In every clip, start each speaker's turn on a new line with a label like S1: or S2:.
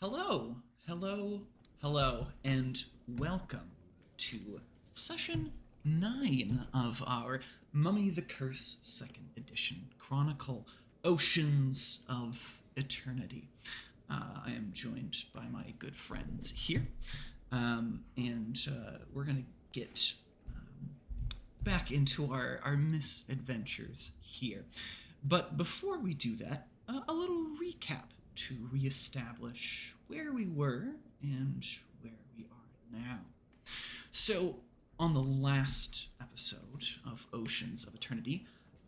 S1: Hello, hello, hello, and welcome to session 9 of our Mummy the Curse 2nd Edition Chronicle Oceans of Eternity. I am joined by my good friends here, and we're going to get back into our misadventures here. But before we do that, a little recap to reestablish where we were and where we are now. So, on the last episode of Oceans of Eternity,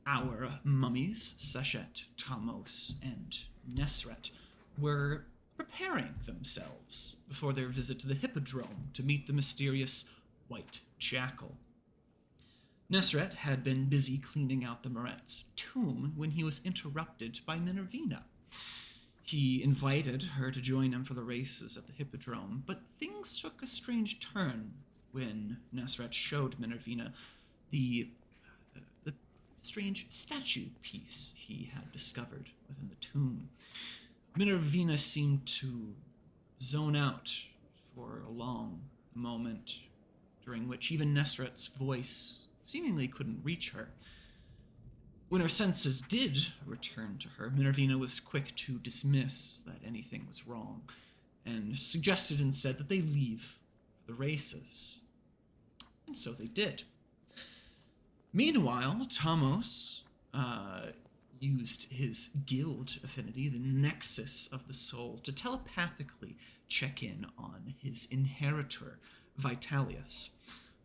S1: our mummies, Seshet, Tamos, and Nesret, were preparing themselves before their visit to the Hippodrome to meet the mysterious White Jackal. Nesret had been busy cleaning out the Moret's tomb when he was interrupted by Minervina. He invited her to join him for the races at the Hippodrome, but things took a strange turn when Nesret showed Minervina the strange statue piece he had discovered within the tomb. Minervina seemed to zone out for a long moment, during which even Nesret's voice seemingly couldn't reach her. When her senses did return to her, Minervina was quick to dismiss that anything was wrong, and suggested instead that they leave for the races. And so they did. Meanwhile, Tamos used his guild affinity, the Nexus of the Soul, to telepathically check in on his inheritor, Vitalius.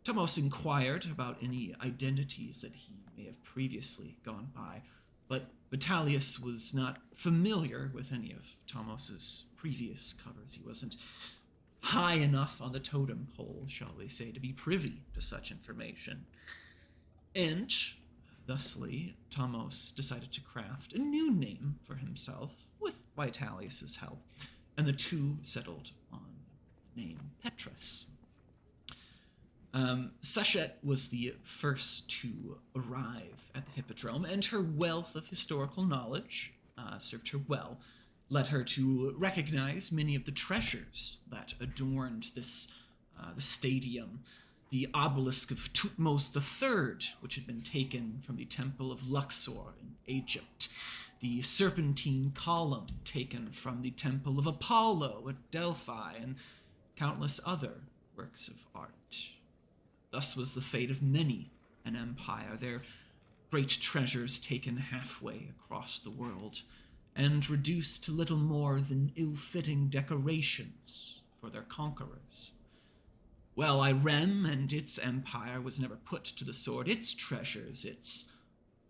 S1: Tamos inquired about any identities that he may have previously gone by, but Vitalius was not familiar with any of Tomos's previous covers. He wasn't high enough on the totem pole, shall we say, to be privy to such information. And, thusly, Tamos decided to craft a new name for himself with Vitalius's help, and the two settled on the name Petrus. Seshet was the first to arrive at the Hippodrome, and her wealth of historical knowledge served her well, led her to recognize many of the treasures that adorned the stadium. The obelisk of Tutmos III, which had been taken from the Temple of Luxor in Egypt. The serpentine column taken from the Temple of Apollo at Delphi, and countless other works of art. Thus was the fate of many an empire, their great treasures taken halfway across the world, and reduced to little more than ill-fitting decorations for their conquerors. While Irem and its empire was never put to the sword, its treasures, its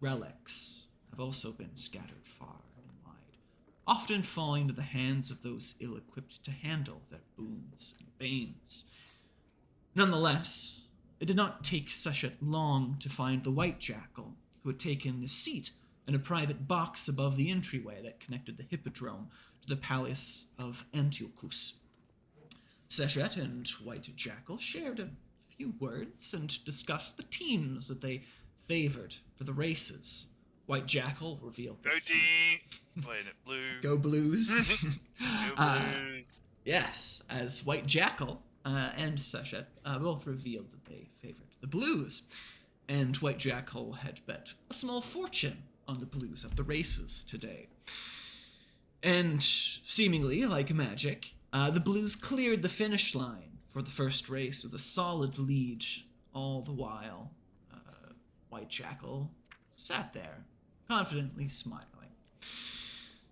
S1: relics, have also been scattered far and wide, often falling into the hands of those ill-equipped to handle their boons and banes. Nonetheless, it did not take Seshet long to find the White Jackal, who had taken a seat in a private box above the entryway that connected the Hippodrome to the Palace of Antiochus. Seshet and White Jackal shared a few words and discussed the teams that they favored for the races. White Jackal revealed
S2: Go D, playing it blue.
S1: Go Blues.
S2: Go Blues.
S1: Yes, as White Jackal and Seshet both revealed that they favored the Blues, and White Jackal had bet a small fortune on the Blues at the races today. And seemingly like magic, the Blues cleared the finish line for the first race with a solid lead. All the while, White Jackal sat there, confidently smiling.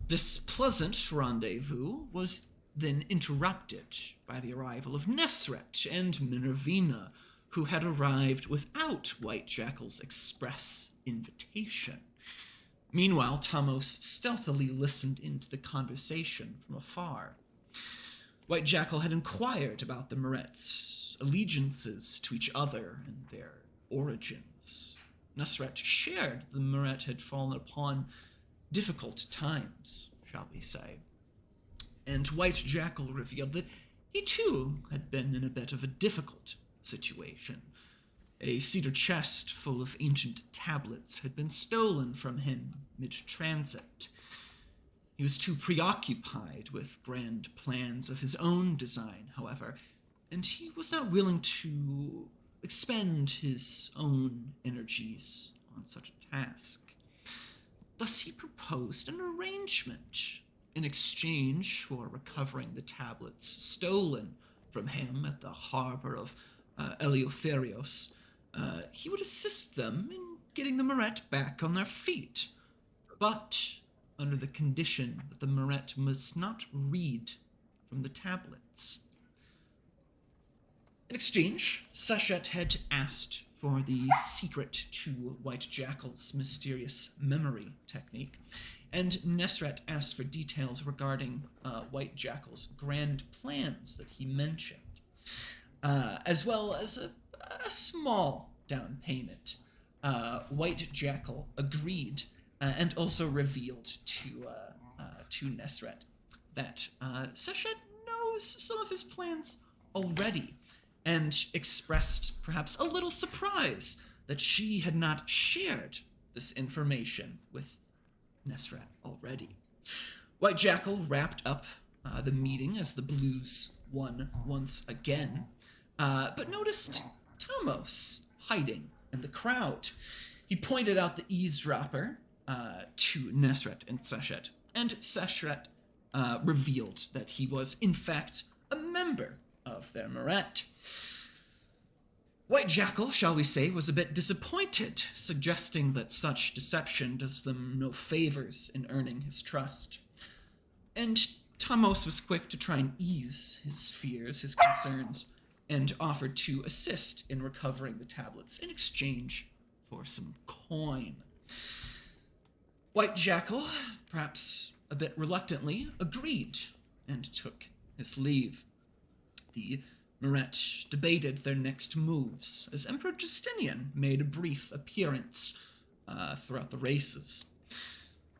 S1: This pleasant rendezvous was then interrupted by the arrival of Nesret and Minervina, who had arrived without White Jackal's express invitation. Meanwhile, Tamos stealthily listened into the conversation from afar. White Jackal had inquired about the Moret's allegiances to each other and their origins. Nesret shared the Moret had fallen upon difficult times, shall we say. And White Jackal revealed that he too had been in a bit of a difficult situation. A cedar chest full of ancient tablets had been stolen from him mid-transit. He was too preoccupied with grand plans of his own design, however, and he was not willing to expend his own energies on such a task. Thus, he proposed an arrangement in exchange for recovering the tablets stolen from him at the harbor of Eleutherios. He would assist them in getting the Moret back on their feet, but under the condition that the Moret must not read from the tablets. In exchange, Sachet had asked for the secret to White Jackal's mysterious memory technique, and Nesret asked for details regarding White Jackal's grand plans that he mentioned, as well as a small down payment. White Jackal agreed and also revealed to Nesret that Sachet knows some of his plans already, and expressed perhaps a little surprise that she had not shared this information with Nesret already. White Jackal wrapped up the meeting as the Blues won once again, but noticed Tamos hiding in the crowd. He pointed out the eavesdropper to Nesret and Sachet, and Sachet revealed that he was, in fact, a member of their Moret. White Jackal, shall we say, was a bit disappointed, suggesting that such deception does them no favors in earning his trust. And Tamos was quick to try and ease his fears, his concerns, and offered to assist in recovering the tablets in exchange for some coin. White Jackal, perhaps a bit reluctantly, agreed and took his leave. The Moret debated their next moves as Emperor Justinian made a brief appearance throughout the races.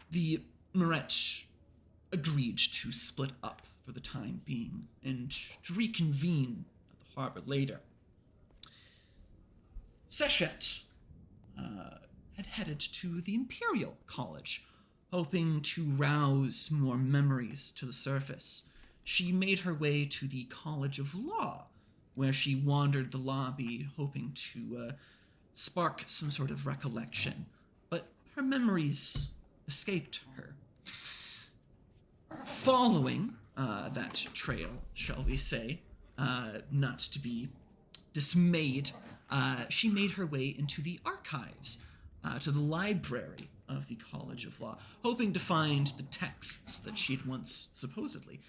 S1: The Moret agreed to split up for the time being and to reconvene at the harbor later. Sachet had headed to the Imperial College, hoping to rouse more memories to the surface. She made her way to the College of Law, where she wandered the lobby, hoping to spark some sort of recollection, but her memories escaped her. Following that trail, shall we say, not to be dismayed, she made her way into the archives, to the library of the College of Law, hoping to find the texts that she had once supposedly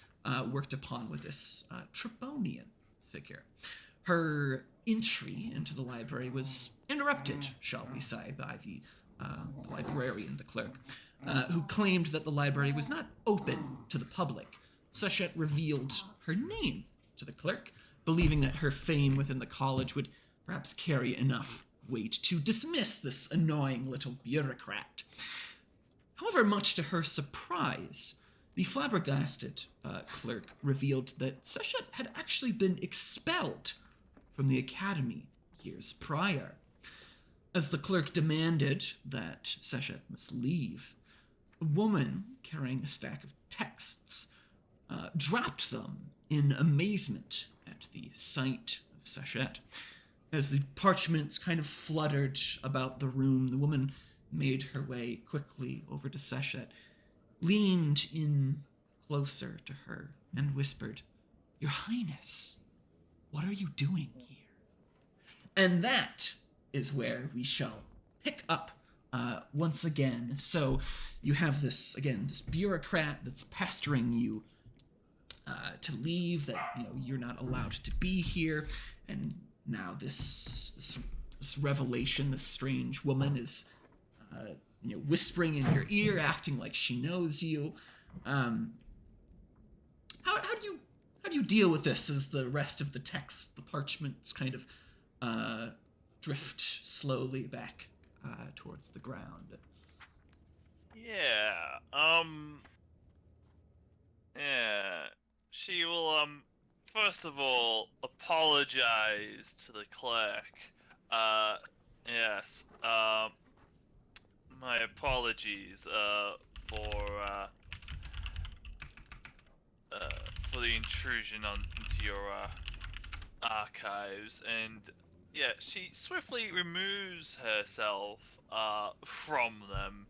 S1: worked upon with this Tribonian figure. Her entry into the library was interrupted, shall we say, by the librarian, the clerk, who claimed that the library was not open to the public. Sachet revealed her name to the clerk, believing that her fame within the college would perhaps carry enough weight to dismiss this annoying little bureaucrat. However, much to her surprise, the flabbergasted clerk revealed that Sachet had actually been expelled from the academy years prior. As the clerk demanded that Sachet must leave, a woman carrying a stack of texts dropped them in amazement at the sight of Sachet. As the parchments kind of fluttered about the room, the woman made her way quickly over to Sachet, leaned in closer to her, and whispered, "Your Highness, what are you doing here?" And that is where we shall pick up once again. So you have this bureaucrat that's pestering you to leave, that you're not allowed to be here, and now this revelation, this strange woman is whispering in your ear, acting like she knows you. How do you deal with this as the rest of the text, the parchments, kind of drift slowly back towards the ground?
S2: Yeah. Yeah. She will, first of all, apologize to the clerk. Yes. My apologies, for, for the intrusion into your archives, and yeah, she swiftly removes herself from them,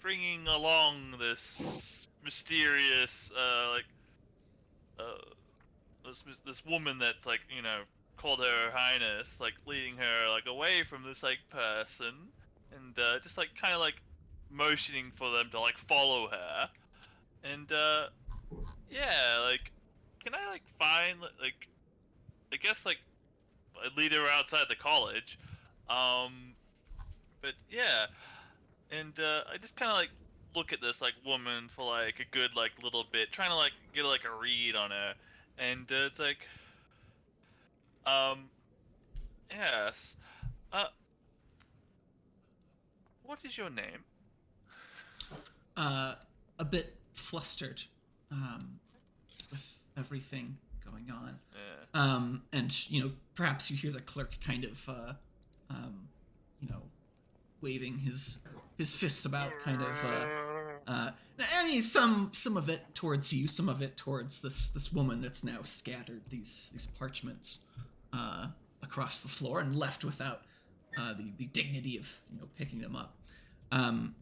S2: bringing along this mysterious this woman that's like called her highness, like leading her like away from this like person, and just like kind of like motioning for them to like follow her, and yeah, like can I like find like I guess like I'd lead her outside the college, but yeah, and I just kind of like look at this like woman for like a good like little bit, trying to like get like a read on her, and it's like um yes, uh what is your name?
S1: A bit flustered, with everything going on.
S2: Yeah.
S1: And perhaps you hear the clerk kind of, you know, waving his fist about, kind of. I mean, some of it towards you, some of it towards this woman that's now scattered these parchments across the floor and left without the dignity of picking them up.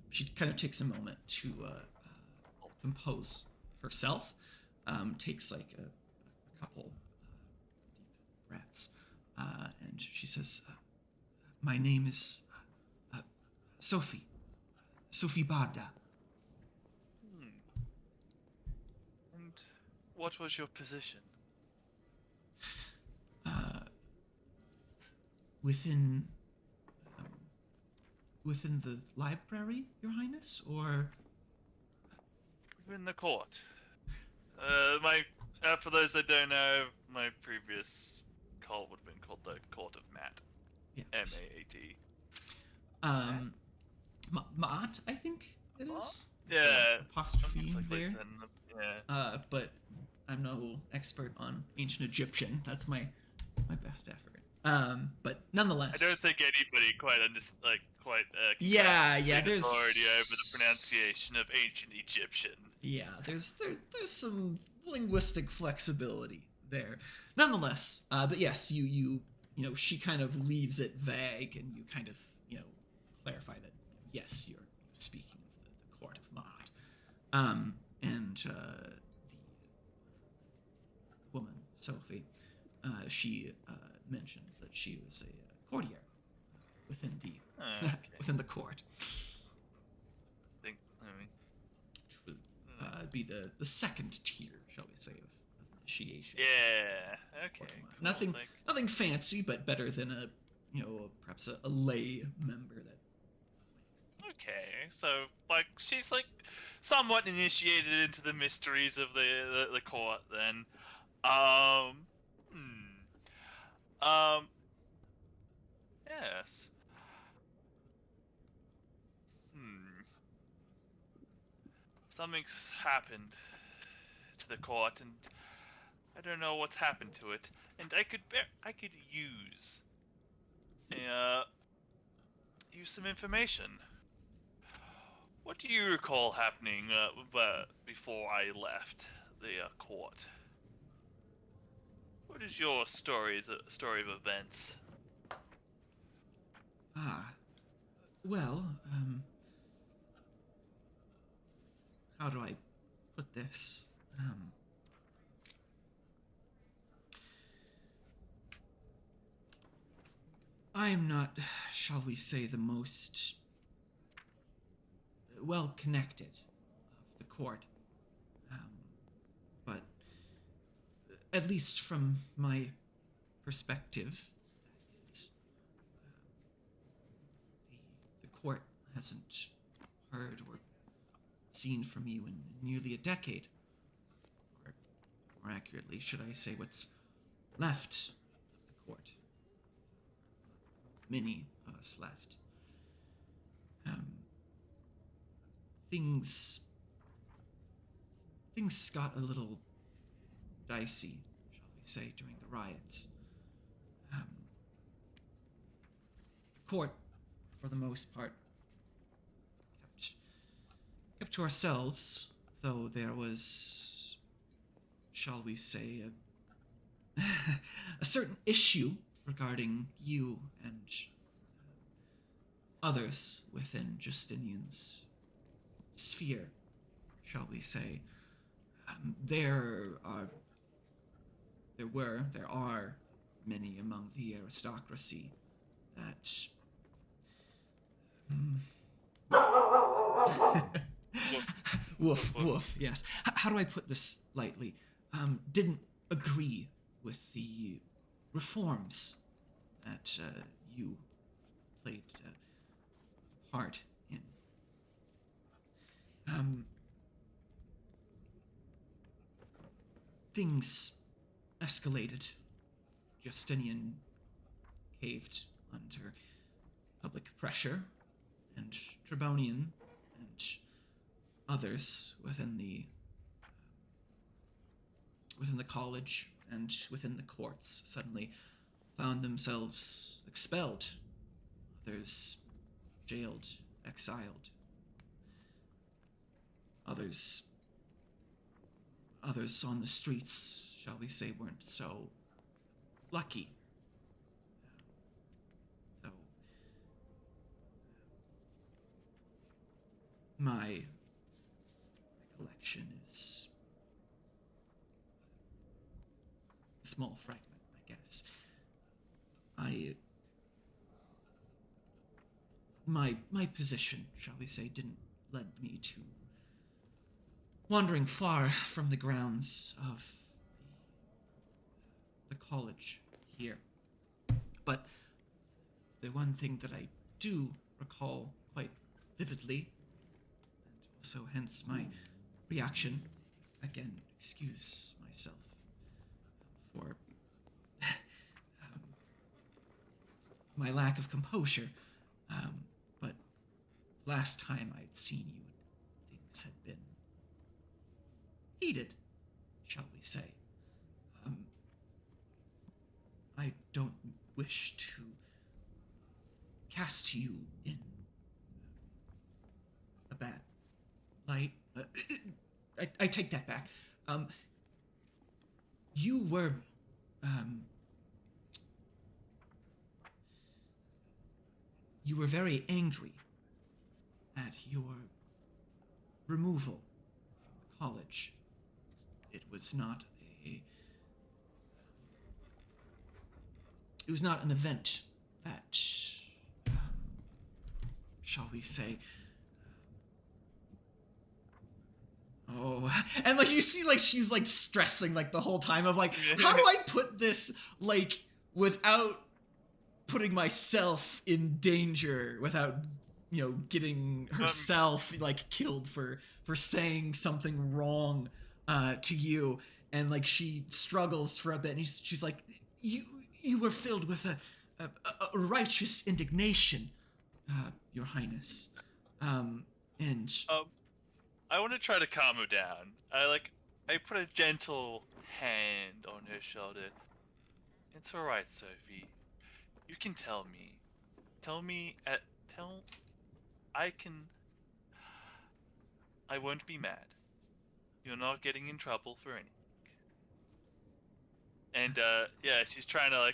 S1: She kind of takes a moment to compose herself. Takes like a couple deep breaths, and she says, "My name is Sophie Barda."
S2: Hmm. And what was your position?
S1: Within within the library, Your Highness, or
S2: In the court. My for those that don't know, my previous cult would have been called the Court of Matt.
S1: yes,
S2: M-A-A-T.
S1: Maat, I think it is.
S2: Yeah.
S1: Apostrophe
S2: Like
S1: there.
S2: Yeah.
S1: But I'm no expert on ancient Egyptian. That's my best effort. But nonetheless,
S2: I don't think anybody quite
S1: yeah,
S2: complete
S1: there's
S2: authority over the pronunciation of ancient Egyptian.
S1: Yeah, there's some linguistic flexibility there. Nonetheless, but yes, you she kind of leaves it vague, and you kind of clarify that yes, you're speaking of the court of Maat, and the woman Sophie, she mentions that she was a courtier within the
S2: Okay.
S1: within the court.
S2: I mean,
S1: Which would be the second tier, shall we say, of initiation.
S2: yeah. Okay. Cool.
S1: Nothing fancy, but better than a perhaps a lay member that.
S2: Okay, so like she's like somewhat initiated into the mysteries of the court then. Um, yes. Hmm. Something's happened to the court, and I don't know what's happened to it. And I could uh use some information. What do you recall happening before I left the court? What is your story of events?
S1: Well, how do I put this? I'm not, shall we say, the most well connected of the court, but at least from my perspective, that is, the court hasn't heard or seen from you in nearly a decade, or more accurately, should I say, what's left of the court. Many of us left. Things got a little dicey, shall we say, during the riots. The court, for the most part, kept to ourselves, though there was shall we say, a certain issue regarding you and others within Justinian's sphere, shall we say. There are many among the aristocracy that woof, woof, yes. How do I put this lightly? Didn't agree with the reforms that you played a part in. Things escalated. Justinian caved under public pressure, and Trebonian and others within the college and within the courts suddenly found themselves expelled, others jailed, exiled, others on the streets, shall we say, weren't so lucky. So my recollection is a small fragment, I guess. My position, shall we say, didn't lend me to wandering far from the grounds of the college here. But the one thing that I do recall quite vividly, and also hence my reaction, again, excuse myself for my lack of composure, but last time I'd seen you, things had been heated, shall we say. I don't wish to cast you in a bad light. I take that back. You were very angry at your removal from the college. It was not an event that, shall we say, and like you see, like she's like stressing like the whole time of like, how do I put this like without putting myself in danger, without getting herself like killed for saying something wrong to you. And like she struggles for a bit, and she's like, you were filled with a righteous indignation, Your Highness.
S2: I want to try to calm her down. I put a gentle hand on her shoulder. It's all right, Sophie. You can tell me. I won't be mad. You're not getting in trouble for anything. And yeah, she's trying to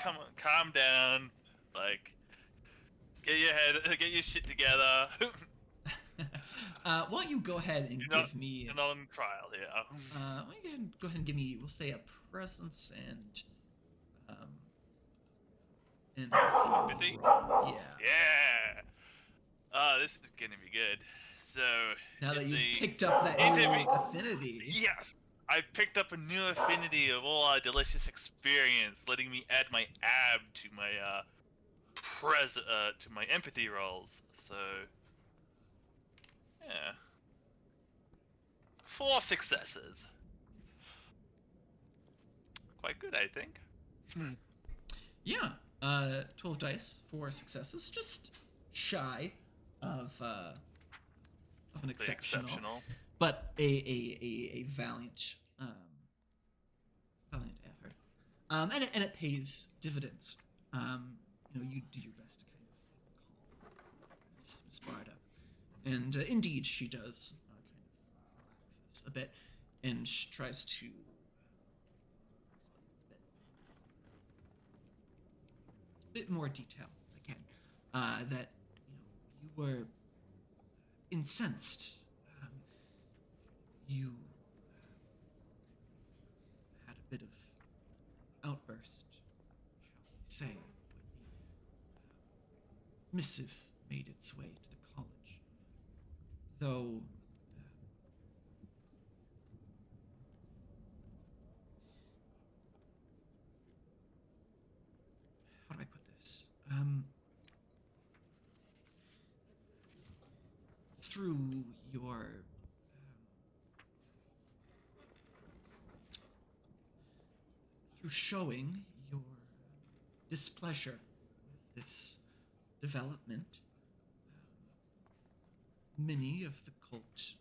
S2: come on, calm down, get your shit together.
S1: Why don't you go ahead and give me?
S2: You're not on trial here.
S1: Why don't you go ahead and give me? We'll say a presence and
S2: empathy.
S1: Yeah.
S2: Oh, this is gonna be good. So
S1: now that you've picked up that new affinity.
S2: Yes, I picked up a new affinity of all our delicious experience, letting me add my ab to my to my empathy rolls. So yeah, 4 successes. Quite good, I think.
S1: Yeah. 12 dice, 4 successes, just shy of an exceptional, but a valiant effort, and it pays dividends. You do your best to kind of calm Sparta, and indeed she does kind of relaxes a bit. and tries to bit more detail again. That you were incensed. You had a bit of outburst, shall we say, when the missive made its way to the college. Though how do I put this? Through your through showing your displeasure with this development, many of the cult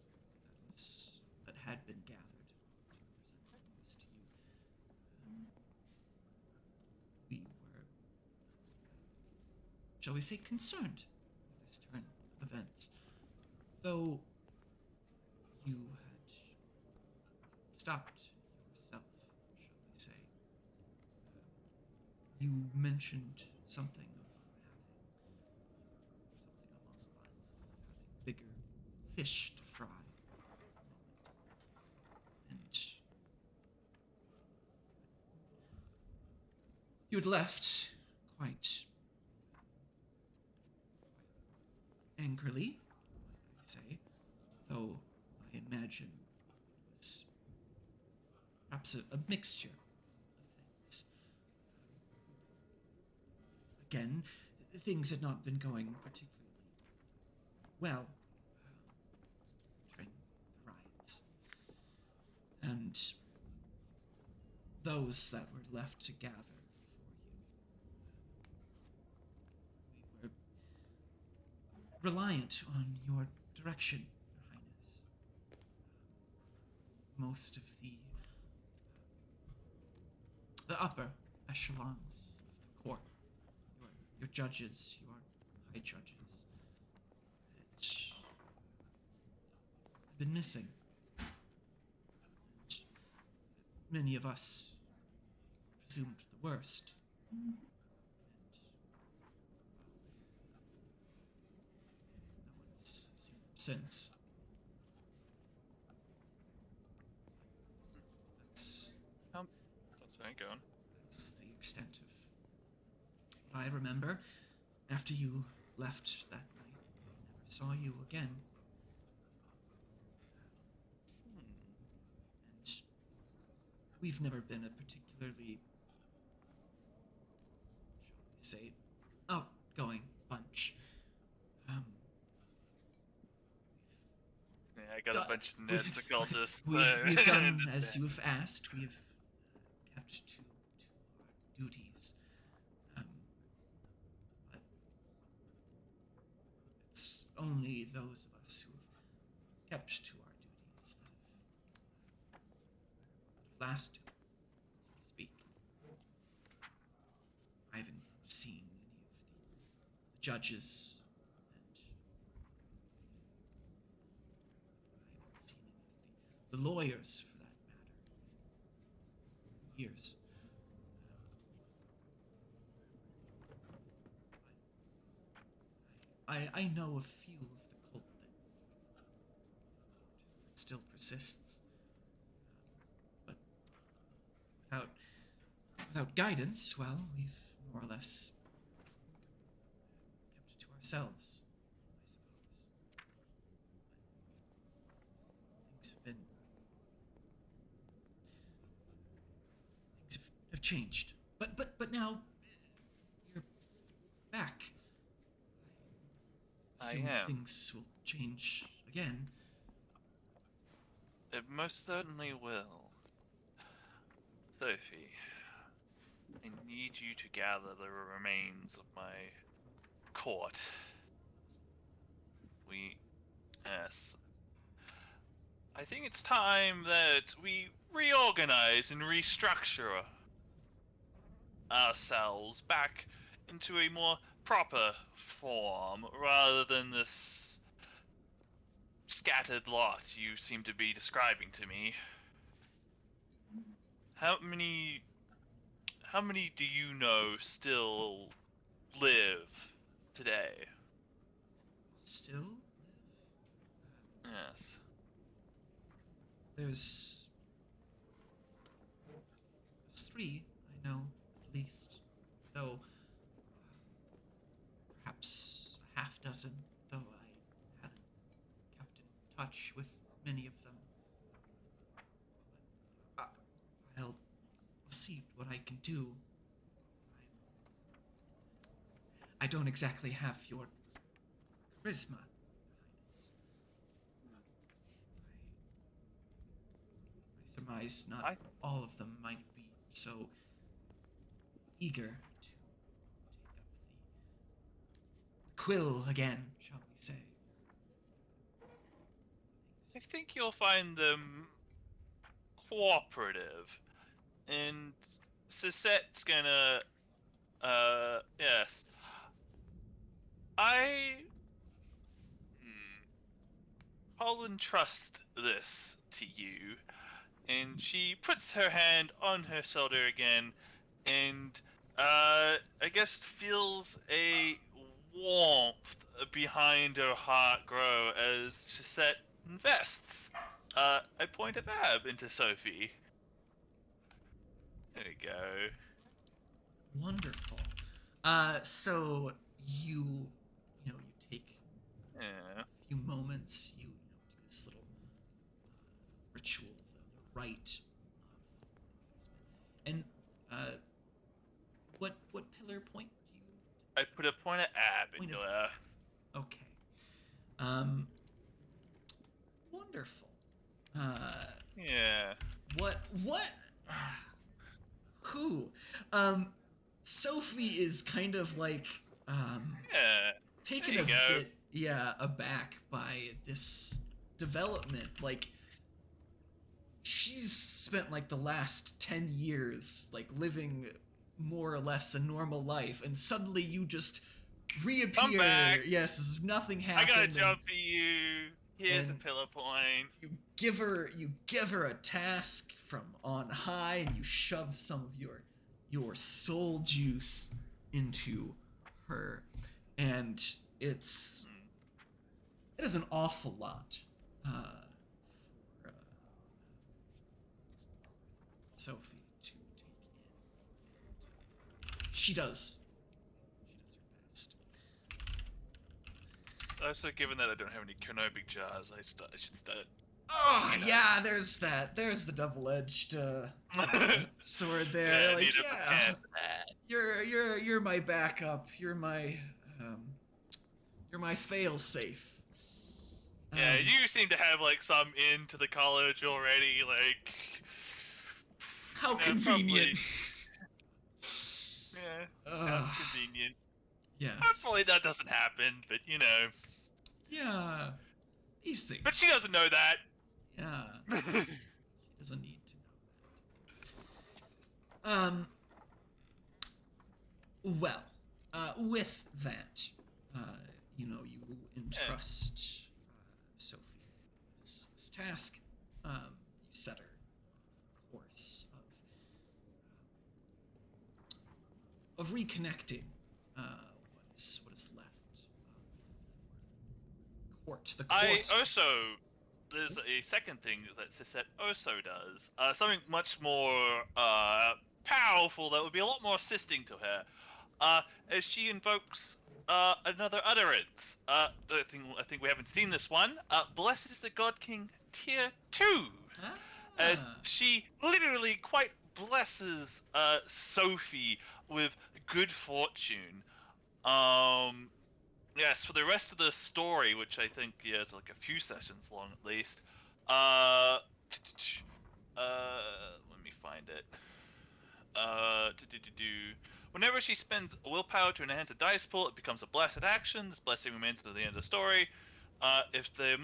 S1: that had been gathered to present news to you, we were, shall we say, concerned with this turn of events. Though you had stopped yourself, shall we say. You mentioned something of having bigger fish to fry. And you had left quite angrily, I say, though I imagine it was perhaps a mixture of things. Again, things had not been going particularly well during the riots. And those that were left to gather for you, we were reliant on your direction, Your Highness. Most of the upper echelons of the court, your judges, your high judges, had been missing. And many of us presumed the worst. And no one's seen them since. That's
S2: Go on.
S1: That's the extent of what I remember. After you left that night, I never saw you again. And we've never been a particularly, shall we say, outgoing bunch.
S2: Yeah, I got a bunch of nerds occultists.
S1: We've done as you've asked. We've kept to our duties. But it's only those of us who have kept to our duties that have lasted, so to speak. I haven't seen any of the judges, and I haven't seen any of the lawyers, for that matter, in years. I know a few of the cult that still persists, but without guidance, well, we've more or less kept it to ourselves, I suppose. Things have changed, but now you're back.
S2: I
S1: Soon
S2: am.
S1: things will change again.
S2: It most certainly will. Sophie, I need you to gather the remains of my court. Yes. I think it's time that we reorganize and restructure ourselves back into a more proper form, rather than this scattered lot you seem to be describing to me. how many do you know still live today?
S1: Still?
S2: Yes.
S1: There's three, I know, at least. Though, perhaps a half dozen, though I haven't kept in touch with many of them. But I'll see what I can do. I don't exactly have your charisma, Highness. I surmise not
S2: I
S1: all of them might be so eager to take up the quill again, shall we say.
S2: I think you'll find them cooperative, and Susette's gonna. Yes. I. I'll entrust this to you. And she puts her hand on her shoulder again, and I guess feels a warmth behind her heart grow as Chisette invests. I point a fab into Sophie. There we go.
S1: Wonderful. So you take
S2: Yeah.
S1: a few moments, do this little ritual, the rite, and what pillar point do you?
S2: I put a point of ab
S1: Point
S2: into
S1: of
S2: her.
S1: Okay. Um. Wonderful.
S2: Yeah.
S1: What? Who? Sophie is kind of like
S2: Yeah.
S1: taken
S2: There
S1: a
S2: you go.
S1: bit, aback by this development. Like, she's spent like the last 10 years like living more or less a normal life, and suddenly you just reappear.
S2: I'm back.
S1: Yes, as if nothing
S2: I
S1: happened.
S2: got a job for you. Here's a
S1: and
S2: pillar point.
S1: you give her a task from on high, and you shove some of your soul juice into her, and it is an awful lot for Sophie to take in. She does her best.
S2: Also, given that I don't have any Konobic jars, I should start.
S1: Oh, yeah, there's the double-edged sword there.
S2: Yeah, I
S1: Like,
S2: need to
S1: yeah,
S2: prepare for that.
S1: you're my backup. You're my fail-safe.
S2: Yeah, you seem to have like some into the college already. Like,
S1: How
S2: you know,
S1: convenient.
S2: Probably, how convenient.
S1: Yes.
S2: Hopefully that doesn't happen, but you know.
S1: Yeah. These things.
S2: But she doesn't know that.
S1: Yeah. She doesn't need to know that. Well, with that, you entrust Sophie this task. You set her a course of reconnecting what is left of the court.
S2: I also, there's a second thing that Sisette also does. Something much more powerful that would be a lot more assisting to her. As she invokes another utterance. I think we haven't seen this one. Blessed is the God King Tier 2. As she literally quite blesses Sophie with good fortune. Yes, for the rest of the story, which I think is like a few sessions long at least. Let me find it. Whenever she spends willpower to enhance a dice pool, it becomes a blessed action. This blessing remains until the end of the story. If the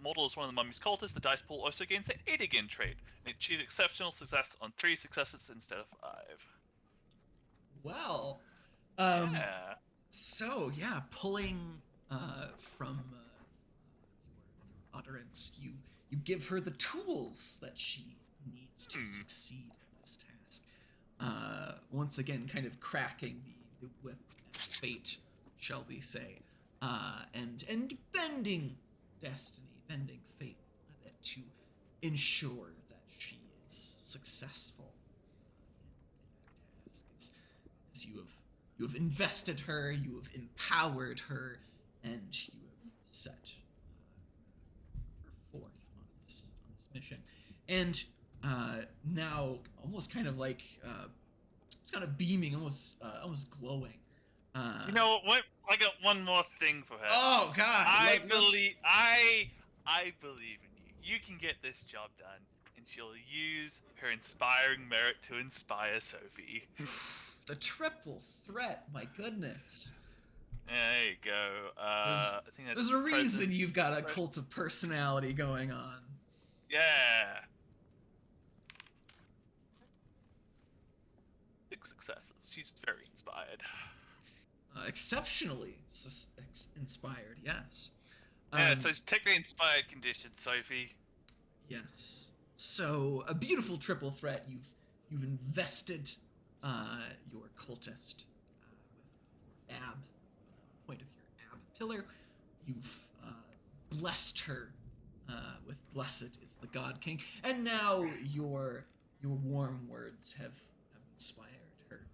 S2: model is one of the mummy's cultists, the dice pool also gains the 8 again trait. And achieve exceptional success on 3 successes instead of 5.
S1: Well,
S2: Yeah.
S1: So yeah, pulling from your utterance, you give her the tools that she needs to succeed in this once again kind of cracking the whip and fate, shall we say, and bending destiny, bending fate a bit to ensure that she is successful in her task. As you have invested her, you have empowered her, and you have set her forth on this mission. And now, almost kind of like, it's kind of beaming, almost glowing.
S2: You know what? I got one more thing for her.
S1: Oh God!
S2: I believe in you. You can get this job done, and she'll use her inspiring merit to inspire Sophie.
S1: The triple threat. My goodness.
S2: There you go. I think that's
S1: there's a reason you've got a cult of personality going on.
S2: Yeah. Big successes. She's very inspired.
S1: Exceptionally inspired, yes.
S2: Yeah, so take the inspired condition, Sophie.
S1: Yes. So a beautiful triple threat. You've invested your cultist with your ab, point of your ab pillar. You've blessed her with blessed is the God King, and now your warm words have inspired her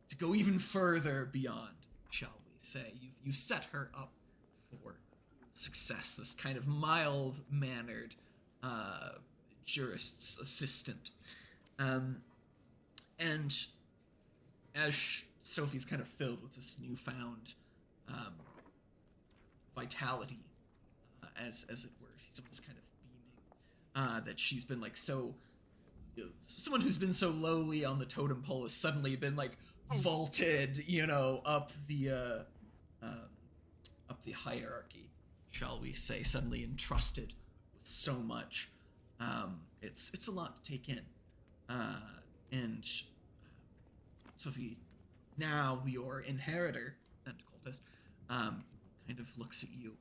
S1: to go even further beyond, shall we say. You've set her up for success, this kind of mild-mannered jurist's assistant. And as Sophie's kind of filled with this newfound vitality, as it were, she's almost kind of beaming, that she's been like so... someone who's been so lowly on the totem pole has suddenly been like vaulted, up the hierarchy, shall we say, suddenly entrusted with so much. It's a lot to take in. And Sophie, now your inheritor and cultist, kind of looks at you,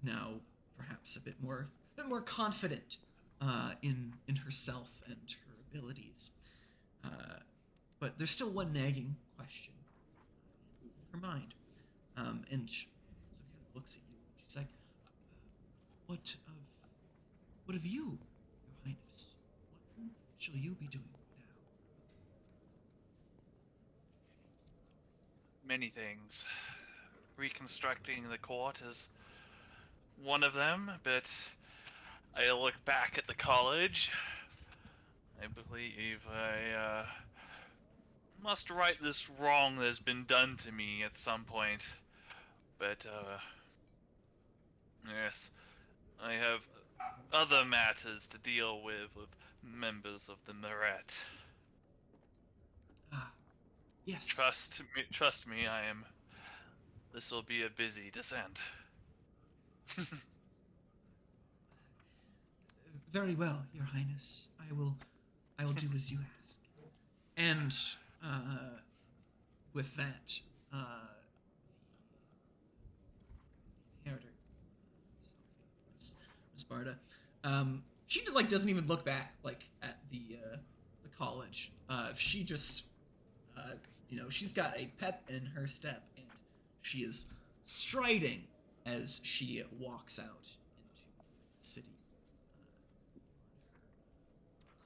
S1: now perhaps a bit more confident in herself and her abilities. But there's still one nagging question in her mind. And Sophie kind of looks at you and she's like, what of you, Your Highness? What shall you be doing now?
S2: Many things. Reconstructing the court is one of them, but I look back at the college. I believe I must right this wrong that has been done to me at some point. But, yes, I have other matters to deal with members of the Merit.
S1: Ah, yes.
S2: Trust me, this will be a busy descent.
S1: Very well, Your Highness. I will do as you ask. And with that, the inheritor, Miss Barda, she doesn't even look back at the college. She just she's got a pep in her step, and she is striding as she walks out into the city.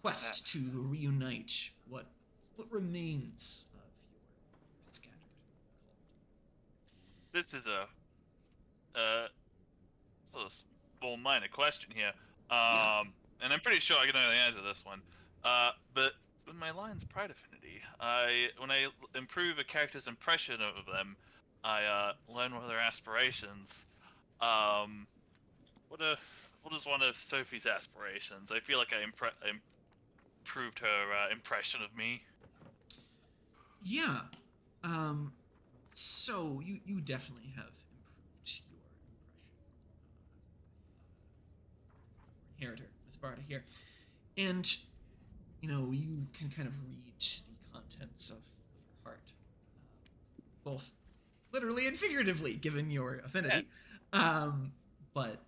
S1: Quest to reunite what remains of your scattered cult.
S2: This is a sort of small minor question here. And I'm pretty sure I can know the answer to this one. But with my Lion's Pride affinity, when I improve a character's impression of them, I learn what are their aspirations. What is one of Sophie's aspirations? I feel like I improved her impression of me.
S1: Yeah. So you definitely have improved your impression. Inheritor, Miss Barda here, and you can kind of read the contents of her heart, both literally and figuratively, given your affinity.
S2: Yeah.
S1: But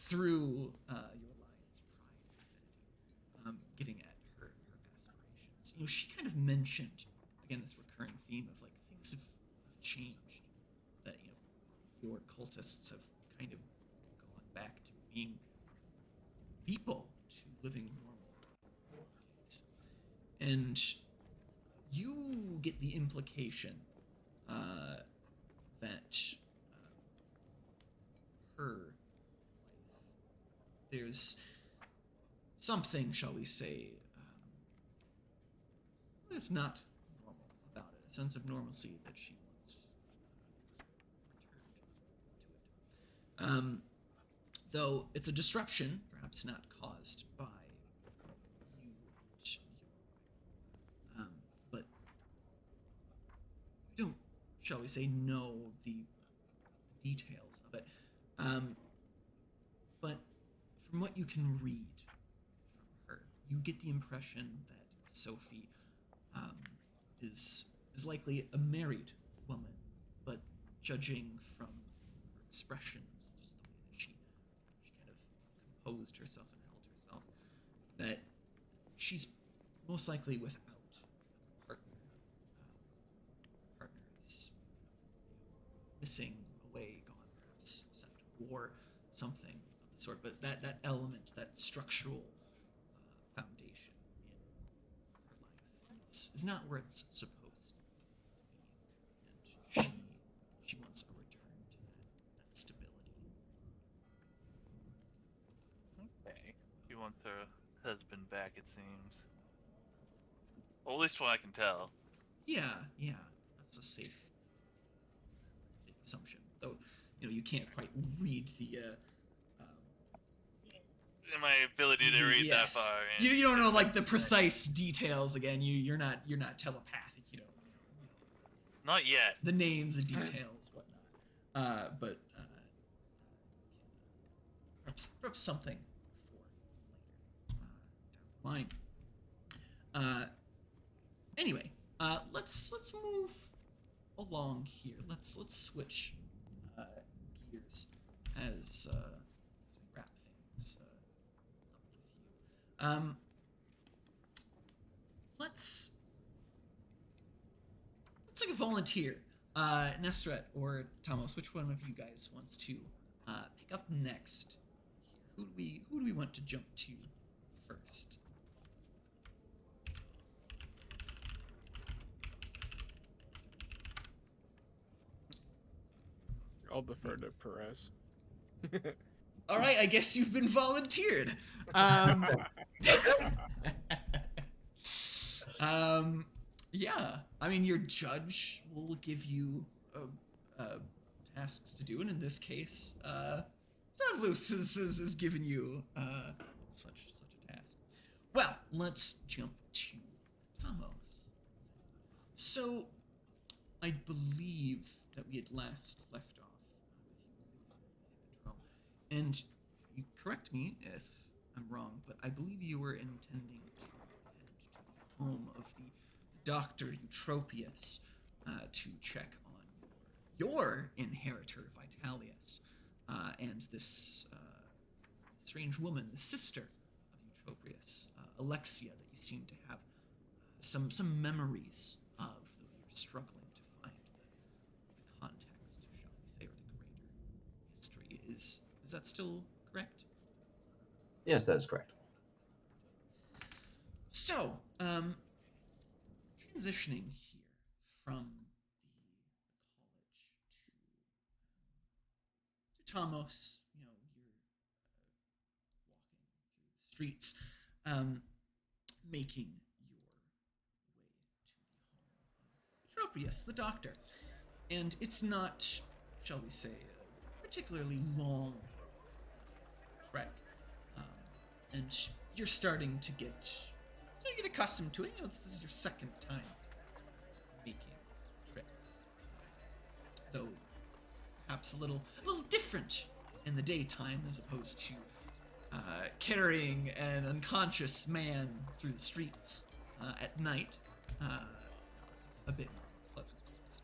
S1: through your Lion's Pride affinity, getting at her although she kind of mentioned, again, this recurring theme of like things have changed, that your cultists have kind of gone back to being people, to living normal days. And you get the implication that her life, there's something, shall we say, that's not normal about it. A sense of normalcy that she once returned to it. Though it's a disruption, perhaps not caused by you, but you don't, shall we say, know the details of it. But from what you can read from her, you get the impression that Sophie is likely a married woman, but judging from her expressions, just the way that she kind of composed herself and held herself, that she's most likely without a partner. Partner is missing, away, gone, perhaps sent to war, something of the sort. But that element, that structural foundation in her life is not where it's supposed to be, and she wants a return to that stability.
S2: Okay. She wants her husband back, it seems. Or at least what I can tell.
S1: Yeah, that's a safe assumption. Though, you can't quite read the
S2: My ability to read that far.
S1: You don't know like the precise details. Again, you're not telepathic. You don't
S2: not yet.
S1: the names, the details, whatnot. But perhaps something for later down the line. Anyway, let's move along here. Let's switch gears as we wrap things up with you. Let's take a volunteer. Nestret or Thomas, which one of you guys wants to pick up next? Here, who do we want to jump to first?
S3: I'll defer to Perez.
S1: All right, I guess you've been volunteered. Yeah, I mean, your judge will give you tasks to do, and in this case, Zavlus is giving you such a task. Well, let's jump to Tamos. So, I believe that we had last left off with you, and you correct me if I'm wrong, but I believe you were intending to head to the home of the Dr. Eutropius to check on your inheritor, Vitalius, and this strange woman, the sister of Eutropius, Alexia, that you seem to have some memories of, though you're struggling to find the context, shall we say, or the greater history. Is that still correct?
S4: Yes, that is correct.
S1: So, transitioning here from the college to Tamos, you're walking through the streets, making your way to the home of Eutropius, the doctor. And it's not, shall we say, a particularly long trek, and you're starting to get accustomed to it. This is your second time making a trip, though perhaps a little different in the daytime as opposed to carrying an unconscious man through the streets at night. A bit more pleasant experience,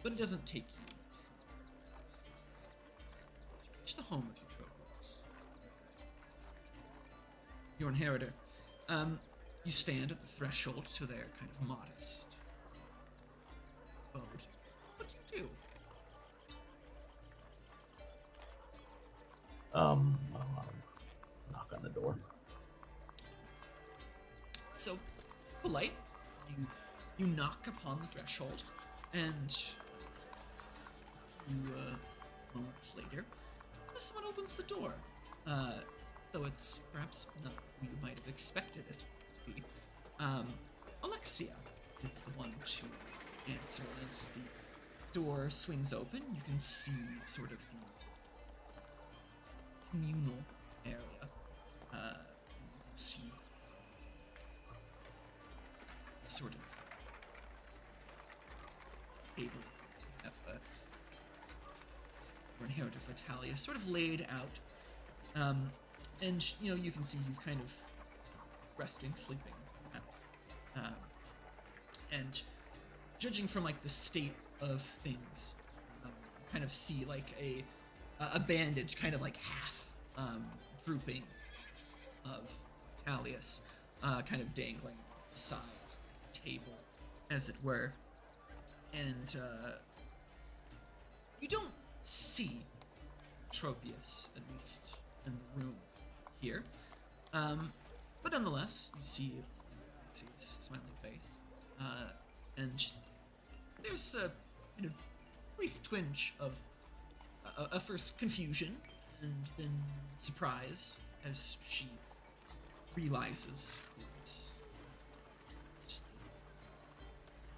S1: but it doesn't take you to reach the home of Eutropius, your inheritor. You stand at the threshold to their kind of modest abode. What do you do?
S4: I'll knock on the door.
S1: So, polite, you knock upon the threshold, and moments later, someone opens the door. Though it's perhaps not who you might have expected it to be. Alexia is the one to answer. As the door swings open, you can see sort of the communal area. You can see sort of table of or inheritor Vitalia sort of laid out. And, you can see he's kind of resting, sleeping, perhaps. And judging from, like, the state of things, kind of see, like, a bandage kind of, like, half drooping of Vitalius, kind of dangling off the side of the table, as it were. And, you don't see Tropius, at least in the room here. But nonetheless, you see his smiling face. And there's a kind of brief twinge of a first confusion and then surprise as she realizes who's just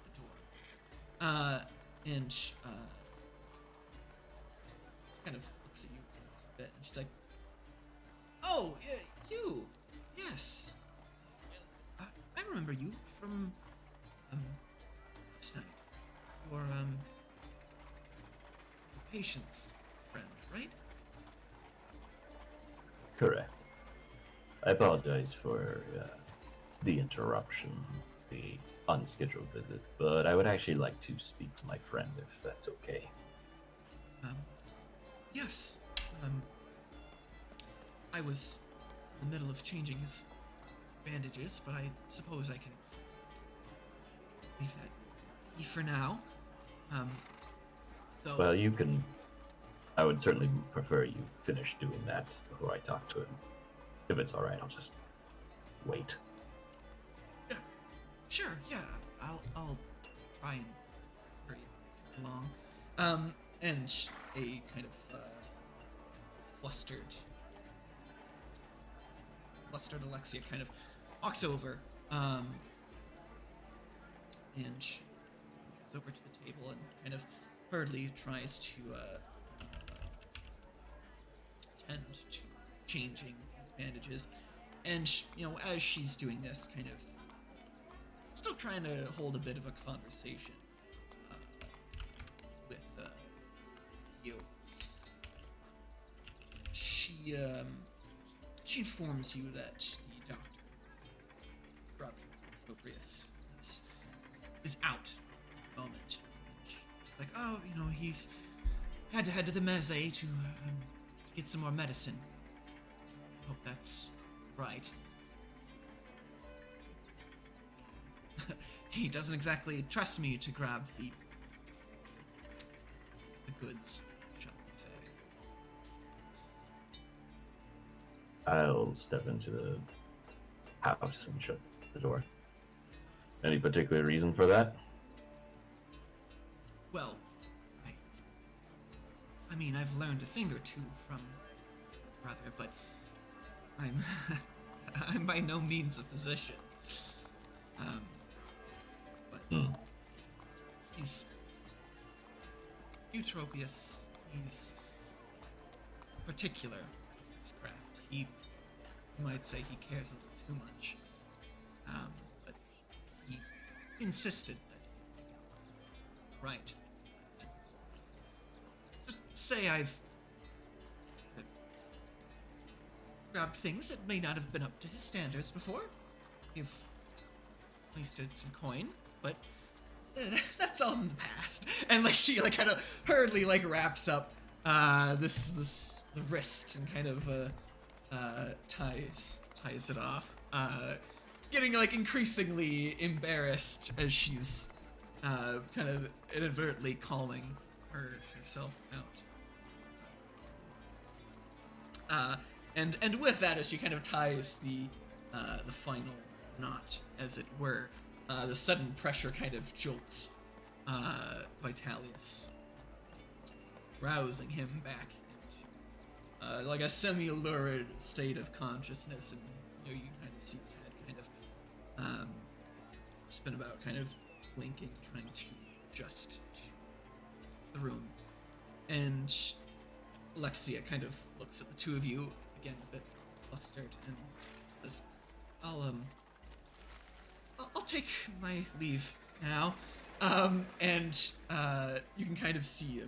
S1: the door. And kind of looks at you a bit, and she's like, "Oh, you! Yes, I remember you from last night. Your patient's friend, right?"
S4: Correct. I apologize for the interruption, the unscheduled visit, but I would actually like to speak to my friend if that's okay.
S1: Yes. I was in the middle of changing his bandages, but I suppose I can leave that be for now. Though.
S4: Well, you can. I would certainly prefer you finish doing that before I talk to him. If it's all right, I'll just wait.
S1: Yeah, sure. Yeah, I'll try and hurry along. And a kind of flustered Alexia kind of walks over, and goes over to the table and kind of hurriedly tries to tend to changing his bandages. And as she's doing this, kind of still trying to hold a bit of a conversation with you. She informs you that the doctor, brother Proprius, is out at the moment. She's like, "Oh, he's had to head to the Meze to get some more medicine. Hope that's right." He doesn't exactly trust me to grab the goods, shall we say.
S4: I'll step into the house and shut the door. Any particular reason for that?
S1: Well, I mean, I've learned a thing or two from brother, but I'm by no means a physician. But he's Eutropius. He's particular in his craft. You might say he cares a little too much. But he insisted that right. Just say I've grabbed things that may not have been up to his standards before. You've wasted some coin, but that's all in the past. And she kind of hurriedly wraps up the wrist and kind of ties it off. getting like increasingly embarrassed as she's kind of inadvertently calling herself out. And with that, as she kind of ties the final knot, as it were, the sudden pressure kind of jolts Vitalis, rousing him back into like a semi-lurid state of consciousness, and you kind of see his head kind of spin about, kind of blinking, trying to adjust to the room. And Alexia kind of looks at the two of you again, a bit flustered, and says, I'll take my leave now. And you can kind of see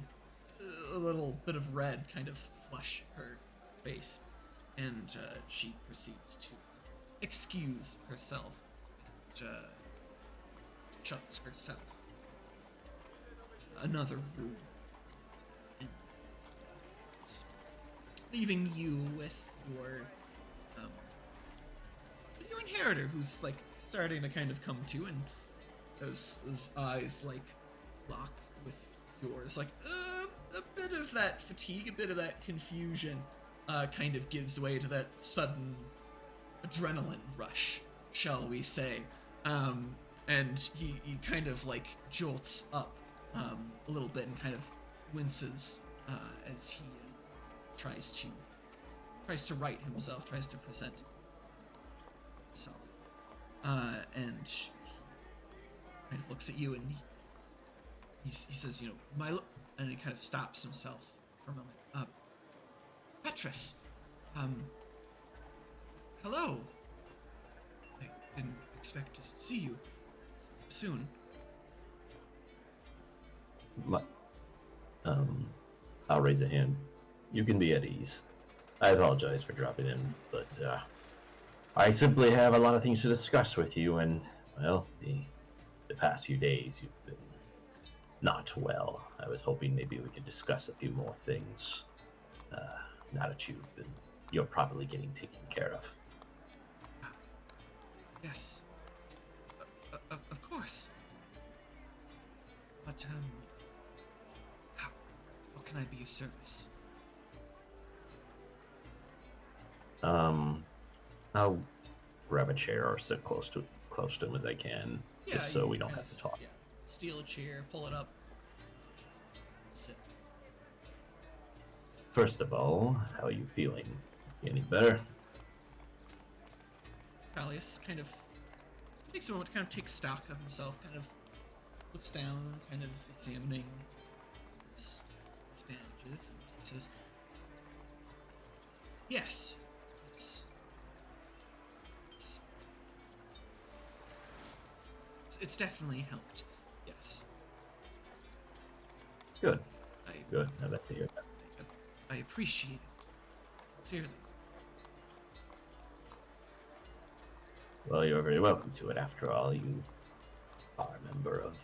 S1: a little bit of red kind of flush her face, and she proceeds to excuse herself and shuts herself another room, and leaving you with your inheritor, who's like starting to kind of come to, and his eyes like lock with yours, like a bit of that fatigue, a bit of that confusion kind of gives way to that sudden adrenaline rush, shall we say. And he kind of like jolts up a little bit and kind of winces as he tries to right himself, tries to present himself. And he kind of looks at you, and he says, and he kind of stops himself for a moment. Petrus, hello. I didn't expect to see you soon.
S4: I'll raise a hand. You can be at ease. I apologize for dropping in, but I simply have a lot of things to discuss with you, and, well, the past few days you've been not well. I was hoping maybe we could discuss a few more things. Now that you're probably getting taken care of.
S1: Yes. Of course. But, how can I be of service?
S4: I'll grab a chair or sit close to him as I can, just so we don't have to talk.
S1: Yeah. Steal a chair, pull it up, sit.
S4: First of all, how are you feeling? Any better?
S1: Valius kind of takes a moment to kind of take stock of himself, kind of looks down, kind of examining his bandages, and he says, yes, it's definitely helped, yes.
S4: Good. Good. I'd like to hear that.
S1: I appreciate it, sincerely.
S4: Well, you're very welcome to it. After all, you are a member of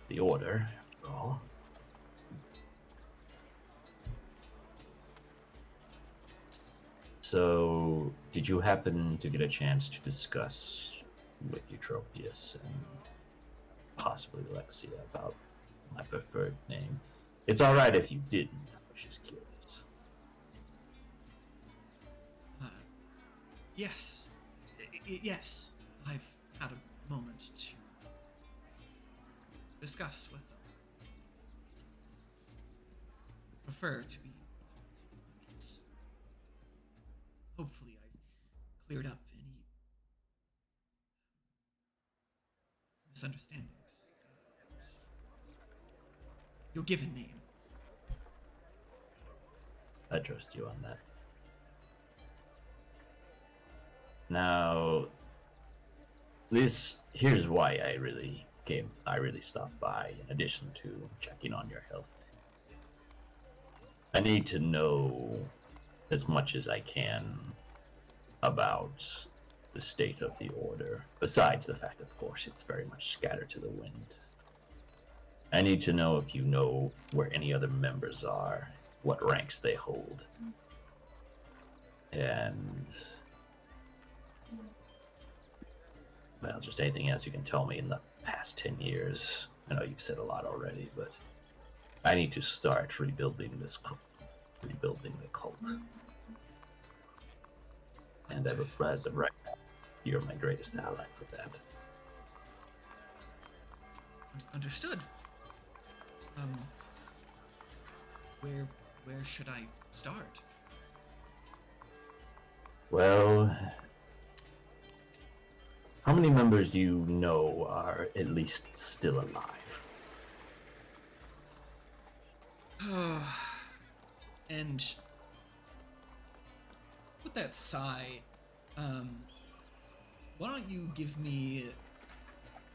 S4: the Order, after all. So, did you happen to get a chance to discuss with Eutropius and possibly Alexia about my preferred name? It's alright if you didn't. I was just curious.
S1: Yes. Yes. I've had a moment to discuss with them. Prefer to be conscious. Hopefully I've cleared up any misunderstandings. Your given name.
S4: I trust you on that. Now, here's why I really stopped by, in addition to checking on your health. I need to know as much as I can about the state of the Order, besides the fact, of course, it's very much scattered to the wind. I need to know if you know where any other members are, what ranks they hold. And Well, just anything else you can tell me in the past 10 years. I know you've said a lot already, but I need to start rebuilding rebuilding the cult. And as of right now, you're my greatest ally for that.
S1: Understood. Where should I start?
S4: Well, how many members do you know are at least still alive?
S1: And with that sigh, why don't you give me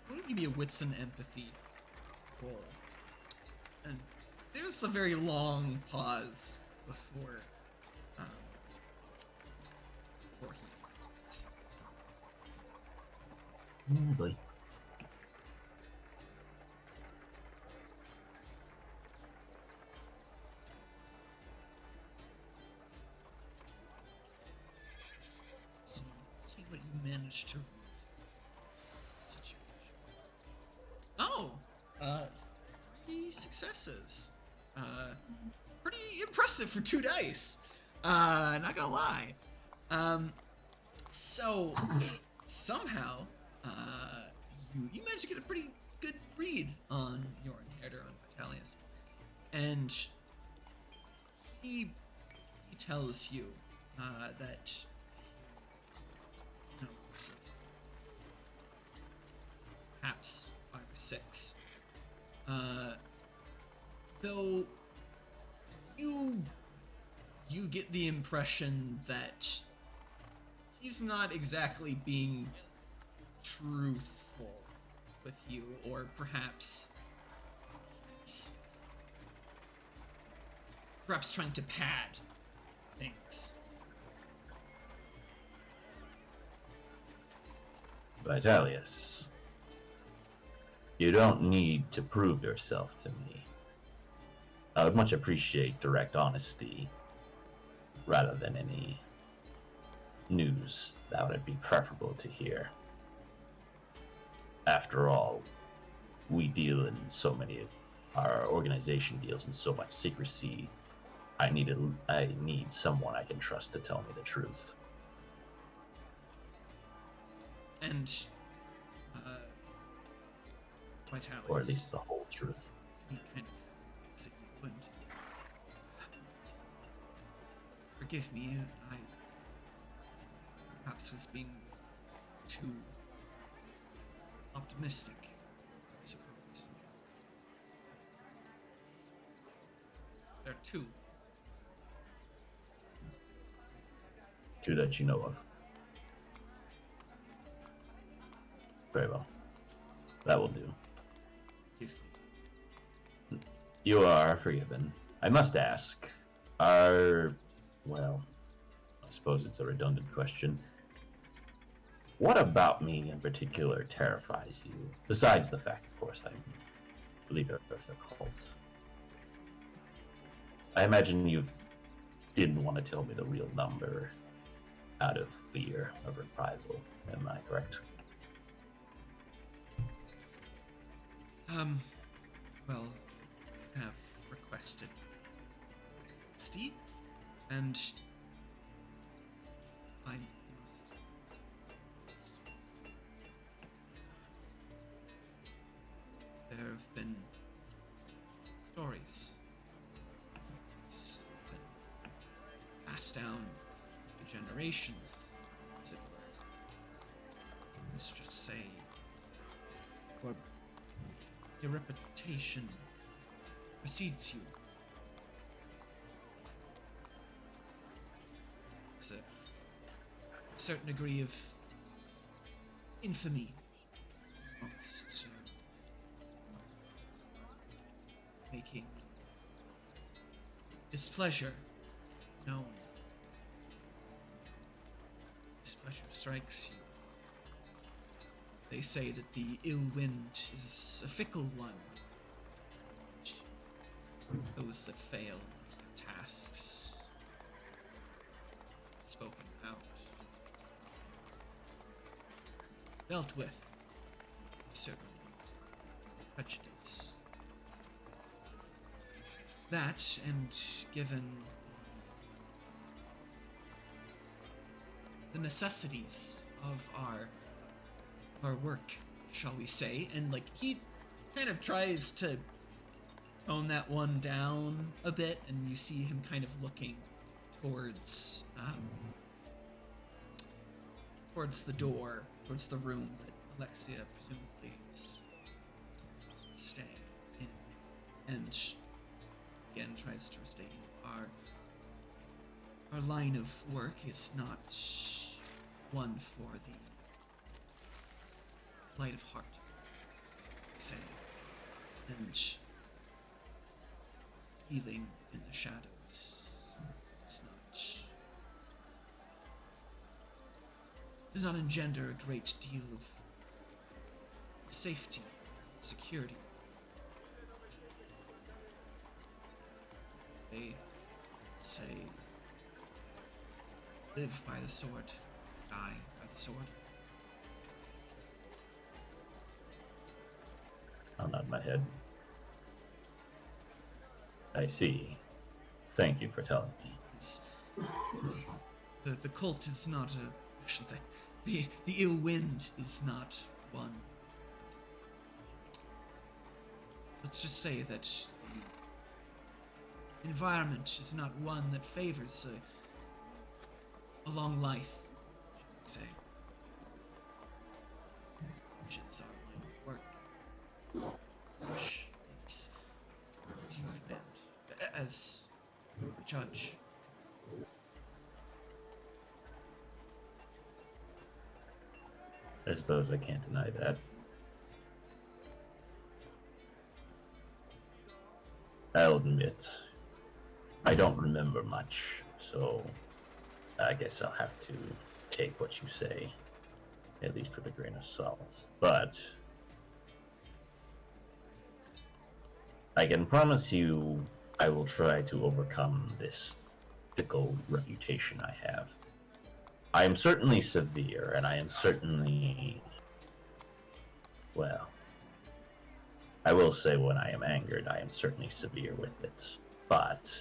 S1: a wits and empathy roll? And there's a very long pause before he answers.
S4: Boy.
S1: See what you managed to situation. Oh, 3 successes. Pretty impressive for 2 dice. Not gonna lie. So somehow, you managed to get a pretty good read on your inheritor, on Vitalius, and he tells you that perhaps 5 or 6. Though you get the impression that he's not exactly being truthful with you, or perhaps he's trying to pad things.
S4: Vitalius, you don't need to prove yourself to me. I would much appreciate direct honesty rather than any news. That would be preferable to hear. After all, we deal in so many, our organization deals in so much secrecy. I need someone I can trust to tell me the truth.
S1: And Vitalis,
S4: Or at least the whole truth.
S1: he kind of thinks that you wouldn't. Forgive me, I perhaps was being too optimistic, I suppose. There are 2.
S4: Two that you know of. Very well. That will do.
S1: Give me.
S4: You are forgiven. I must ask, well, I suppose it's a redundant question. What about me in particular terrifies you? Besides the fact, of course, I believe in the cult. I imagine you didn't want to tell me the real number out of fear of reprisal. Am I correct?
S1: Well, I have requested Steve, and I must. There have been stories. It's been passed down to generations, as it were. Let's just say, your reputation precedes you. It's a certain degree of infamy amongst making displeasure known. Displeasure strikes you. They say that the ill wind is a fickle one. Those that fail tasks spoken out. dealt with certain prejudice. That, and given the necessities of our work, shall we say, and like he kind of tries to tone that one down a bit, and you see him kind of looking towards towards the door, towards the room that Alexia presumably is staying in, and again tries to restate our line of work is not one for the light of heart, say, and healing in the shadows does not engender a great deal of safety, security. They say, live by the sword, die by the sword.
S4: I'll nod my head. I see. Thank you for telling me.
S1: The cult is not a, I should say, the ill wind is not one. Let's just say that the environment is not one that favors a long life, should we say. Which is our line of work. Which is as you command, as a judge.
S4: I suppose I can't deny that. I'll admit, I don't remember much, so I guess I'll have to take what you say, at least with a grain of salt. But I can promise you I will try to overcome this fickle reputation I have. I am certainly severe, and I am certainly, well, I will say when I am angered, I am certainly severe with it. But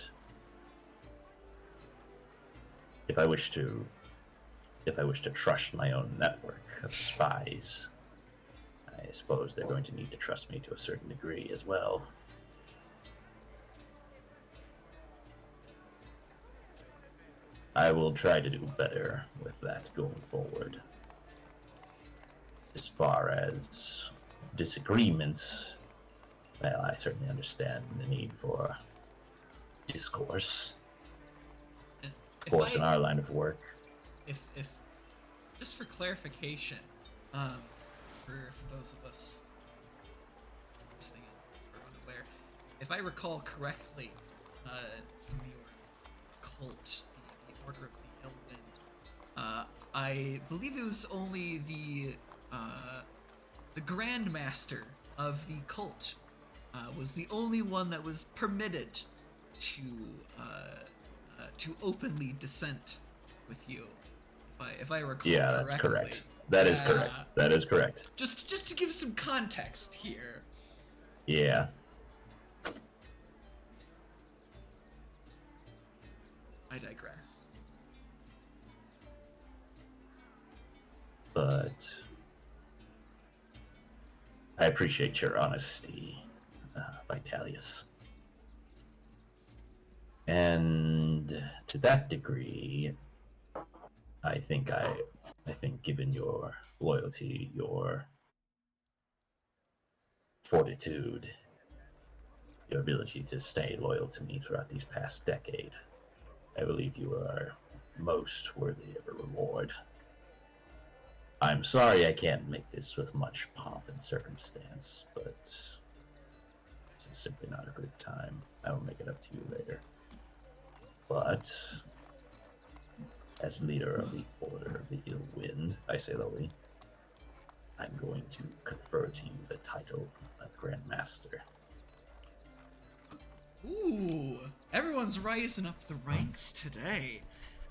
S4: if I wish to trust my own network of spies, I suppose they're going to need to trust me to a certain degree as well. I will try to do better with that going forward. As far as disagreements, well, I certainly understand the need for discourse. Of course, in our line of work.
S1: If just for clarification, for those of us listening or unaware, if I recall correctly, from your cult, the Order of the Ill Wind, I believe it was only the Grand Master of the cult was the only one that was permitted to openly dissent with you, if I recall correctly.
S4: Yeah, that's correct. That is correct. That is correct.
S1: Just to give some context here.
S4: Yeah.
S1: I digress.
S4: But I appreciate your honesty, Vitalius. And to that degree, I think given your loyalty, your fortitude, your ability to stay loyal to me throughout these past decade, I believe you are most worthy of a reward. I'm sorry I can't make this with much pomp and circumstance, but this is simply not a good time. I will make it up to you later. But as leader of the Order of the Ill Wind, I say lowly, I'm going to confer to you the title of Grand Master.
S1: Ooh, everyone's rising up the ranks today.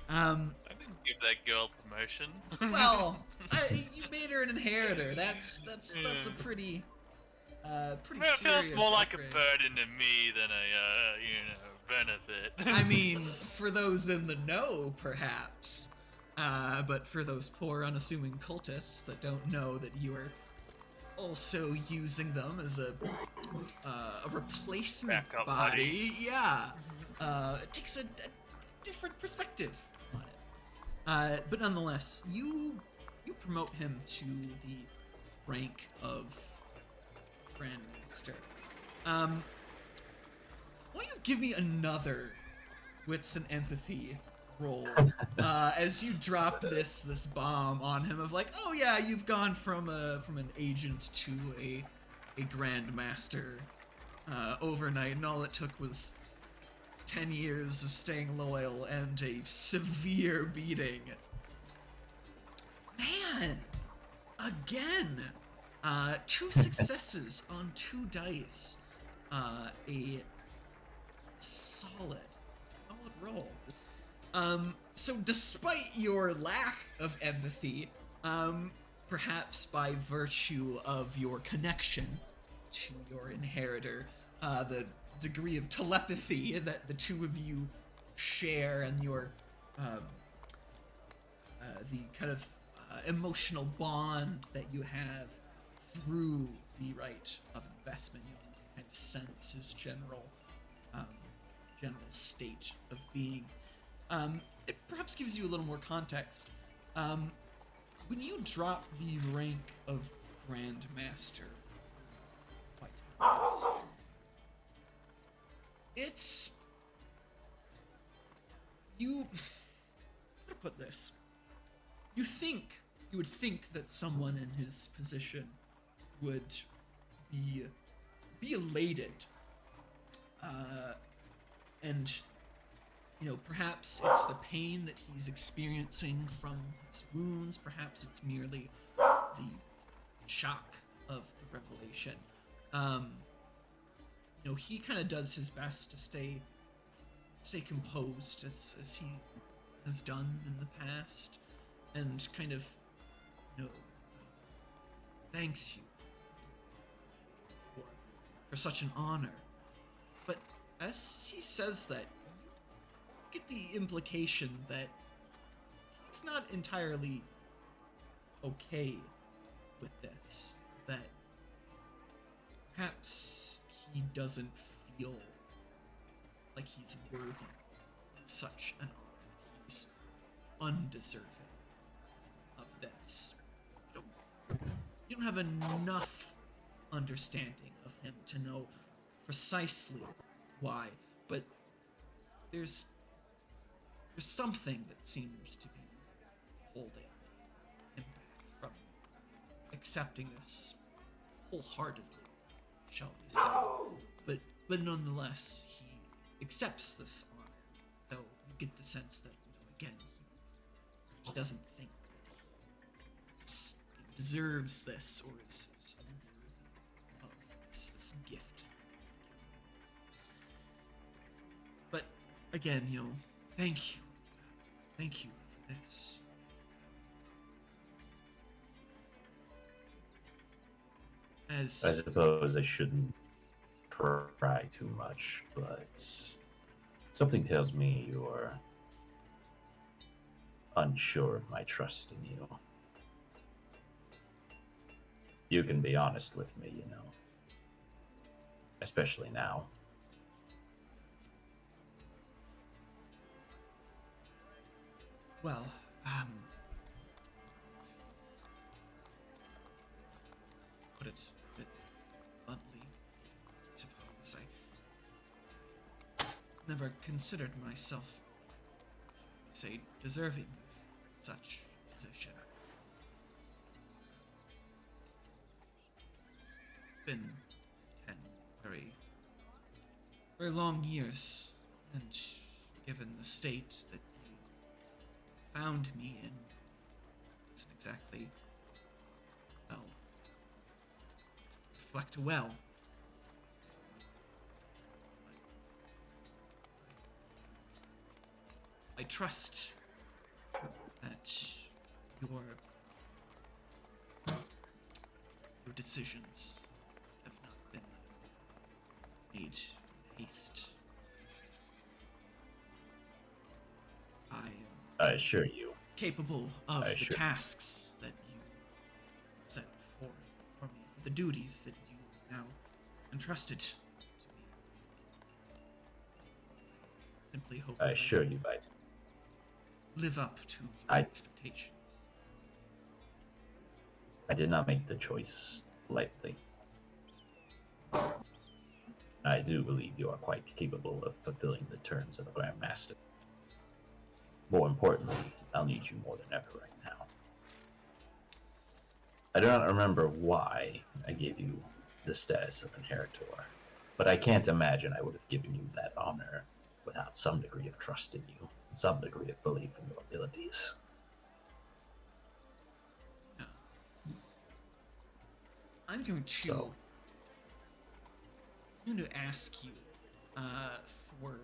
S2: I didn't give that girl promotion.
S1: Well, You made her an inheritor. That's a pretty pretty
S2: It
S1: serious
S2: feels more like a
S1: upgrade.
S2: burden to me than a benefit.
S1: I mean, for those in the know, perhaps. But for those poor, unassuming cultists that don't know that you are also using them as a replacement
S2: Backup
S1: body, yeah, it takes a different perspective on it. But nonetheless, you promote him to the rank of Grandmaster. Why don't you give me another wits and empathy roll as you drop this bomb on him of like, oh yeah, you've gone from an agent to a Grandmaster overnight, and all it took was 10 years of staying loyal and a severe beating. Man, again, 2 successes on 2 dice. A solid roll. So despite your lack of empathy, perhaps by virtue of your connection to your inheritor, the degree of telepathy that the two of you share, and your the kind of emotional bond that you have through the rite of investment, you kind of sense his general state of being. It perhaps gives you a little more context. When you drop the rank of Grandmaster, it's you. How to put this? You would think that someone in his position would be elated, and perhaps it's the pain that he's experiencing from his wounds. Perhaps it's merely the shock of the revelation. He kind of does his best to stay composed as he has done in the past, and kind of thanks you for such an honor. But as he says that, you get the implication that he's not entirely okay with this, that perhaps he doesn't feel like he's worthy of such an honor. He's undeserving of this. You don't have enough understanding of him to know precisely why, but there's something that seems to be holding him back from accepting this wholeheartedly, shall we say. But nonetheless, he accepts this honor, though you get the sense that, again, he just doesn't think that he deserves this, or is unworthy of this gift. But again, thank you for this.
S4: I suppose I shouldn't pry too much, but something tells me you're unsure of my trust in you. You can be honest with me, especially now.
S1: Well, put it a bit bluntly, I suppose. I never considered myself, say, deserving of such position. It's been 10 very, very long years, and given the state that found me in, isn't exactly, well, reflect well. I trust that your your decisions have not been made in haste. I am
S4: I assure you.
S1: capable of the
S4: Sure.
S1: tasks that you set forth for me, for the duties that you have now entrusted to me. Simply hope
S4: I
S1: that
S4: assure you, Vite.
S1: live up to your
S4: I-
S1: expectations.
S4: I did not make the choice lightly. I do believe you are quite capable of fulfilling the terms of a Grand Master. More importantly, I'll need you more than ever right now. I do not remember why I gave you the status of inheritor, but I can't imagine I would have given you that honor without some degree of trust in you, and some degree of belief in your abilities.
S1: Yeah. I'm going to
S4: So-
S1: ask you for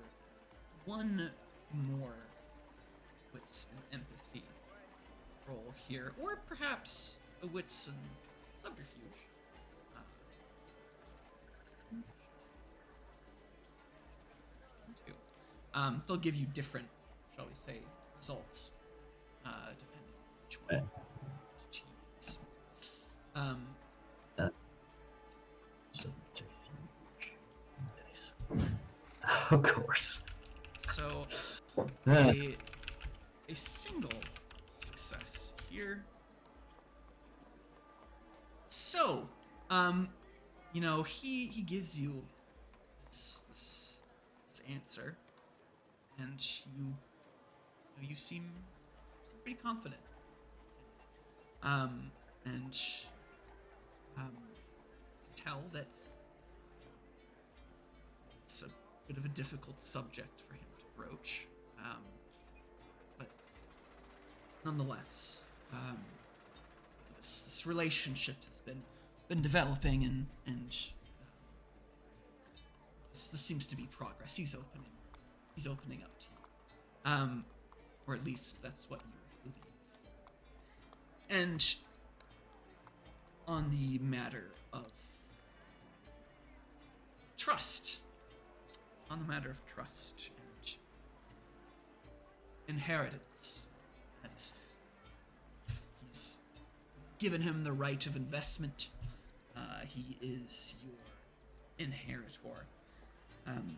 S1: one more wits and empathy roll here, or perhaps a wits and subterfuge. Two. They'll give you different, shall we say, results, depending on which one to choose.
S4: Subterfuge. Nice. Of course.
S1: So
S4: Yeah.
S1: a single success here. So, he gives you this answer, and you seem pretty confident. And tell that it's a bit of a difficult subject for him to broach, but nonetheless, this relationship has been developing, and this seems to be progress. He's opening up to you, or at least that's what you believe. And on the matter of trust, and inheritance, as he's given him the right of investment. He is your inheritor, and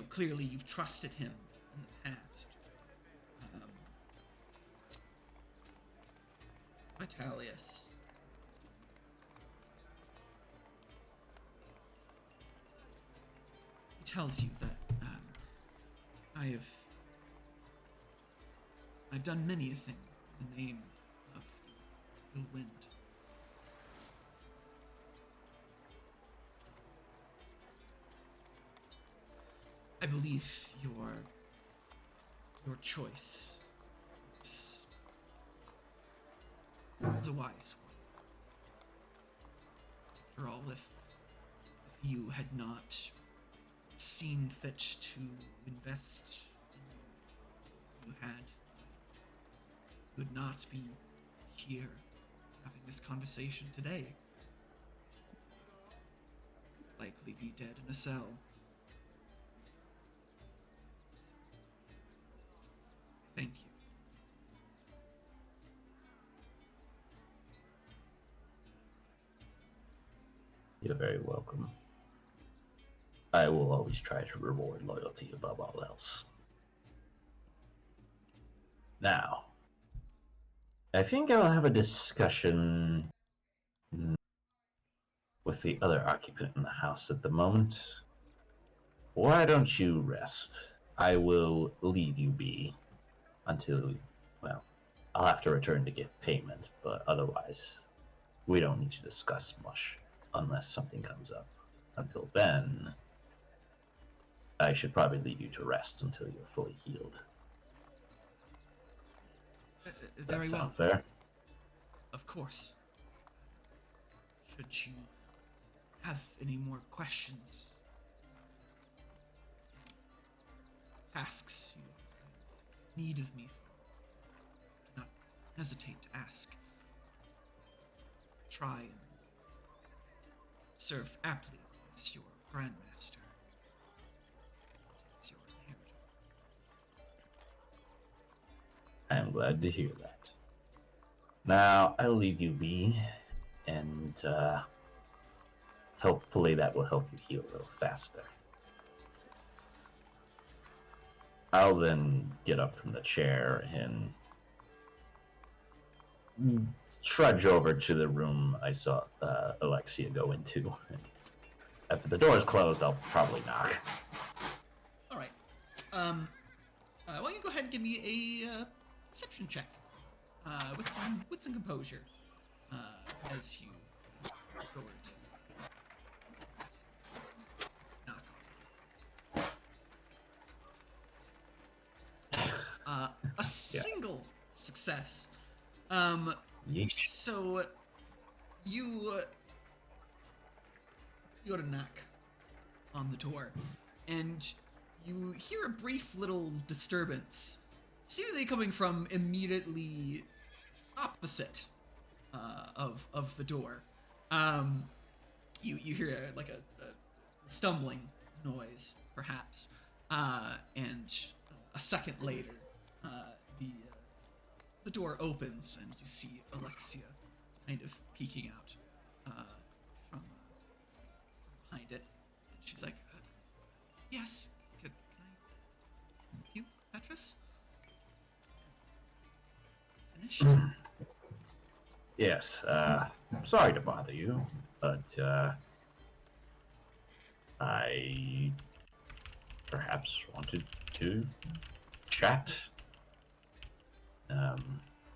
S1: clearly you've trusted him in the past. Vitalius. He tells you that I've done many a thing in the name of the ill wind. I believe your choice is a wise one. After all, if you had not seen fit to invest in you would not be here having this conversation today. Likely be dead in a cell. Thank you.
S4: You're very welcome. I will always try to reward loyalty above all else. Now, I think I'll have a discussion with the other occupant in the house at the moment. Why don't you rest? I will leave you be until, well, I'll have to return to give payment, but otherwise, we don't need to discuss much unless something comes up. Until then, I should probably leave you to rest until you're fully healed.
S1: Very
S4: That
S1: well.
S4: sound fair?
S1: Of course. Should you have any more questions, tasks you need of me for, do not hesitate to ask. try and serve aptly as your grandmaster, as your inheritor.
S4: I am glad to hear that. Now, I'll leave you be, and hopefully that will help you heal a little faster. I'll then get up from the chair and trudge over to the room I saw Alexia go into. After the door is closed, I'll probably knock.
S1: All right. Why don't you go ahead and give me a perception check with some composure as you go over to knock on. A single success.
S4: Yeesh.
S1: So you go to knock on the door, and you hear a brief little disturbance, seemingly coming from immediately opposite of the door. You hear like a stumbling noise, perhaps, and a second later, the door opens and you see Alexia kind of peeking out from behind it. She's like, "Yes, can I help you, Petrus? Finished?"
S4: Yes, sorry to bother you, but I perhaps wanted to chat.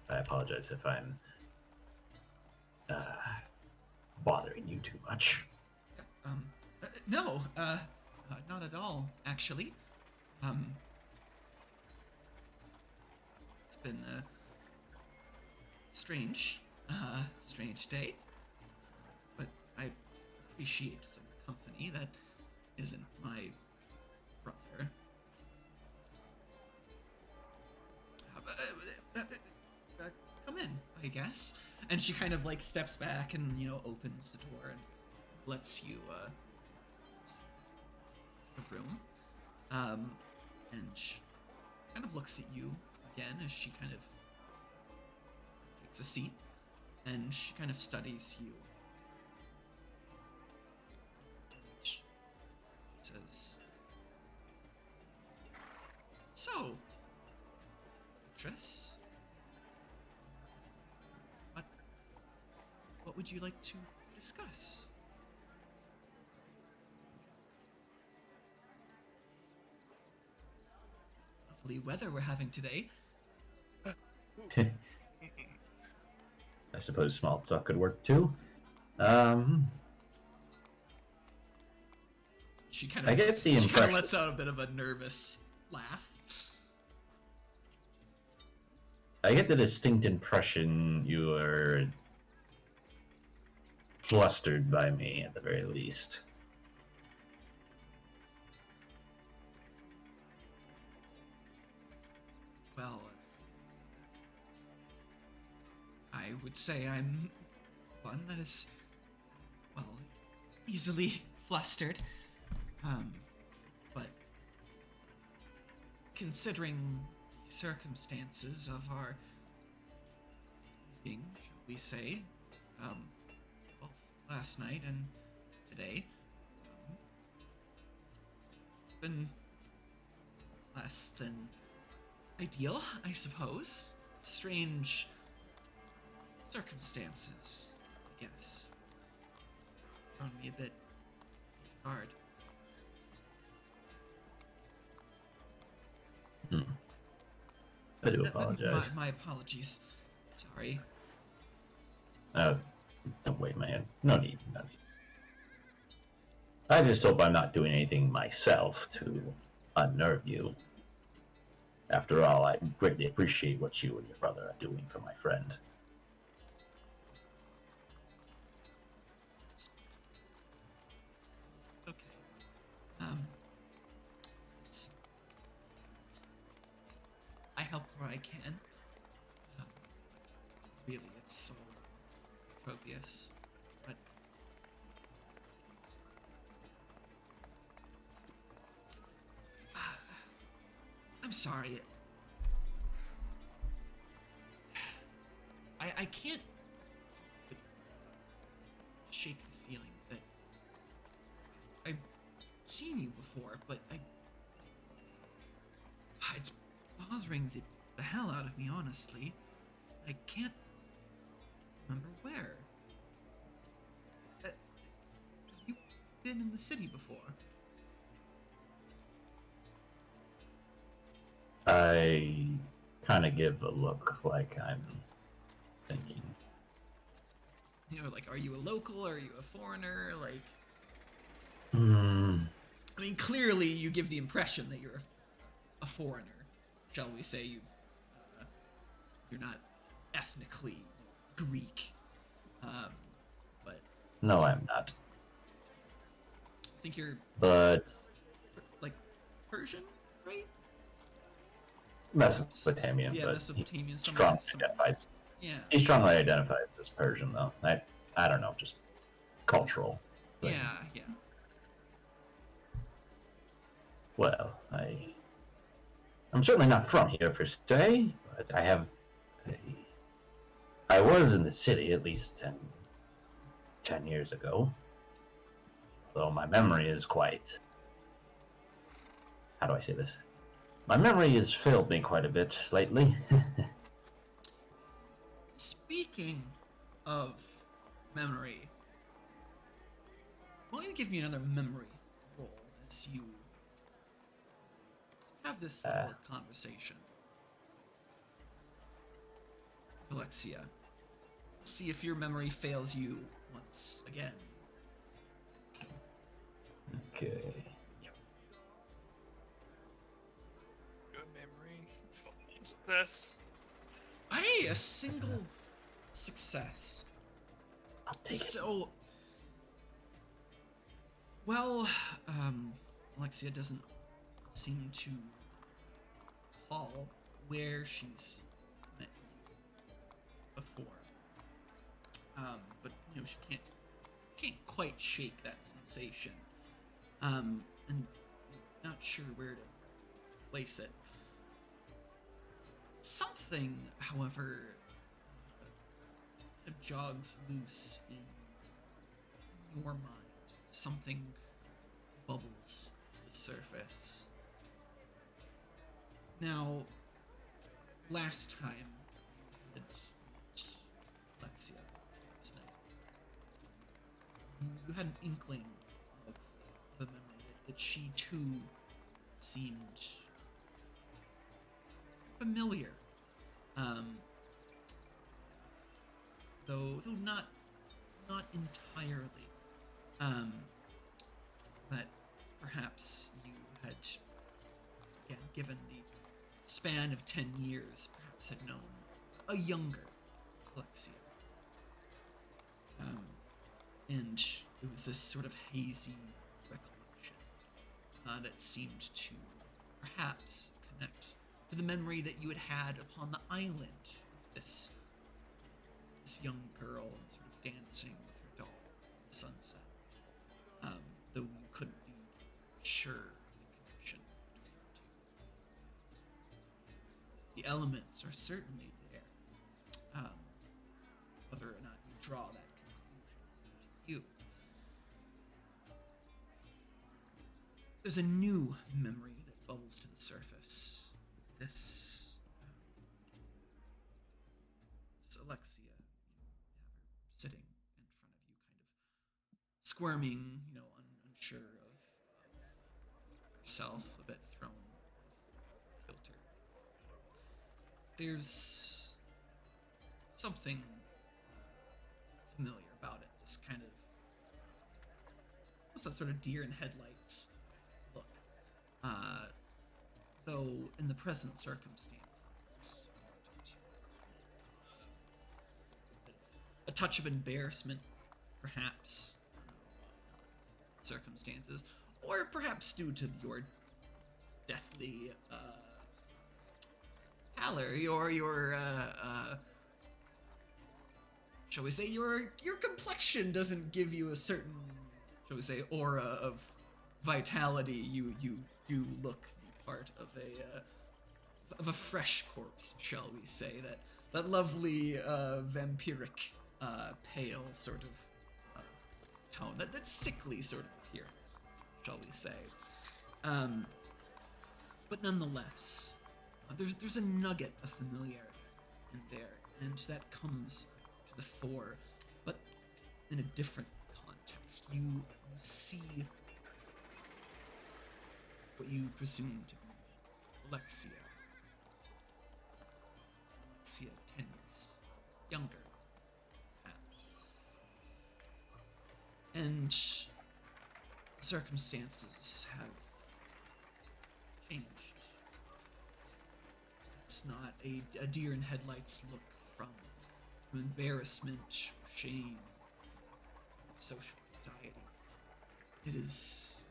S4: I apologize if I'm bothering you too much.
S1: No, not at all, actually. It's been a strange day, but I appreciate some company that isn't my brother. Come in, I guess. And she kind of like steps back and, opens the door and lets you the room. And she kind of looks at you again as she kind of takes a seat, and she kind of studies you. She says, "So, Petrus, what would you like to discuss?" Lovely weather we're having today.
S4: I suppose small talk could work too.
S1: She kind
S4: I
S1: of
S4: get the
S1: she kind of
S4: impression-
S1: lets out a bit of a nervous laugh.
S4: I get the distinct impression you are flustered by me, at the very least.
S1: Well, I would say I'm one that is, well, easily flustered. But considering the circumstances of our meeting, shall we say, both last night and today, it's been less than ideal, I suppose. Strange circumstances, I guess. Thrown me a bit hard.
S4: I do apologize.
S1: My apologies. Sorry.
S4: Don't wait, man. No need. I just hope I'm not doing anything myself to unnerve you. After all, I greatly appreciate what you and your brother are doing for my friend.
S1: It's okay. I help where I can. Really, it's so Proteus, but I'm sorry. I can't but shake the feeling that I've seen you before, but it's bothering the hell out of me, honestly. I can't remember where. You've been in the city before.
S4: I kind of give a look like I'm thinking.
S1: You know, like, are you a local? Are you a foreigner? Like,
S4: Hmm.
S1: I mean, clearly you give the impression that you're a foreigner. Shall we say you're not ethnically Greek, but
S4: No, I'm not.
S1: I think you're
S4: But
S1: like Persian, right?
S4: Mesopotamian,
S1: Yeah,
S4: but
S1: Mesopotamian.
S4: he strongly identifies.
S1: Yeah.
S4: He strongly identifies as Persian, though. I don't know, just cultural thing.
S1: Yeah, yeah.
S4: Well, I'm certainly not from here per se, but I was in the city at least 10 years ago. Though my memory is quite... How do I say this? My memory has failed me quite a bit lately.
S1: Speaking of memory, why don't you give me another memory roll as you have this little conversation with Alexia. See if your memory fails you once again.
S4: Okay.
S2: Good memory. Success.
S1: Hey, a single success.
S4: I'll take it.
S1: So, well, Alexia doesn't seem to recall where she's met you before. But you know, she can't quite shake that sensation. And not sure where to place it. Something, however, jogs loose in your mind. Something bubbles to the surface. Now, last time that Alexia last night, you had an inkling of the memory that she too seemed familiar, though not entirely. That perhaps you had, again, given the span of 10 years, perhaps had known a younger Alexia. And it was this sort of hazy recollection that seemed to perhaps connect to the memory that you had upon the island of this young girl sort of dancing with her doll in the sunset. Though you couldn't be sure of the connection between the two. The elements are certainly there. Whether or not you draw that conclusion is up to you. There's a new memory that bubbles to the surface. This Alexia, you have her sitting in front of you, kind of squirming, unsure of herself, a bit thrown off kilter. There's something familiar about it, just kind of what's that sort of deer in headlights look. Though in the present circumstances, it's a touch of embarrassment, perhaps, circumstances, or perhaps due to your deathly pallor, your shall we say, your complexion doesn't give you a certain, shall we say, aura of vitality. You do look the part of a fresh corpse, shall we say, that lovely vampiric pale sort of tone, that sickly sort of appearance, shall we say. But nonetheless, there's a nugget of familiarity in there, and that comes to the fore, but in a different context. You see what you presume to be Alexia. Alexia 10 years younger, perhaps. And circumstances have changed. It's not a deer in headlights look from embarrassment, shame, social anxiety. It is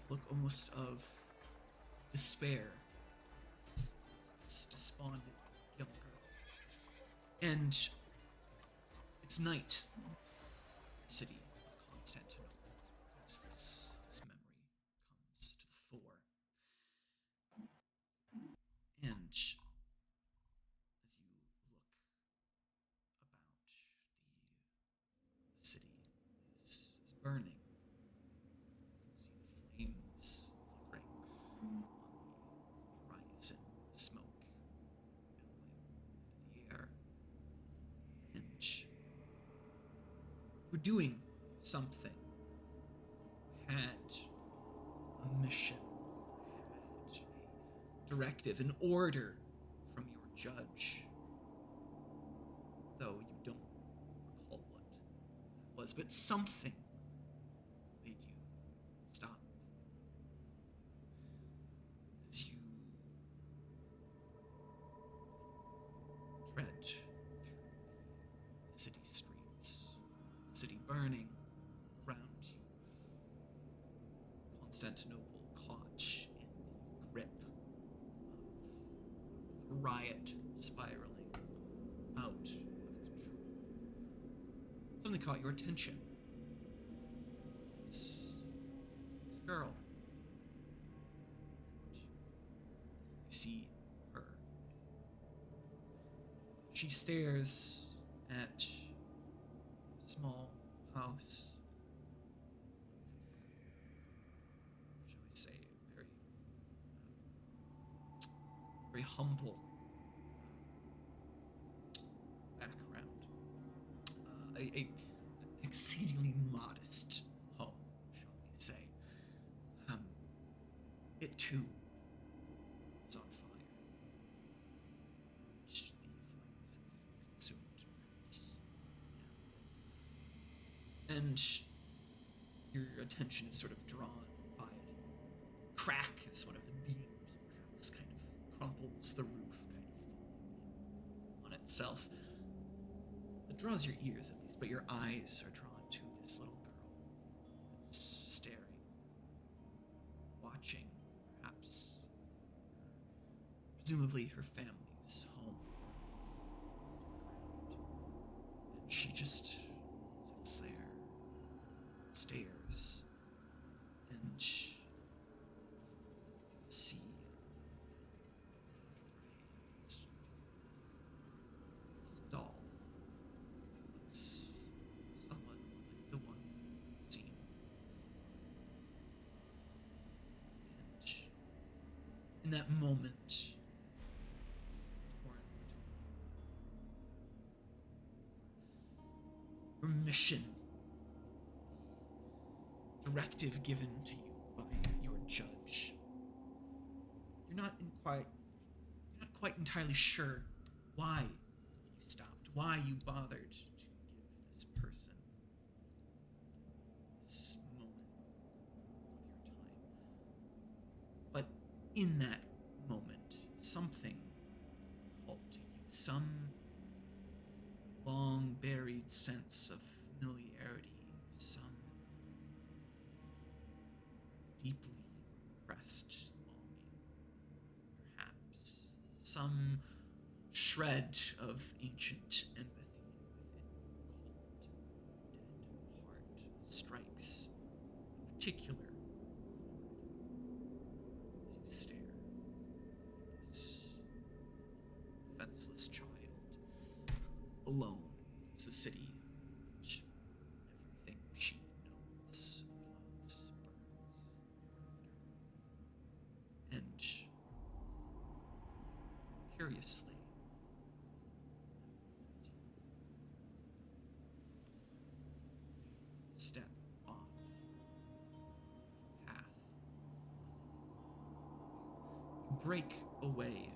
S1: a look almost of despair, this despondent young girl. And it's night in the city of Constantinople as this memory comes to the fore. And as you look about, the city is burning. You can see the flames flickering on the horizon, smoke billowing into the air. And we're doing something. Had a mission, had a directive, an order from your judge, though you don't recall what that was, but something made you stop as you tread through the city streets, the city burning around you. Constantinople caught in the grip of a riot spiraling out of control. Something caught your attention. This girl. You see her. She stares at a small house. Shall we say, very humble background. An exceedingly modest home, shall we say. It too is on fire. The flames have consumed its and your attention is sort of drawn by the crack as one of the beams perhaps kind of crumples the roof, kind of on itself. It draws your ears at least, but your eyes are drawn to this little girl that's staring, watching, perhaps, presumably her family's home on the ground. And she just sits there, stares, and you see it's a doll. It's somewhat like the one seen before. And in that moment, torn between your mission, directive given to you by your judge. You're not quite entirely sure why you stopped, why you bothered to give this person this moment of your time. But in that moment, something called to you, some long buried sense of familiarity, some deeply repressed longing, perhaps some shred of ancient empathy within cold, dead heart strikes a particular as you stare at this defenseless child alone as the city, which everything she knows and loves burns. And curiously, step off the path. You break away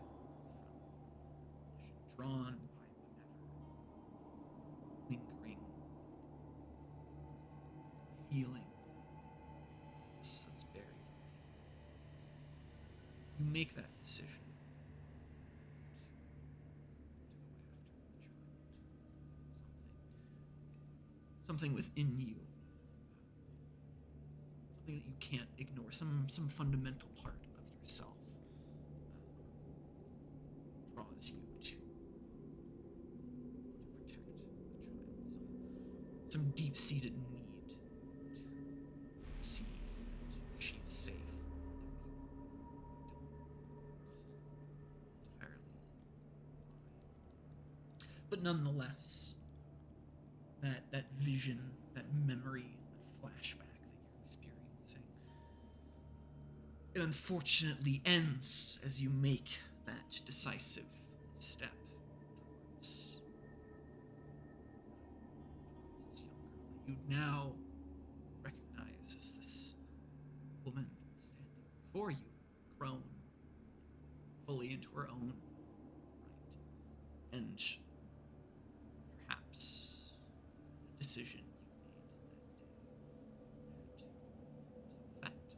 S1: from drawn by whatever lingering feeling that's buried within you. You make that decision to go after the child. Something within you, something that you can't ignore, some fundamental part of yourself draws you to protect the child. Some deep-seated need to see that she's safe, though you don't entirely lie. But nonetheless, that vision, that memory, that flashback that you're experiencing, it unfortunately ends as you make that decisive step towards this young girl that you now recognize as this woman standing before you, grown fully into her own right. And perhaps the decision you made that day had some effect.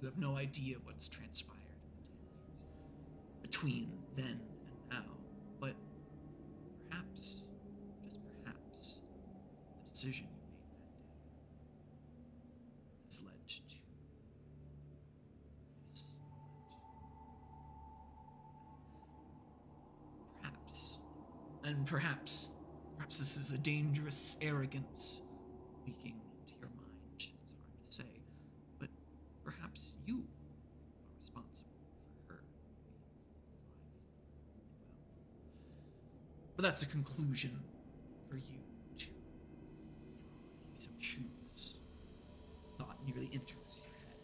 S1: You have no idea what's transpired in the 10 years between then and now, but perhaps, just perhaps, the decision you made that day has led to this moment. Perhaps, and perhaps this is a dangerous arrogance leaking into your mind. It's hard to say, but perhaps you are responsible for her being alive and well. But that's a conclusion for you to draw if you so choose. Thought nearly enters your head.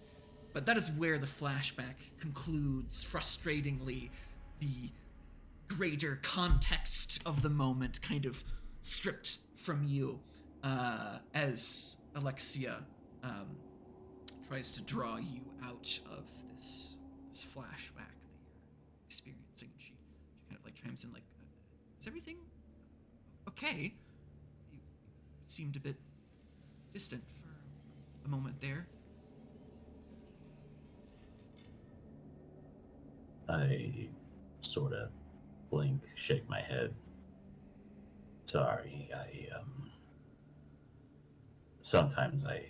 S1: But that is where the flashback concludes, frustratingly. The greater context of the moment kind of stripped from you as Alexia tries to draw you out of this flashback that you're experiencing. She kind of like chimes in like, is everything okay? You seemed a bit distant for a moment there.
S4: I sort of blink, shake my head. Sorry, sometimes I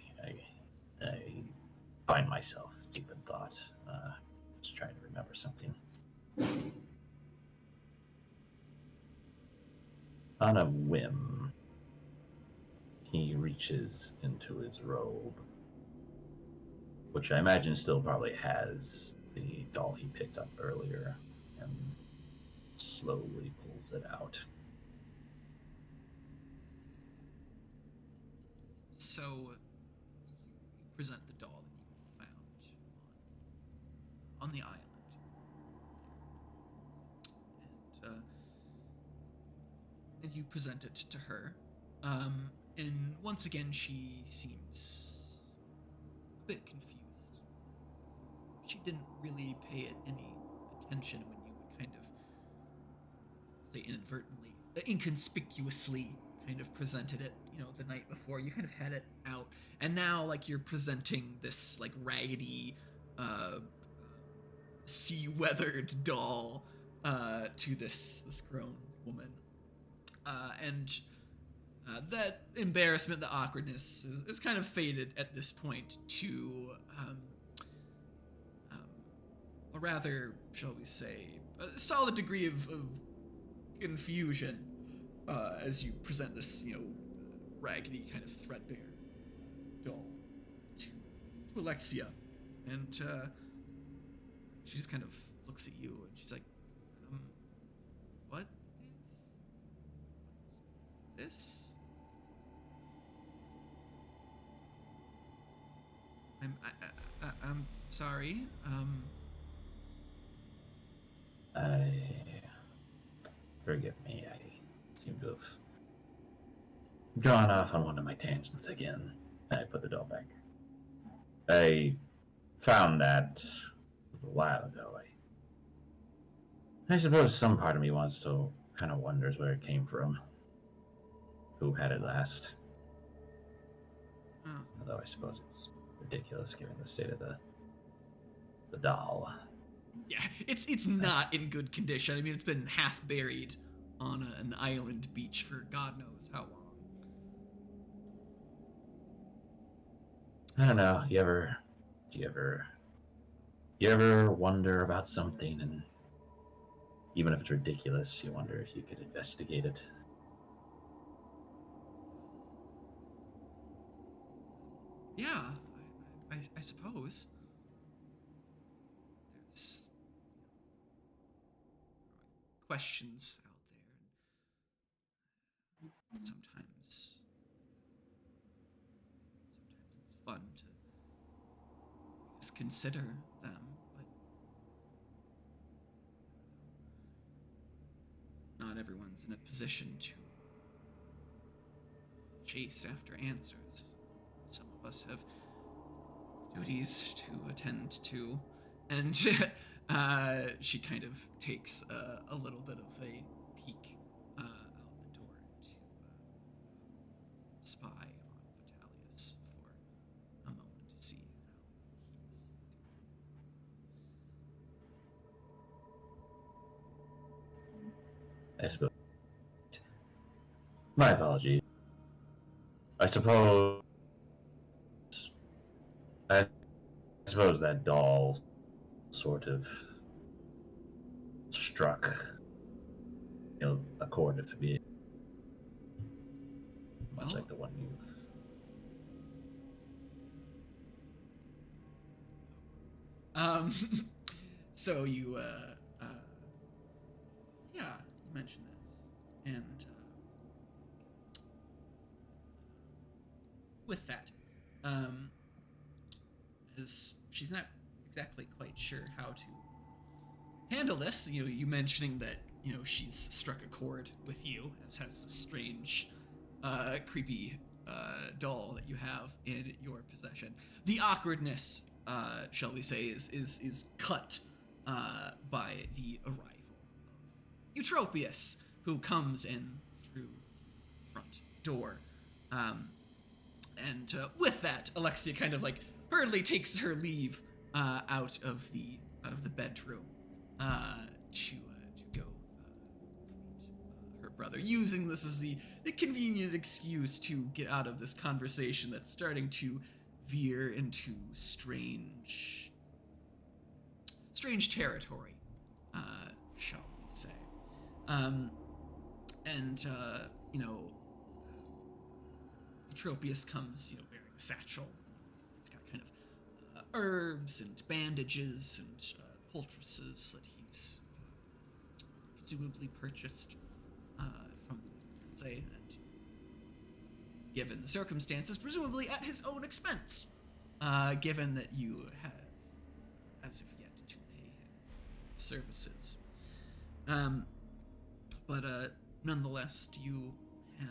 S4: find myself deep in thought. Just trying to remember something. On a whim, he reaches into his robe, which I imagine still probably has the doll he picked up earlier, and slowly pulls it out.
S1: So you present the doll that you found on the island. And you present it to her. And once again, she seems a bit confused. She didn't really pay it any attention when you would kind of, say inadvertently, inconspicuously kind of presented it, the night before. You kind of had it out, and now, like, you're presenting this, like, raggedy, sea-weathered doll to this grown woman. And that embarrassment, the awkwardness is kind of faded at this point to a rather, shall we say, a solid degree of confusion as you present this, raggedy kind of threadbare doll to Alexia, and she just kind of looks at you and she's like, what is this? I'm sorry.
S4: Forgive me. I seem to have gone off on one of my tangents again. I put the doll back. I found that a while ago. I suppose some part of me wants to kind of wonders where it came from. Who had it last?
S1: Oh.
S4: Although I suppose it's ridiculous given the state of the doll.
S1: Yeah, it's not in good condition. I mean, it's been half buried on an island beach for God knows how long.
S4: I don't know. Do you ever wonder about something, and even if it's ridiculous, you wonder if you could investigate it?
S1: Yeah, I suppose. There's questions out there, and sometimes it's fun to just consider them, but not everyone's in a position to chase after answers. Some of us have duties to attend to, and she kind of takes a little bit of a peek out the door to spy on Vitalis for a moment to see how he's doing.
S4: I suppose. My apologies. I suppose that doll sort of struck, a chord for me, much like the one you've.
S1: So you, yeah, you mentioned this, and with that, as she's not exactly quite sure how to handle this, you mentioning that, she's struck a chord with you, as has this strange, creepy doll that you have in your possession. The awkwardness, shall we say, is cut by the arrival of Eutropius, who comes in through the front door. And with that, Alexia kind of hurriedly takes her leave out of the bedroom to go greet her brother, using this as the convenient excuse to get out of this conversation that's starting to veer into strange territory, shall we say. Eutropius comes, wearing a satchel. He's got kind of herbs and bandages and poultices that he's presumably purchased from say, and given the circumstances, presumably at his own expense, given that you have, as of yet, to pay him services. But nonetheless, do you have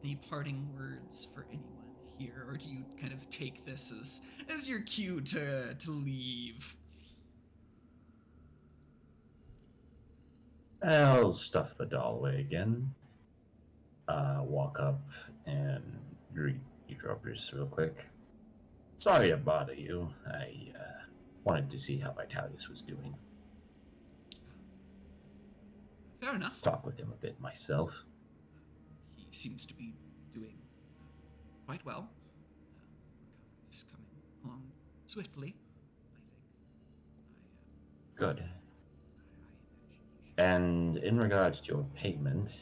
S1: any parting words for anyone here, or do you kind of take this as your cue to leave?
S4: I'll stuff the doll away again. Walk up and greet Eutropius real quick. Sorry to bother you. I wanted to see how Vitalis was doing.
S1: Fair enough.
S4: Talk with him a bit myself.
S1: He seems to be doing quite well. Recovery's coming along swiftly, I think.
S4: Good. And in regards to your payment,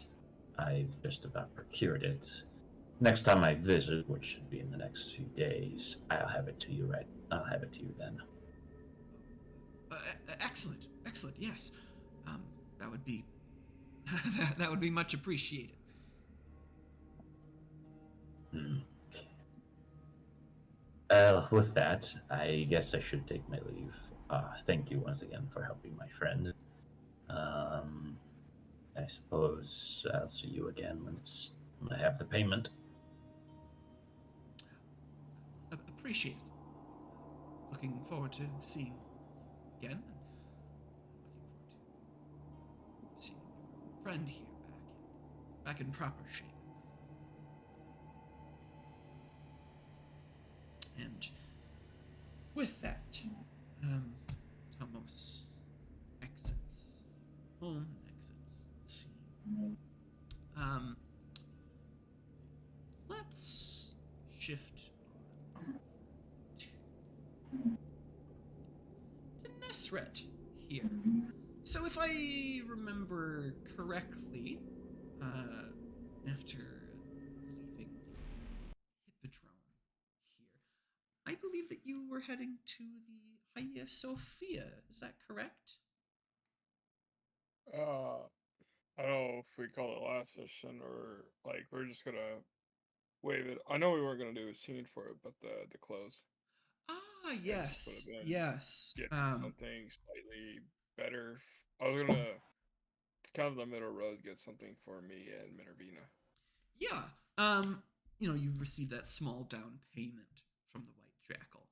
S4: I've just about procured it. Next time I visit, which should be in the next few days, I'll have it to you then.
S1: Excellent, excellent. Yes, that would be that would be much appreciated.
S4: Hmm. With that, I guess I should take my leave. Thank you once again for helping my friend. I suppose I'll see you again when I have the payment.
S1: Appreciate it. Looking forward to seeing you again. Looking forward to seeing your friend here back in proper shape. And with that, Thomas exits home and exits scene. Let's shift on to Nesret here. So if I remember correctly, after leaving the Hippodrome here, I believe that you were heading to the Hagia Sophia. Is that correct?
S3: I don't know if we call it last session or like we're just gonna waive it. I know we weren't gonna do a scene for it, but the close.
S1: Ah,
S3: It just would
S1: yes,
S3: have been
S1: yes.
S3: get something slightly better. I was gonna kind of the middle road get something for me and Minervina.
S1: Yeah. You've received that small down payment from the White Jackal.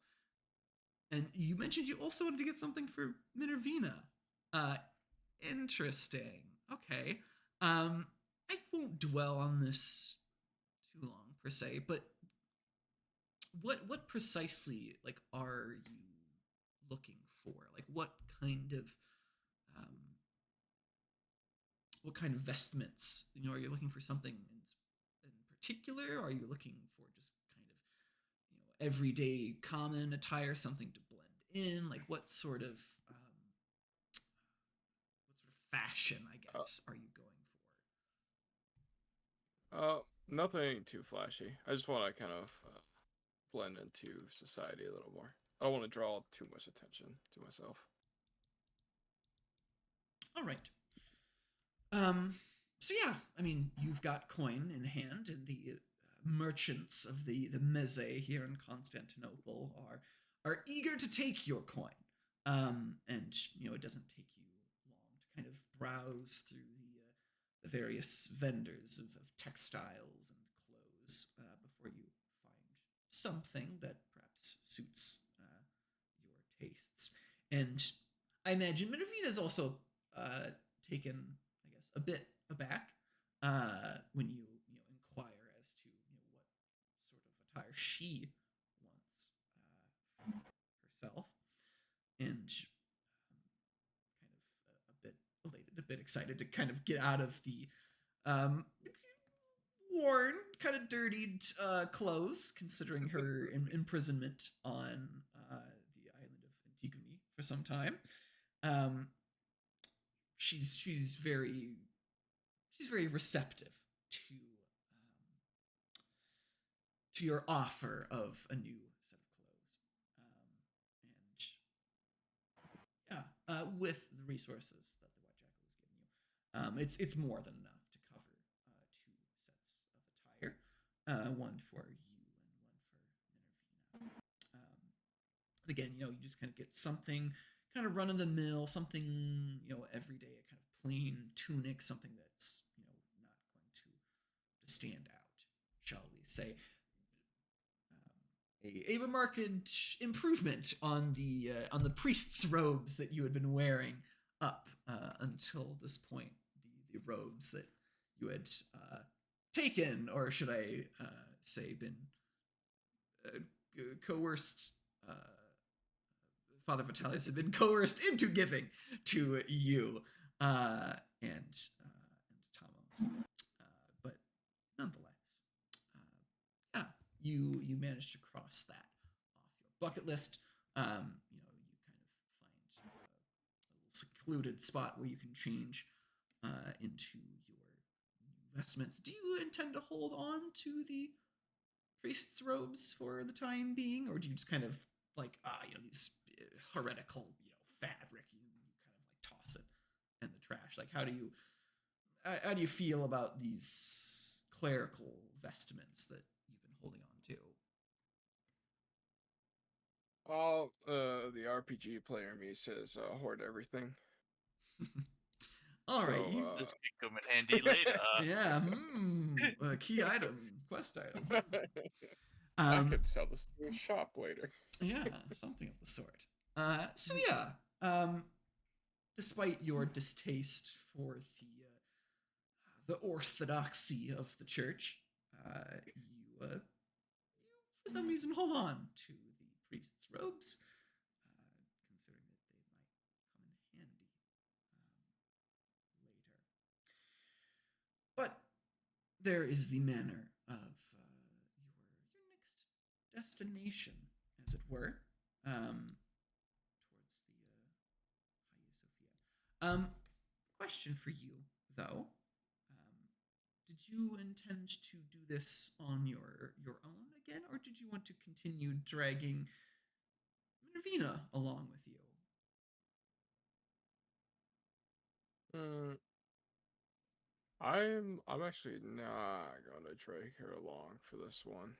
S1: And you mentioned you also wanted to get something for Minervina. Uh, Interesting. Okay. I won't dwell on this too long per se, but what precisely like are you looking for? Like um what kind of vestments? Are you looking for something in particular? Are you looking for just kind of everyday common attire, something to blend in? Like what sort of fashion, I
S3: Uh,
S1: guess, are you going
S3: Nothing too flashy. I just want to kind of blend into society a little more. I don't want to draw too much attention to myself.
S1: for? All right. So yeah, I mean, you've got coin in hand, and the merchants of the Meze here in Constantinople are eager to take your coin. And it doesn't take you long to kind of browse through the various vendors of textiles and clothes before you find something that perhaps suits your tastes. And I imagine Minervina's also taken, I guess, a bit aback when you inquire as to what sort of attire she wants for herself, and kind of a bit elated, a bit excited to kind of get out of the um, worn, kind of dirtied clothes, considering her imprisonment on the island of Antigone for some time. Um, she's very receptive to your offer of a new set of clothes, and with the resources that the White Jackal is giving you, it's more than enough to cover two sets of attire, one for you and one for Minervina. But again, you just kind of get something kind of run of the mill, something everyday, a kind of plain tunic, something that's not going to stand out, shall we say. A remarked improvement on the priest's robes that you had been wearing up until this point, the robes that you had taken, or should I say, been coerced. Father Vitalis had been coerced into giving to you and Thomas, but nonetheless, yeah, you managed to cross that off your bucket list. You kind of find fluted spot where you can change into your vestments. Do you intend to hold on to the priest's robes for the time being, or do you just kind of like these heretical fabric, you kind of like toss it in the trash? Like how do you feel about these clerical vestments that you've been holding on to?
S3: The RPG player in me says hoard everything.
S1: All right,
S3: So,
S2: This could come in handy later.
S1: yeah, key item, quest item.
S3: I could sell this to a shop later.
S1: Yeah, something of the sort. So despite your distaste for the orthodoxy of the church, you for some reason hold on to the priest's robes, considering that they might come in handy later. But there is the manner of your next destination, as it were, towards the Hagia Sophia. Question for you, though. Did you intend to do this on your own again, or did you want to continue dragging Minervina along with you?
S3: I'm actually not gonna drag her along for this one.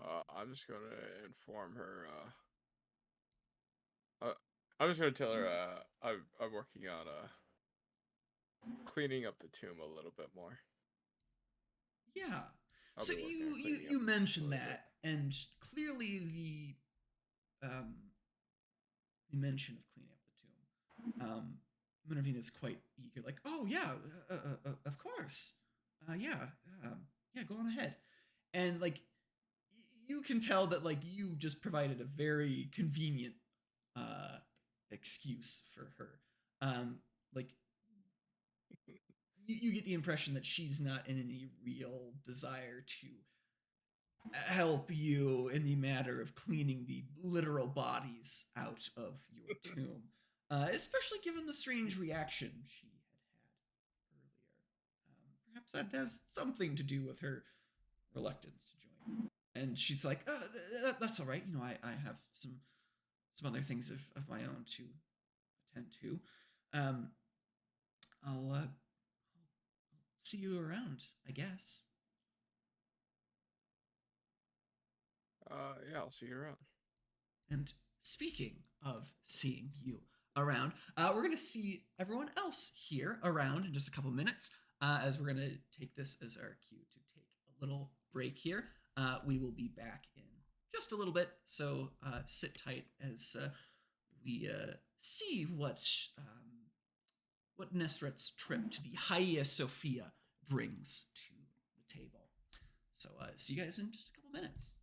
S3: I'm just gonna inform her. I'm just gonna tell her. I'm working on cleaning up the tomb a little bit more.
S1: Yeah.
S3: I'll
S1: So
S3: be working on cleaning
S1: you
S3: up
S1: mentioned
S3: a little
S1: that, and clearly the mention of cleaning up the tomb. Minervina is quite eager, like, oh yeah, of course, yeah, go on ahead, and like you can tell that like you just provided a very convenient excuse for her. Like you get the impression that she's not in any real desire to help you in the matter of cleaning the literal bodies out of your tomb, especially given the strange reaction she had earlier. Perhaps that has something to do with her reluctance to join. And she's like, that's all right. I have some other things of my own to attend to. I'll see you around, I guess.
S3: Yeah, I'll see you around.
S1: And speaking of seeing you around, we're going to see everyone else here around in just a couple minutes, as we're going to take this as our cue to take a little break here. We will be back in just a little bit, so sit tight as we see what Nesret's trip to the Hagia Sophia brings to the table. So see you guys in just a couple minutes.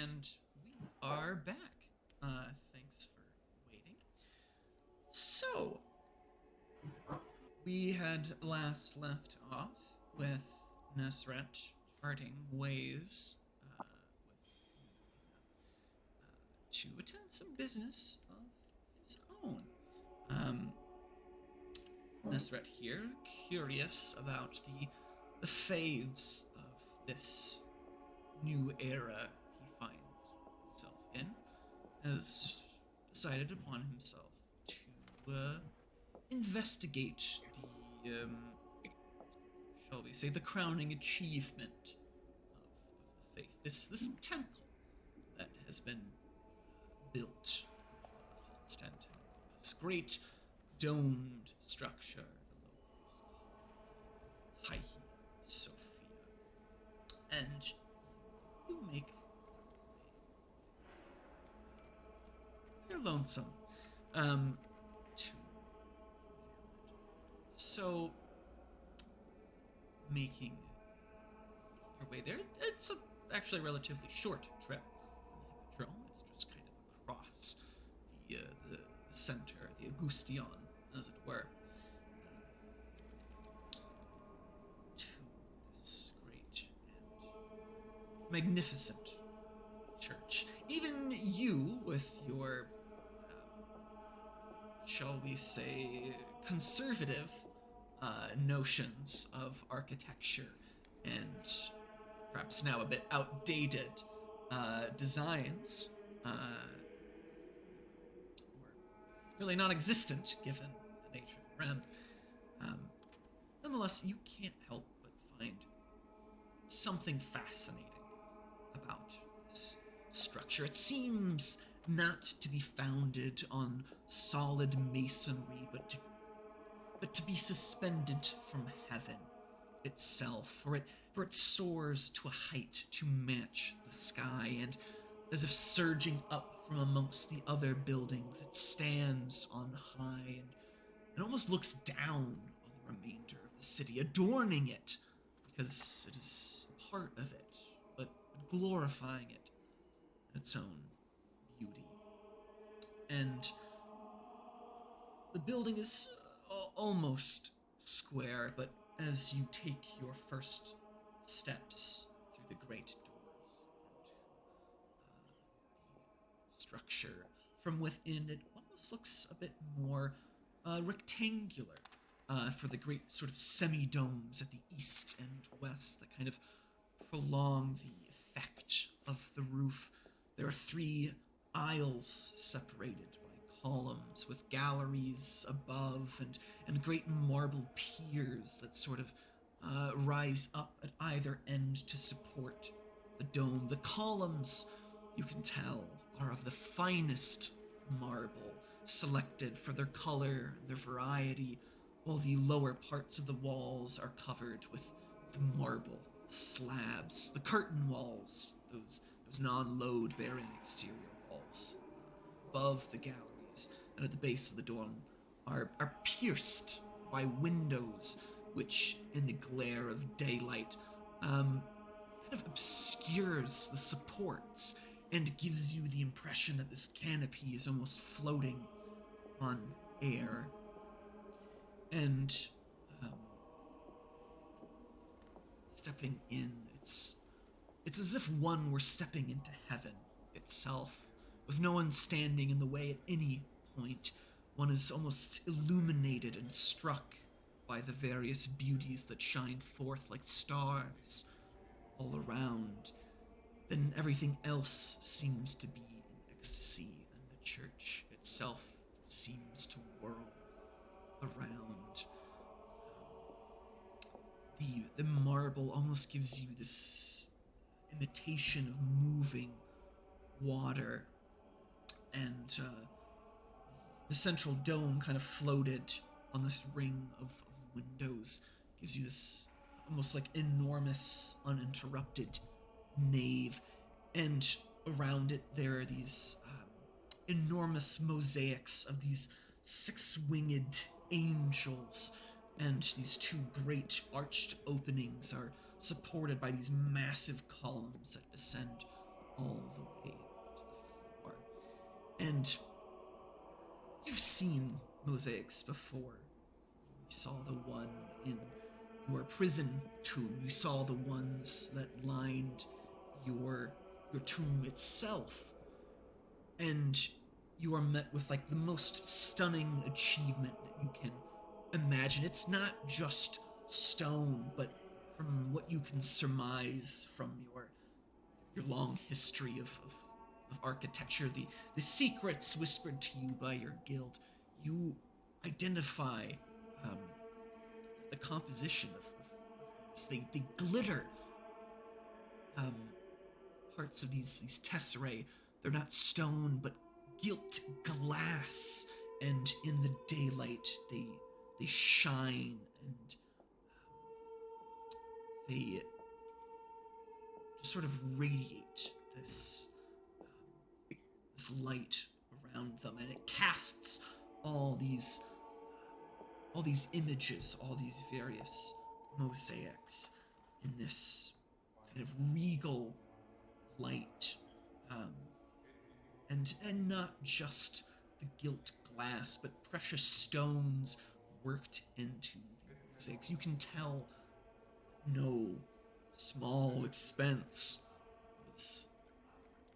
S1: And we are back. Thanks for waiting. So, we had last left off with Nesret parting ways to attend some business of his own. Nesret here, curious about the phase of this new era he finds himself in, has decided upon himself to investigate the, shall we say, the crowning achievement of the faith. This temple that has been built for Constantine. This great domed structure the locals call Hagia Sophia. And you make you're lonesome to examine it. So making your way there, it's actually a relatively short trip from the Hippodrome. It's just kind of across the center, the Augustion, as it were, to this great and magnificent church. Even you, with your, shall we say, conservative notions of architecture and perhaps now a bit outdated designs, or really non-existent given the nature of the realm, nonetheless, you can't help but find something fascinating about this structure. It seems not to be founded on solid masonry, but to be suspended from heaven itself, for it soars to a height to match the sky, and as if surging up from amongst the other buildings, it stands on high and almost looks down on the remainder of the city, adorning it because it is a part of it, but glorifying it in its own beauty. And the building is almost square, but as you take your first steps through the great doors into the structure, from within it almost looks a bit more rectangular, for the great sort of semi-domes at the east and west that kind of prolong the effect of the roof. There are 3 aisles separated by columns with galleries above and great marble piers that sort of rise up at either end to support the dome. The columns, you can tell, are of the finest marble, selected for their color and their variety, while the lower parts of the walls are covered with marble slabs. The curtain walls, those non-load bearing exterior walls above the galleries and at the base of the dome are pierced by windows which, in the glare of daylight, kind of obscures the supports and gives you the impression that this canopy is almost floating on air. And stepping in, it's as if one were stepping into heaven itself, with no one standing in the way at any point. One is almost illuminated and struck by the various beauties that shine forth like stars all around. Then everything else seems to be in ecstasy, and the church itself seems to whirl around. The marble almost gives you this imitation of moving water, and the central dome kind of floated on this ring of windows gives you this almost like enormous uninterrupted nave, and around it there are these enormous mosaics of these 6-winged angels, and these 2 great arched openings are supported by these massive columns that descend all the way to the floor. And you've seen mosaics before. You saw the one in your prison tomb. You saw the ones that lined your tomb itself. And you are met with like the most stunning achievement that you can imagine. It's not just stone, but from what you can surmise from your long history of architecture, the secrets whispered to you by your guild, you identify the composition of these. They glitter. Parts of these tesserae, they're not stone, but gilt glass, and in the daylight they shine, and they just sort of radiate this light around them, and it casts all these images, all these various mosaics in this kind of regal light, and not just the gilt glass, but precious stones worked into the mosaics. You can tell no small expense was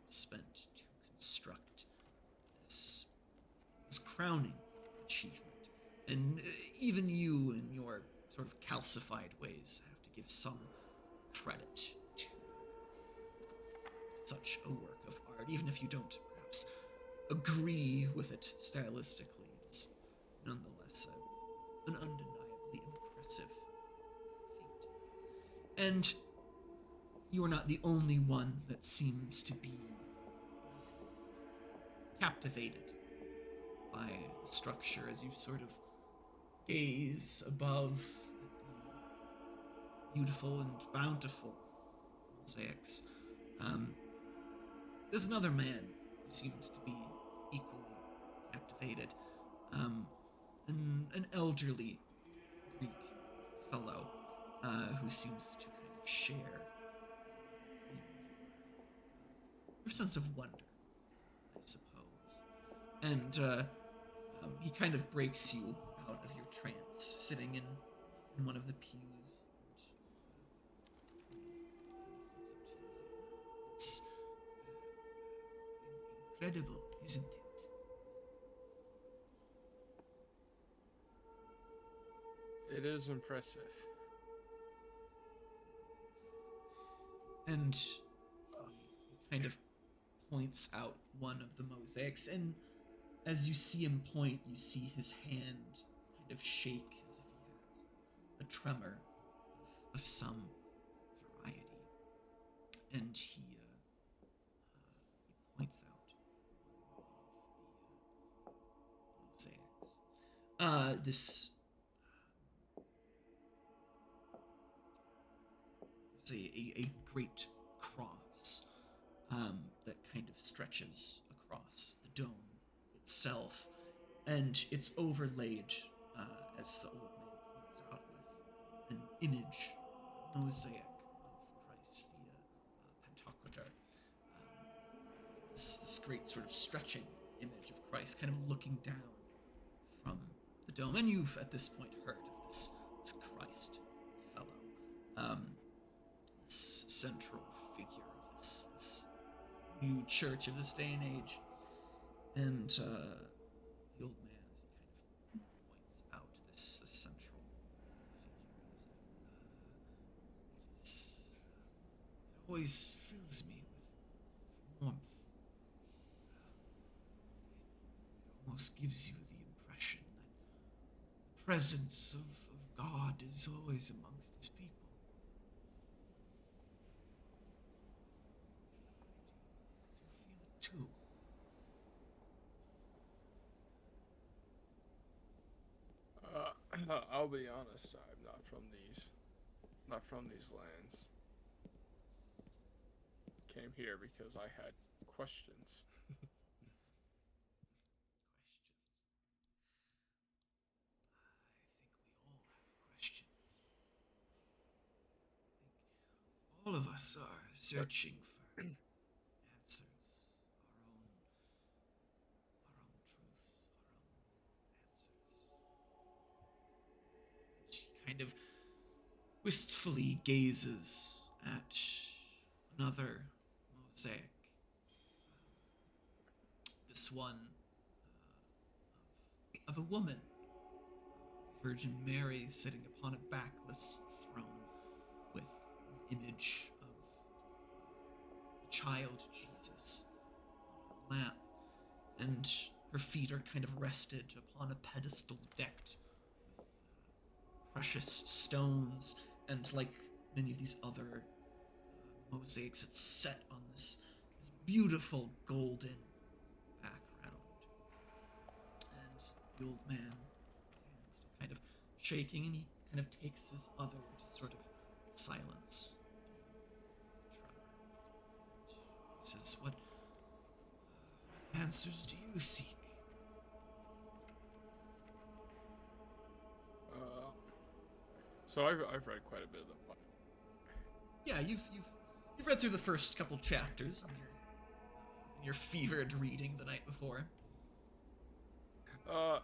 S1: spent to construct this crowning achievement. And even you, in your sort of calcified ways, have to give some credit to such a work of art, even if you don't perhaps agree with it stylistically. It's nonetheless an undeniably impressive feat. And you are not the only one that seems to be captivated by the structure as you sort of gaze above the beautiful and bountiful mosaics. There's another man who seems to be equally captivated. An elderly Greek fellow who seems to kind of share your sense of wonder, I suppose. And he kind of breaks you out of your trance, sitting in one of the pews. It's incredible, isn't it?
S3: It is impressive.
S1: And he kind of points out one of the mosaics, and as you see him point, you see his hand kind of shake as if he has a tremor of some variety. And he points out one of the mosaics. This is a great cross that kind of stretches across the dome itself, and it's overlaid, as the old man points out, with an image, a mosaic of Christ, the Pantocrator. This great sort of stretching image of Christ, kind of looking down from the dome. And you've at this point heard of this Christ fellow, this central figure of this new church of this day and age. And the old man, as he kind of points out this central figure, it always fills me with warmth. It almost gives you the impression that the presence of God is always amongst his people. Do you feel it too?
S3: I'll be honest, I'm not from these lands. Came here because I had questions.
S1: Questions. I think we all have questions. I think all of us are searching for answers. wistfully gazes at another mosaic. This one of a woman, Virgin Mary, sitting upon a backless throne with an image of the child Jesus on a lamp, and her feet are kind of rested upon a pedestal decked with precious stones, and like many of these other mosaics, it's set on this beautiful golden background. And the old man, his hands still kind of shaking, and he kind of takes his other to sort of silence Trevor. He says, "What answers do you seek?"
S3: So I've read quite a bit of the Bible.
S1: Yeah, you've read through the first couple chapters in your fevered reading the night before.
S3: You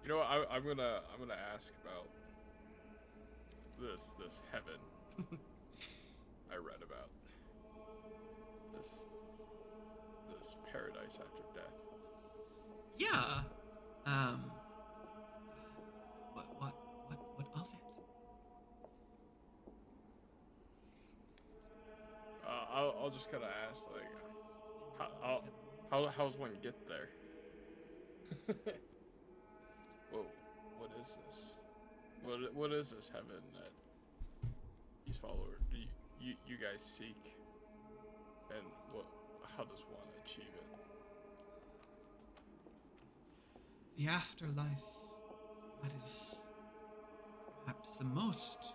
S3: know what, I'm gonna ask about this heaven I read about. This paradise after death.
S1: Yeah. What of it?
S3: I'll just kind of ask, like, how's one get there? Whoa, what is this? What is this heaven that these followers, you guys seek? And how does one achieve it?
S1: The afterlife. That is perhaps the most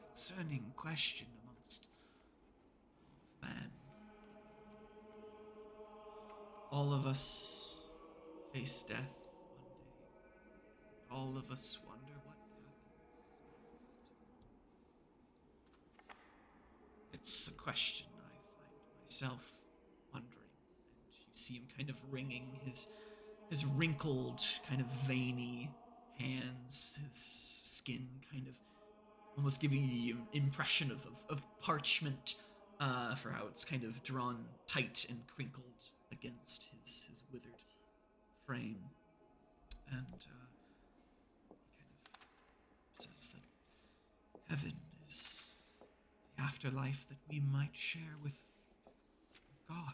S1: concerning question amongst man. All of us face death one day. All of us wonder what happens next. It's a question I find myself wondering. And you see him kind of wringing his wrinkled, kind of veiny hands, his skin kind of almost giving you the impression of parchment for how it's kind of drawn tight and crinkled against his withered frame. And he kind of says that heaven is the afterlife that we might share with God.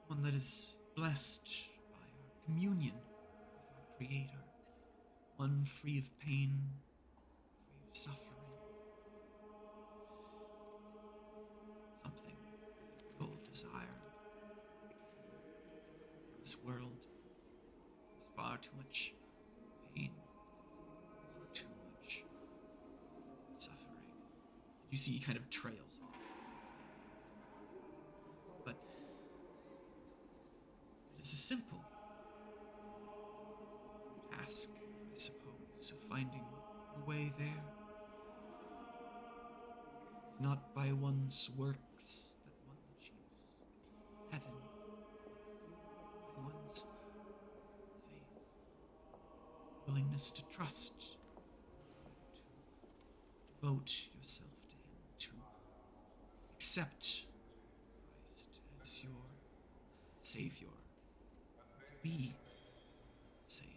S1: One that is blessed by our communion with our Creator. One free of pain, free of suffering. Something we all desire. This world has far too much pain, far too much suffering. You see he kind of trails off. But it is a simple task, I suppose, of finding a way there. It's not by one's works that one achieves heaven, by one's faith, willingness to trust, to devote yourself to Him, to accept Christ as your Savior, to be saved.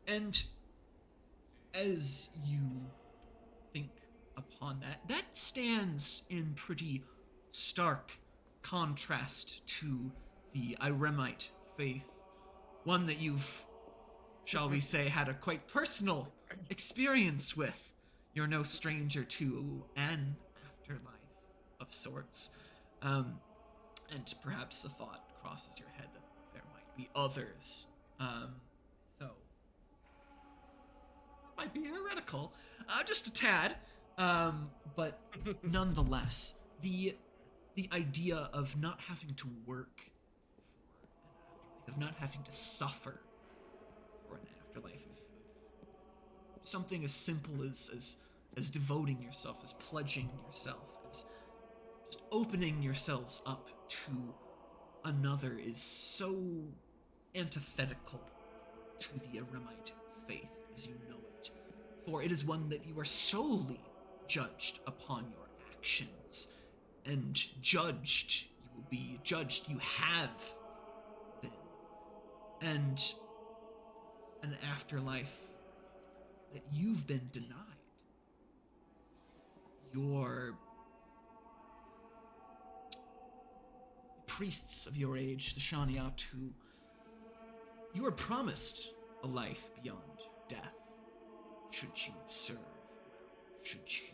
S1: And as you think upon that, that stands in pretty stark contrast to the Iremite faith, one that you've, shall we say, had a quite personal experience with. You're no stranger to an afterlife of sorts. And perhaps the thought crosses your head that there might be others, though might be heretical, just a tad, but nonetheless, the idea of not having to work for an afterlife, of not having to suffer for an afterlife, of something as simple as devoting yourself, as pledging yourself, as just opening yourselves up to another is so antithetical to the Arimite faith as you know it, for it is one that you are solely judged upon your actions, and judged, you will be judged, you have been, and an afterlife that you've been denied. Your priests of your age, the Shaniatu, you are promised a life beyond death, should you serve well, should you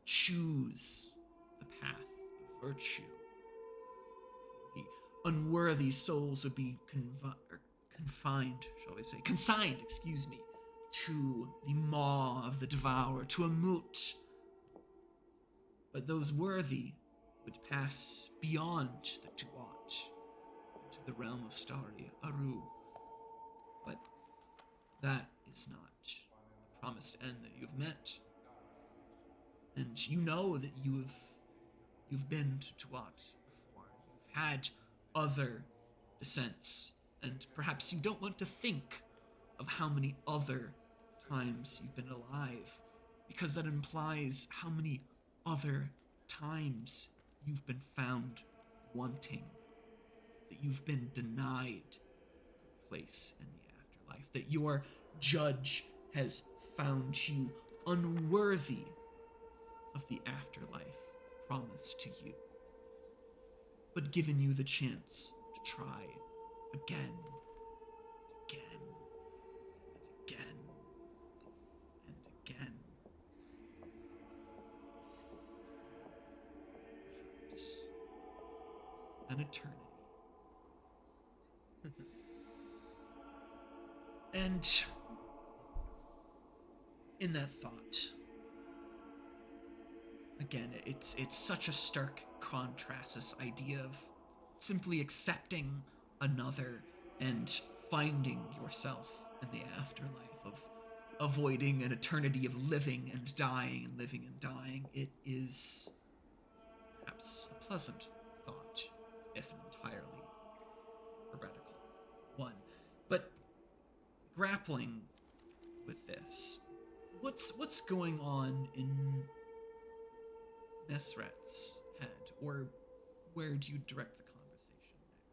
S1: choose the path of virtue. The unworthy souls would be confined, shall we say, consigned, to the maw of the devourer, to a moot. But those worthy would pass beyond the Tuat to the realm of Stari Aru. But that is not the promised end that you've met. And you know that you've been to Tuat before. You've had other descents, and perhaps you don't want to think of how many other times you've been alive, because that implies how many other times you've been found wanting, that you've been denied a place in the afterlife, that your judge has found you unworthy of the afterlife promised to you, but given you the chance to try again, again, and again, and again. Perhaps an eternity. And in that thought, again, it's such a stark contrast, this idea of simply accepting another and finding yourself in the afterlife, of avoiding an eternity of living and dying and living and dying. It is perhaps a pleasant thought, if an entirely heretical one. But grappling with this, what's going on in Nesret's head, or where do you direct the conversation next?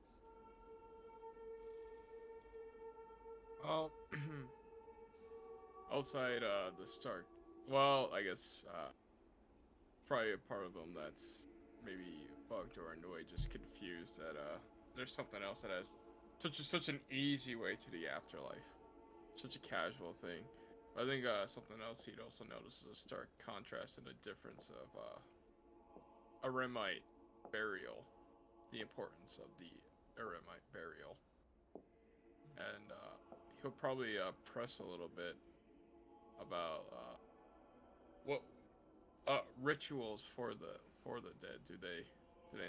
S3: Well, outside the Stark, well, I guess probably a part of them that's maybe bugged or annoyed, just confused that there's something else that has such an easy way to the afterlife, such a casual thing. I think something else he'd also notice is a stark contrast and a difference of Arimite burial, the importance of the Arimite burial, and he'll probably press a little bit about what rituals for the dead do they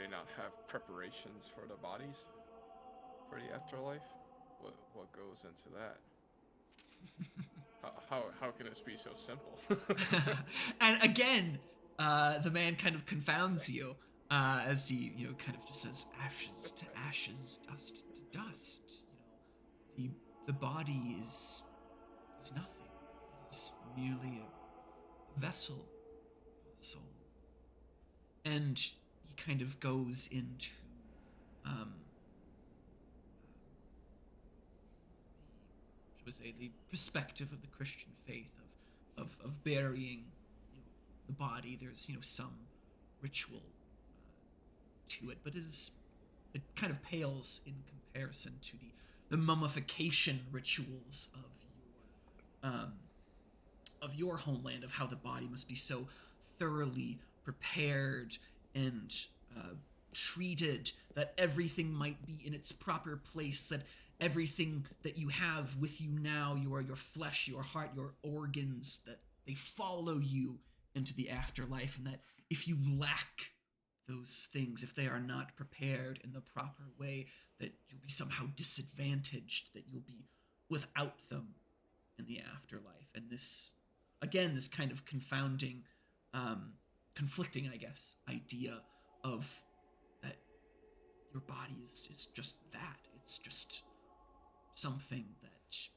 S3: not have preparations for the bodies for the afterlife? What goes into that? How can this be so simple?
S1: And again, the man kind of confounds you as he, kind of just says, ashes to ashes, dust to dust. The body is nothing. It is merely a vessel of the soul. And he kind of goes into the perspective of the Christian faith of burying the body. There's some ritual to it, but it kind of pales in comparison to the mummification rituals of your homeland, of how the body must be so thoroughly prepared and treated that everything might be in its proper place, that everything that you have with you now, your flesh, your heart, your organs, that they follow you into the afterlife, and that if you lack those things, if they are not prepared in the proper way, that you'll be somehow disadvantaged, that you'll be without them in the afterlife. And this kind of confounding, conflicting, I guess, idea of that your body is just that. It's just something that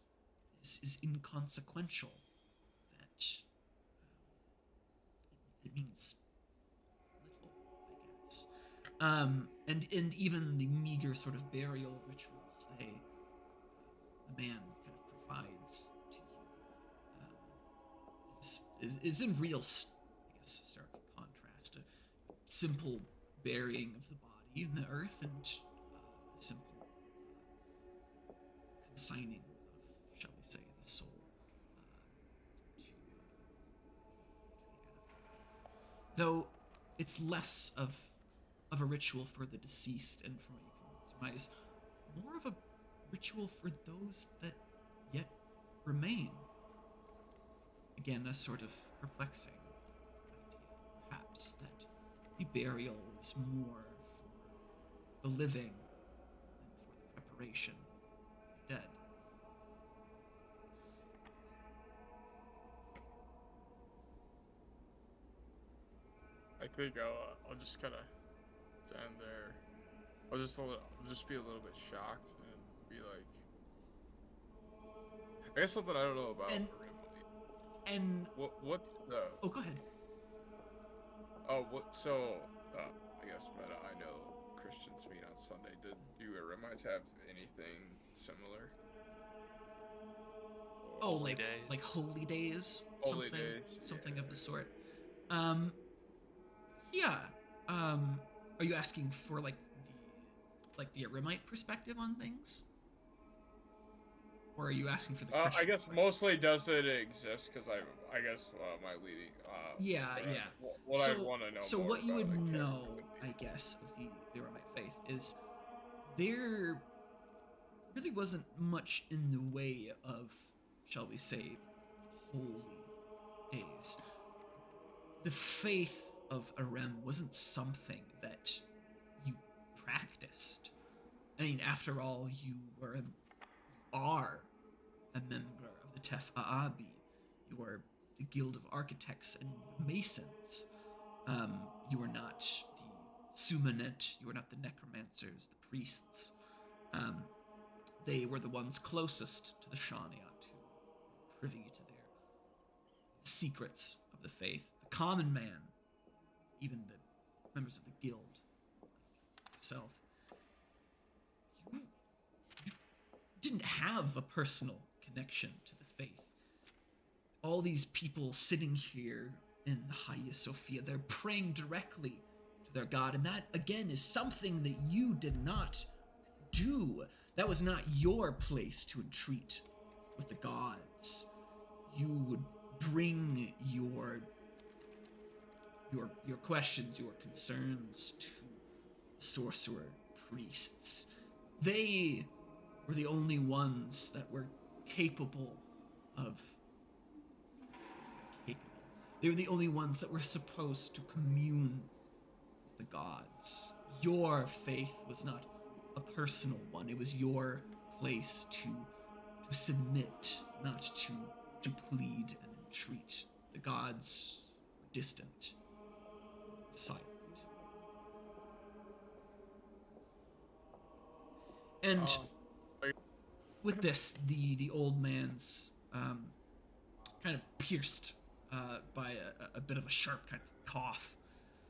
S1: is inconsequential. That it means little, I guess. And even the meager sort of burial rituals the man kind of provides to you is in real, I guess, stark contrast. A simple burying of the body in the earth and a simple consigning of, shall we say, the soul to the afterlife. Though it's less of a ritual for the deceased, and from what you can surmise, more of a ritual for those that yet remain. Again, a sort of perplexing idea, perhaps, that the burial is more for the living than for the preparation of the dead.
S3: I think I'll just kind of stand there. I'll just be a little bit shocked and be like, I guess something I don't know about.
S1: And
S3: what's the?
S1: Oh, go ahead.
S3: Oh, what? So I guess Meta, I know Christians meet on Sunday. Did you Arimites have anything similar?
S1: Oh,
S2: Holy
S1: like
S2: days.
S1: like holy days,
S3: Holy
S1: something
S3: days,
S1: something
S3: yeah.
S1: of the sort. Yeah. Are you asking for like the Arimite perspective on things, or are you asking for the Christian
S3: I guess
S1: perspective?
S3: mostly does it exist because I guess my leading.
S1: Yeah,
S3: friend,
S1: yeah.
S3: What I want to know
S1: So
S3: more
S1: what you
S3: about
S1: would
S3: a character
S1: know,
S3: would be-
S1: I guess, of the Aramite faith is there really wasn't much in the way of, shall we say, holy days. The faith of Arem wasn't something that you practiced. I mean, after all, you are a member of the Tef Aabi. You are the Guild of Architects and Masons. You are not the Sumanet. You are not the necromancers, the priests. They were the ones closest to the Shawniot, who were privy to their secrets of the faith. The common man, even the members of the guild, like yourself, you didn't have a personal connection to the faith. All these people sitting here in Hagia Sophia, they're praying directly to their god, and that, again, is something that you did not do. That was not your place to entreat with the gods. You would bring your questions, your concerns to sorcerer priests. They were the only ones that were capable of They were the only ones that were supposed to commune with the gods. Your faith was not a personal one. It was your place to submit, not to plead and entreat. The gods were distant, silent. And with this, the old man's kind of pierced by a bit of a sharp kind of cough,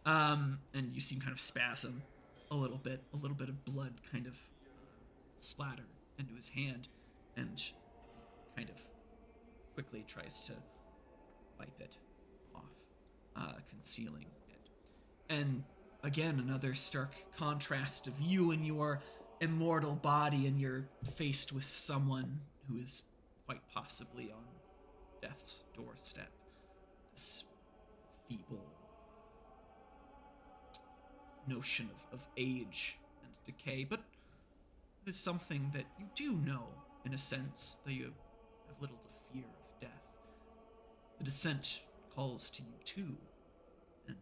S1: and you see him kind of spasm a little bit of blood kind of splatter into his hand, and he kind of quickly tries to wipe it off, concealing it. And again, another stark contrast of you and your immortal body, and you're faced with someone who is quite possibly on death's doorstep. This feeble notion of age and decay, but it is something that you do know, in a sense, that you have little to fear of death. The descent calls to you too, and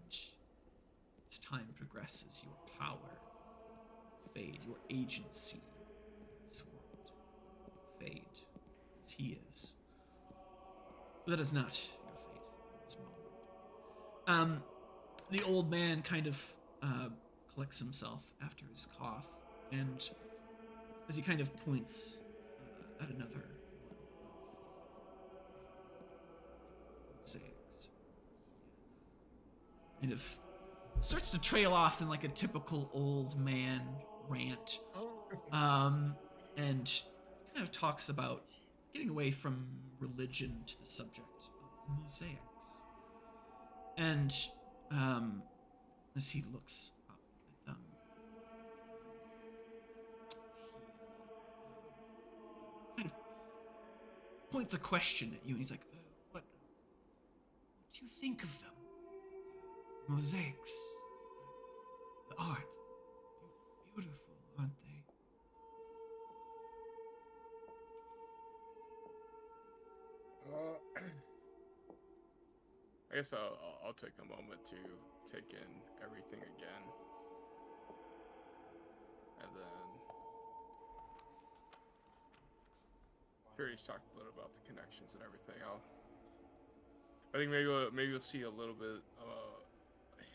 S1: as time progresses, your power fade, your agency in this world fade, as he is. But that is not your fate in this moment. The old man kind of collects himself after his cough, And as he kind of points at another mosaics, kind of starts to trail off in like a typical old man rant, and kind of talks about getting away from religion to the subject of the mosaics. And as he looks up at them, he kind of points a question at you, and he's like, what do you think of them? Mosaics, the art, beautiful, aren't they?
S3: I guess I'll take a moment to take in everything again, and then sure he's talked a little about the connections and everything. I think maybe we'll see a little bit.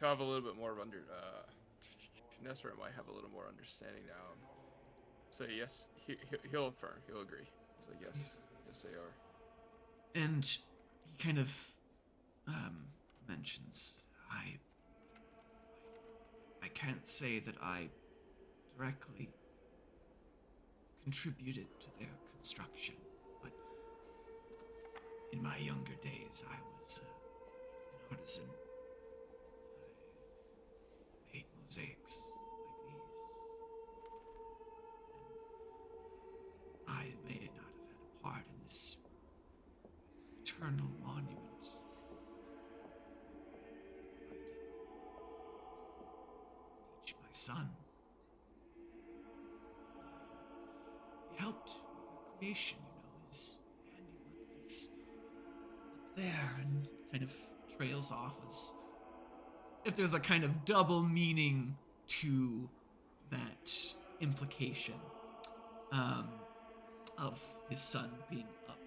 S3: He'll have a little bit more of Nestor might have a little more understanding now. So yes, he'll affirm. He'll agree. He's like yes they are.
S1: And he kind of mentions, I can't say that I directly contributed to their construction, but in my younger days I was an artisan. I made mosaics like these. And I may not have had a part in this eternal monument. I did teach my son. He helped with the creation, his handiwork is up there, and kind of trails off as if there's a kind of double meaning to that implication of his son being up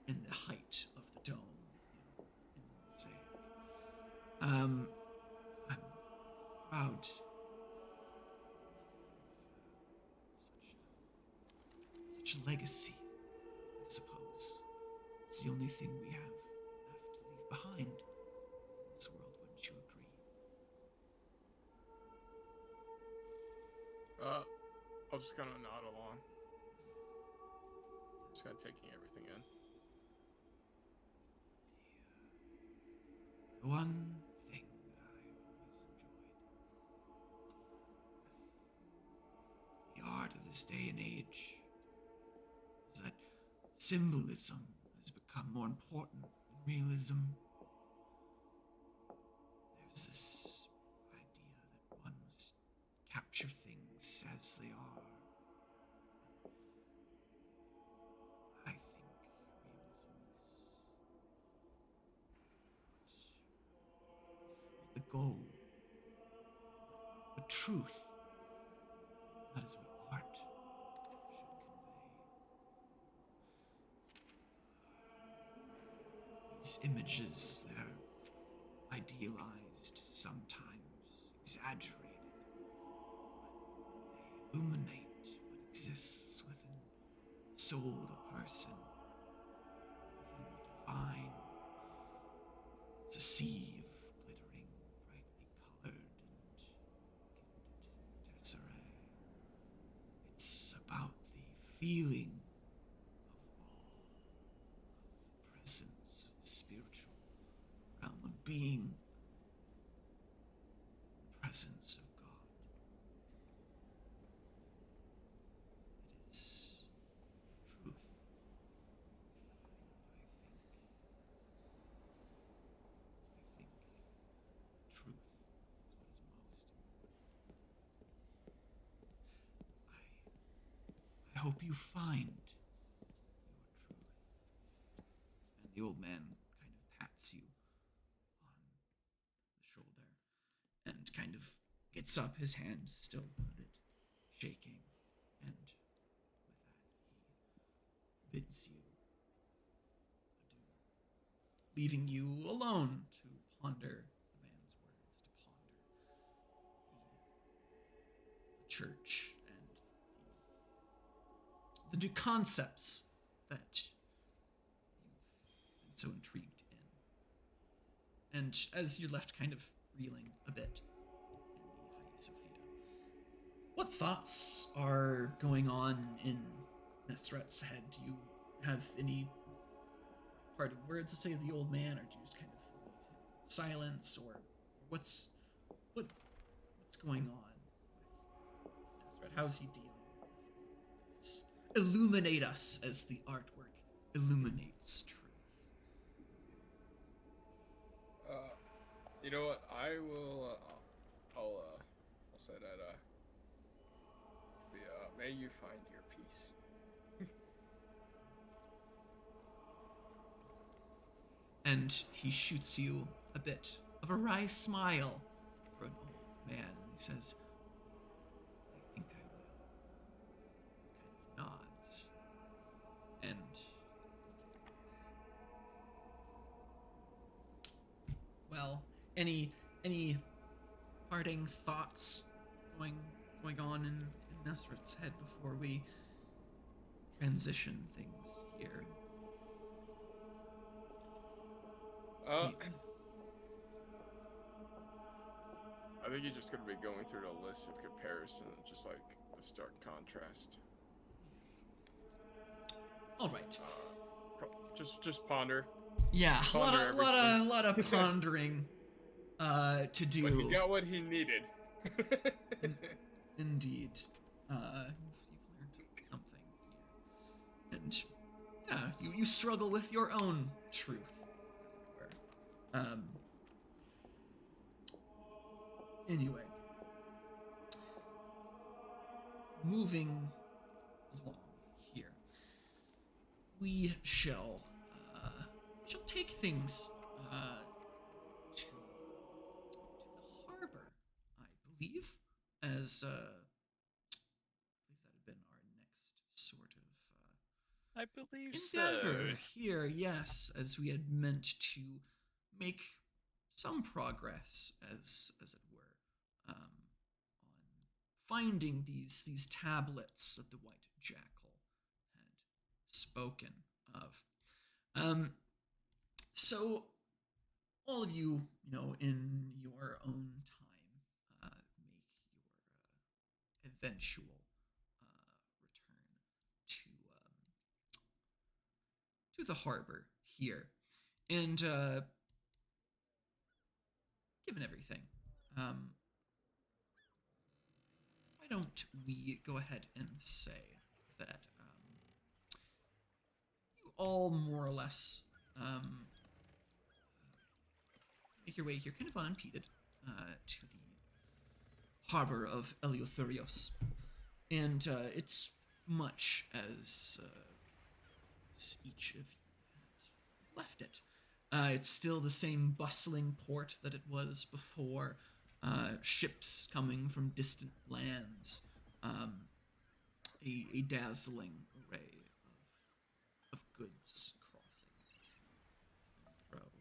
S1: in the height of the dome in the mosaic. I'm proud. Such a legacy, I suppose. It's the only thing we have left to leave behind in this world, wouldn't you agree?
S3: I was just gonna nod along. Just kind of taking everything in.
S1: The one thing that I always enjoyed, the art of this day and age, is that symbolism has become more important than realism. There's this idea that one must capture things as they are. I think realism is the goal, the truth. That is what art should convey. These images, they're idealized, sometimes exaggerated. They illuminate what exists within the soul of a person, within the divine. It's a sea of glittering, brightly colored and gilded tesserae. It's about the feeling of awe, of the presence of the spiritual realm of being, the presence of God. It is truth. I think truth is what is most important. I hope you find your truth. And the old man kind of pats you on the shoulder and kind of gets up, his hand still a bit shaking, and with that he bids you adieu, leaving you alone to ponder the man's words, to ponder the church and the new concepts that you've been so intrigued in. And as you're left kind of reeling a bit in the Hagia Sophia, what thoughts are going on in Nesret's head? Do you have any parting words to say to the old man, or do you just kind of leave him in silence, or what's going on with Nesret? How's he dealing with this? Illuminate us as the artwork illuminates truth.
S3: You know what? I will. I'll say that. May you find your peace.
S1: And he shoots you a bit of a wry smile for an old man, and he says, "I think I will." Kind of nods. And well, any parting thoughts going on in Nesret's head before we transition things here?
S3: I think you're just gonna be going through the list of comparison, just like the stark contrast.
S1: All right.
S3: Just ponder.
S1: Yeah, a
S3: Ponder
S1: lot of pondering to do.
S3: But he got what he needed.
S1: Indeed. You've learned something here. And yeah, you struggle with your own truth, as it were. Anyway. Moving along here. We shall take things to the harbor, I believe, as I believe that had been our next sort of
S2: I believe
S1: endeavor
S2: so.
S1: here. Yes, as we had meant to make some progress, as it were, on finding these tablets that the White Jackal had spoken of. So all of you, in your own time, make your eventual return to the harbor here, and given everything, why don't we go ahead and say that you all more or less make your way here kind of unimpeded to the harbor of Eleutherios. And it's much as each of you had left it. It's still the same bustling port that it was before. Ships coming from distant lands. A dazzling array of goods crossing to and fro.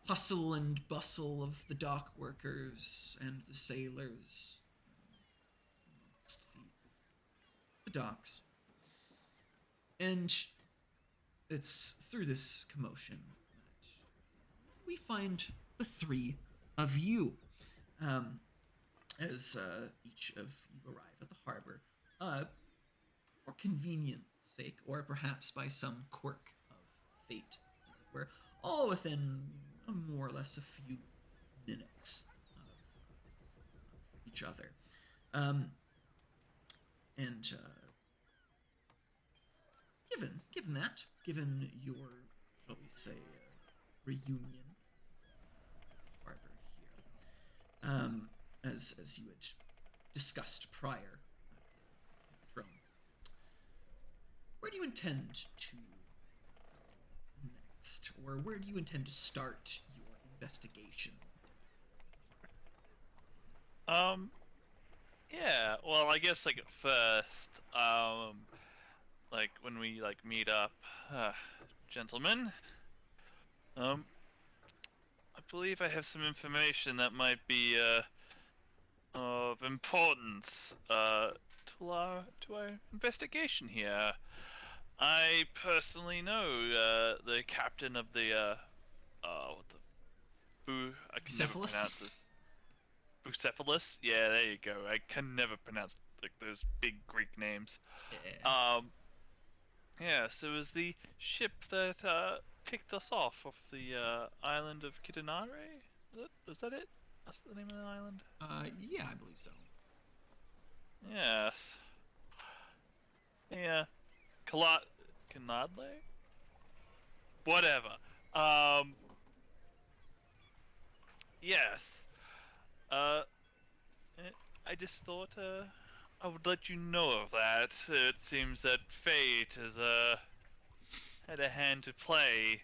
S1: Hustle and bustle of the dock workers and the sailors amongst the docks. And it's through this commotion that we find the three of you, as each of you arrive at the harbor, for convenience sake, or perhaps by some quirk of fate, as it were, all within more or less a few minutes of each other. Given your, shall we say, reunion harbor here, as you had discussed prior at the throne, where do you intend to go next, or where do you intend to start your investigation?
S2: Yeah, well, I guess, at first, when we, meet up, gentlemen, I believe I have some information that might be, of importance to our investigation here. I personally know the captain of the what the I can never
S1: Bucephalus?
S2: pronounce it. Bucephalus? Yeah, there you go. I can never pronounce like those big Greek names.
S1: Yeah.
S2: Yeah, so it was the ship that picked us off the island of Kitanare? Is that it? That's the name of the island?
S1: Yeah, I believe so.
S2: Yes. Yeah. Canadle? Whatever. Um, yes. Uh, I just thought, I would let you know of that. It seems that fate has, had a hand to play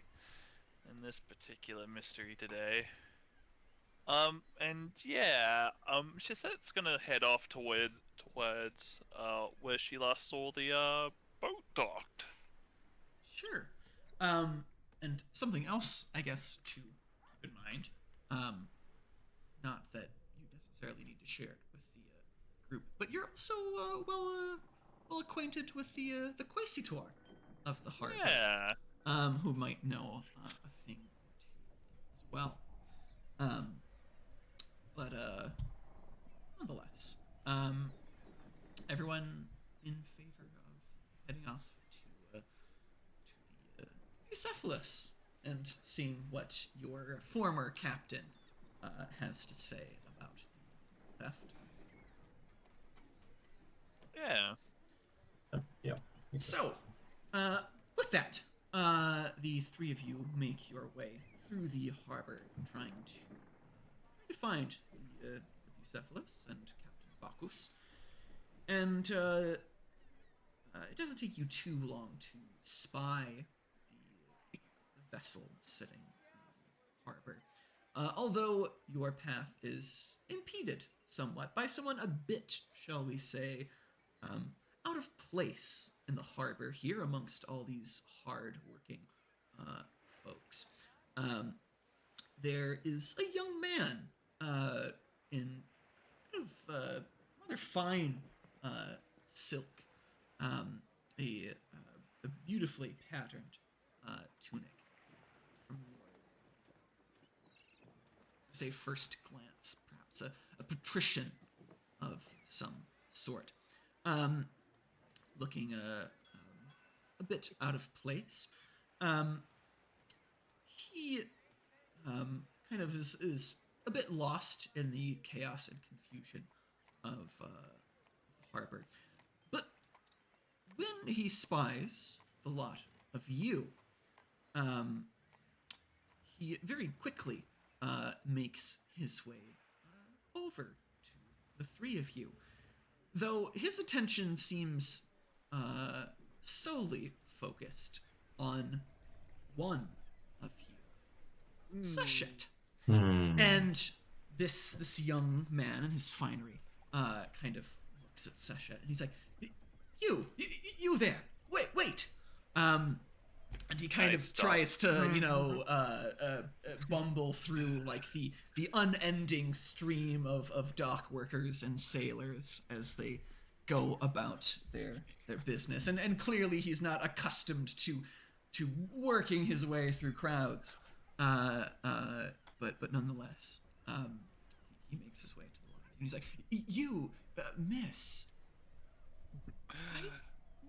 S2: in this particular mystery today. And yeah, Chasette's gonna head off towards where she last saw the boat docked.
S1: Sure. And something else, I guess, to keep in mind. Not that you necessarily need to share it with the group, but you're also well acquainted with the Quasitor of the harbor.
S2: Yeah.
S1: Who might know a thing or two as well. But nonetheless, everyone in favor of heading off to the Bucephalus and seeing what your former captain has to say about the theft.
S2: Yeah.
S4: Yeah.
S1: So, with that, the three of you make your way through the harbor, trying to find the Bucephalus and Captain Bacchus. And it doesn't take you too long to spy the vessel sitting in the harbor. Although your path is impeded somewhat by someone a bit, shall we say, out of place in the harbor here amongst all these hard-working folks. There is a young man in kind of rather fine silk, a beautifully patterned tunic. From say first glance, perhaps a patrician of some sort. Looking a bit out of place. He kind of is a bit lost in the chaos and confusion of the harbor. But when he spies the lot of you, he very quickly makes his way over to the three of you. Though his attention seems solely focused on one of you, Seshet. And this young man in his finery kind of looks at Seshet and he's like, you there, wait. And he kind of tries to, bumble through like the unending stream of dock workers and sailors as they go about their business. And clearly he's not accustomed to working his way through crowds. But nonetheless, he makes his way to the line. And he's like, you, miss.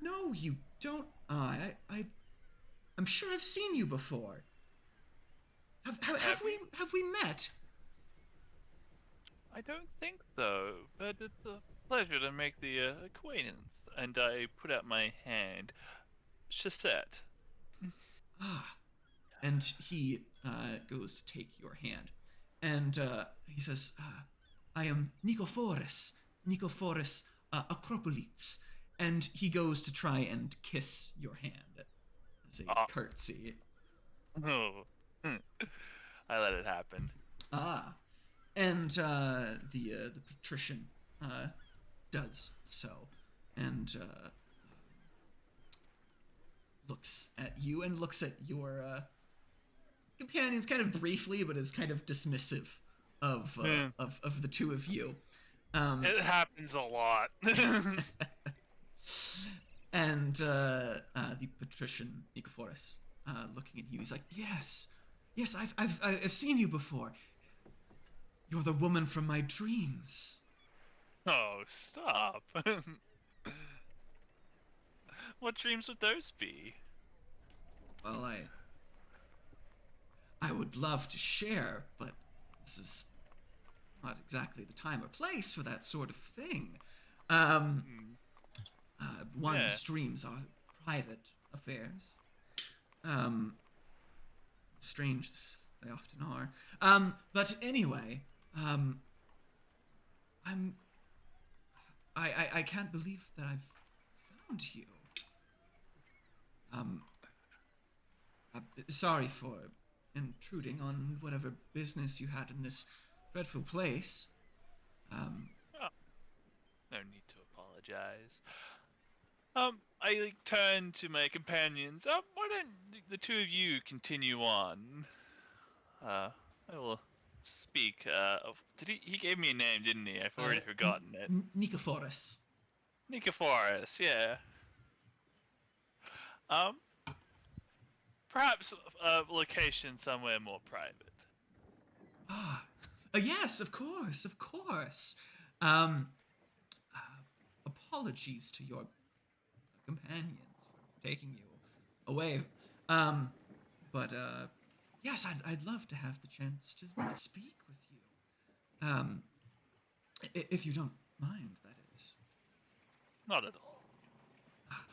S1: No, you don't. I'm sure I've seen you before. Have we met?
S2: I don't think so, but it's a pleasure to make the acquaintance. And I put out my hand. Chassette.
S1: And he goes to take your hand. And he says, I am Nikophoros Acropolites. And he goes to try and kiss your hand as a curtsy.
S2: Oh. I let it happen.
S1: And the patrician does so. And looks at you and looks at your companions kind of briefly, but is kind of dismissive of the two of you.
S2: It happens a lot.
S1: And the patrician Nicophorus, looking at you, he's like, "Yes, yes, I've seen you before. You're the woman from my dreams."
S2: Oh, stop. What dreams would those be?
S1: Well, I would love to share, but this is not exactly the time or place for that sort of thing. One's dreams are private affairs. Strange as they often are. But anyway, I can't believe that I've found you. Sorry for intruding on whatever business you had in this dreadful place.
S2: Oh, no need to apologize. I turn to my companions. Why don't the two of you continue on? I will speak. He gave me a name, didn't he? I've already forgotten it.
S1: Nicophorus.
S2: Nicophorus, yeah. Perhaps a location somewhere more private.
S1: Yes, of course, of course. Apologies to your companions for taking you away. But yes, I'd love to have the chance to speak with you. If you don't mind, that is.
S2: Not at all.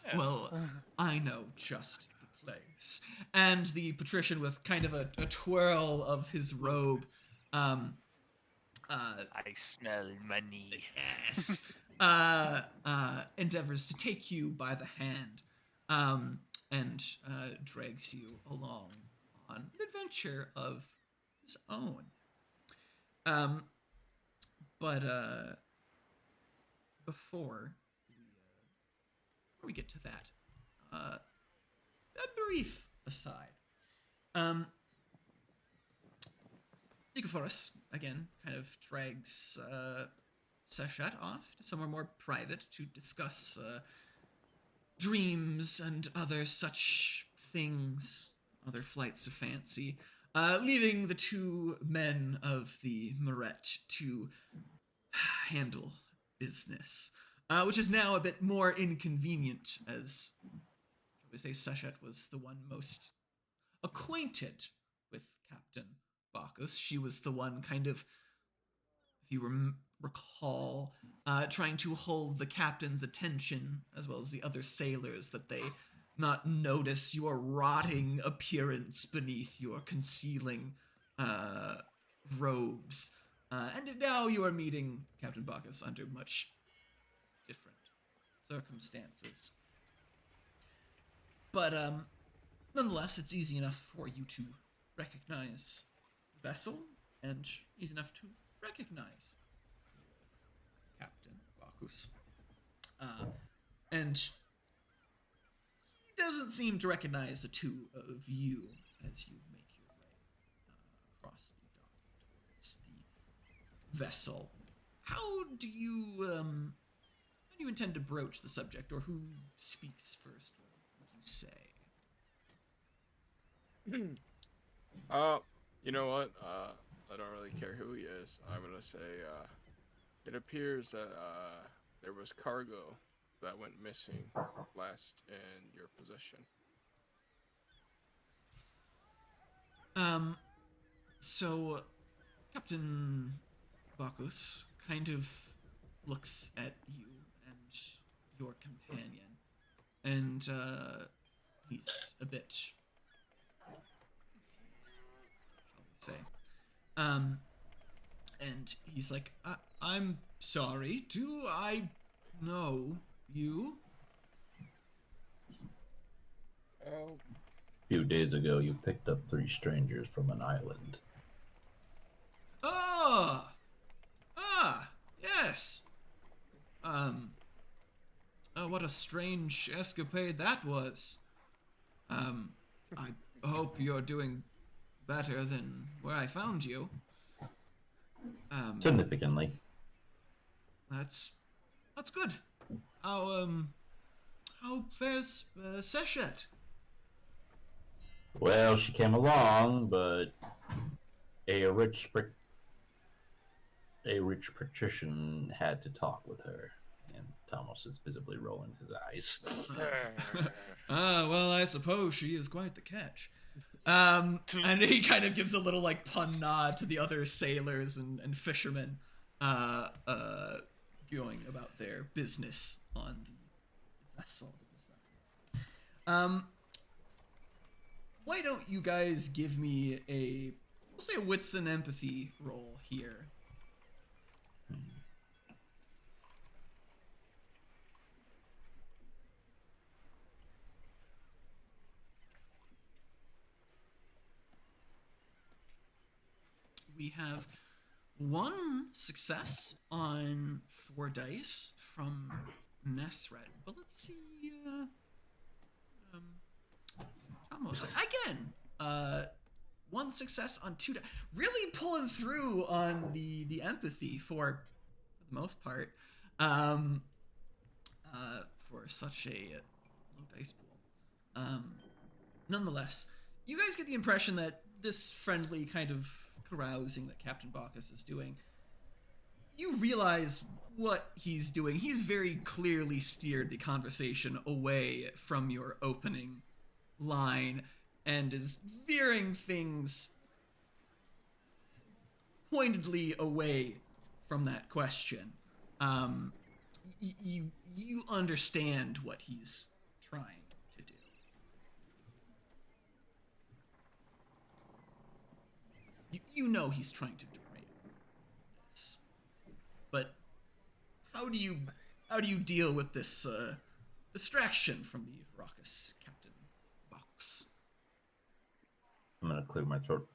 S2: Yes.
S1: Well, I know just the place. And the patrician, with kind of a twirl of his robe,
S2: I smell money.
S1: yes, endeavors to take you by the hand, and drags you along on an adventure of his own. But before we get to that, a brief aside. Nicophorus, again, kind of drags Seshat off to somewhere more private to discuss dreams and other such things, other flights of fancy, leaving the two men of the Moret to handle business, which is now a bit more inconvenient, as shall we say, Seshat was the one most acquainted with Captain Bacchus. She was the one kind of, if you recall, trying to hold the captain's attention, as well as the other sailors, that they not notice your rotting appearance beneath your concealing robes. And now you are meeting Captain Bacchus under much different circumstances. But nonetheless, it's easy enough for you to recognize the vessel, and easy enough to recognize Captain Bacchus. And he doesn't seem to recognize the two of you as you make your way across the dock towards the vessel. How do you intend to broach the subject, or who speaks first? What would you say?
S3: You know what? I don't really care who he is. I'm gonna say, it appears that there was cargo that went missing last in your possession.
S1: So Captain Bacchus kind of looks at you and your companion, and he's a bit confused, shall we say. And he's like, I'm sorry, do I know you?
S3: Oh,
S4: A few days ago, you picked up 3 strangers from an island.
S1: Yes. Oh, what a strange escapade that was. I hope you're doing better than where I found you.
S4: Significantly.
S1: That's good. How fares Seshet?
S4: Well, she came along, but a rich patrician had to talk with her, and Thomas is visibly rolling his eyes.
S1: Well, I suppose she is quite the catch. And he kind of gives a little like pun nod to the other sailors and fishermen, going about their business on the vessel. Why don't you guys give me we'll say a wits and empathy roll here. We have one success on 4 dice from Nesret, but let's see. Almost again. One success on 2 dice. Really pulling through on the empathy for the most part. For such a low dice pool. Nonetheless, you guys get the impression that this friendly kind of carousing that Captain Bacchus is doing, you realize what he's doing. He's very clearly steered the conversation away from your opening line and is veering things pointedly away from that question. You understand what he's trying to do. You know he's trying to derail this, but how do you deal with this distraction from the raucous Captain Bacchus?
S4: I'm gonna clear my throat.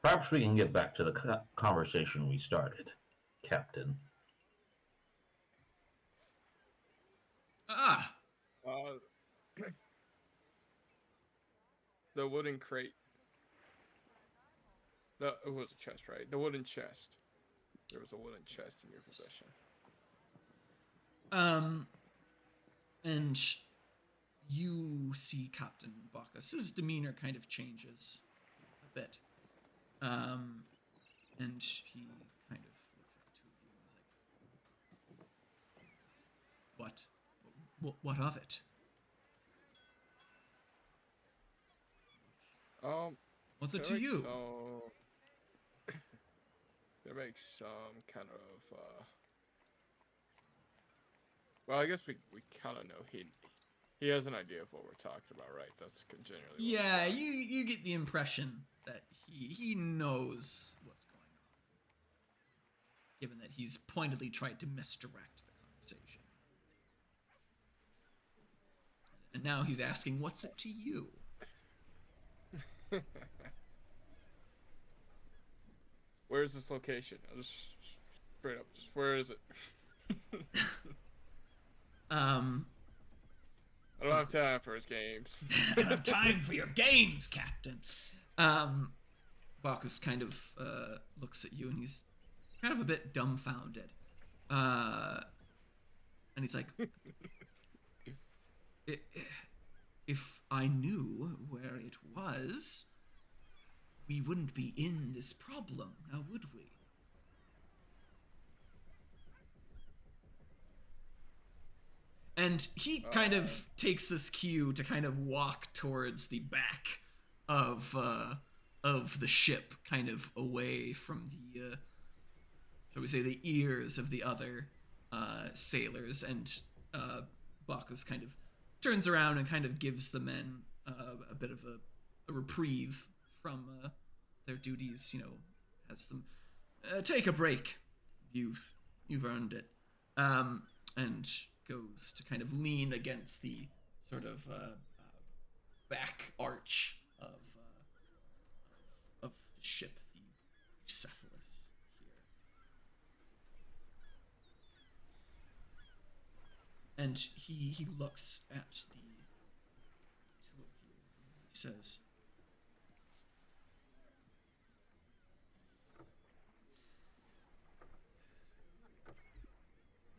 S4: Perhaps we can get back to the conversation we started, Captain.
S3: The wooden crate. It was a chest, right? The wooden chest. There was a wooden chest in your possession.
S1: And you see Captain Bacchus. His demeanor kind of changes a bit. And he kind of looks at the two of you and is like, What of it?
S3: What's
S1: it to you?
S3: There makes some kind of well, I guess we kind of know he has an idea of what we're talking about, right? That's generally
S1: yeah. You get the impression that he knows what's going on, given that he's pointedly tried to misdirect the conversation, and now he's asking, "What's it to you?"
S3: Where's this location? I'll just straight up, just where is it? I don't have time for his games.
S1: I don't have time for your games, Captain. Bacchus kind of looks at you and he's kind of a bit dumbfounded. And he's like, if I knew where it was, we wouldn't be in this problem, now would we? And he kind of takes this cue to kind of walk towards the back of the ship, kind of away from the, shall we say, the ears of the other sailors. And Bacchus kind of turns around and kind of gives the men a bit of a reprieve from their duties. You know, has them take a break. You've earned it. And goes to kind of lean against the sort of back arch of the ship, the Bucephalus here. And he looks at the two of you and he says,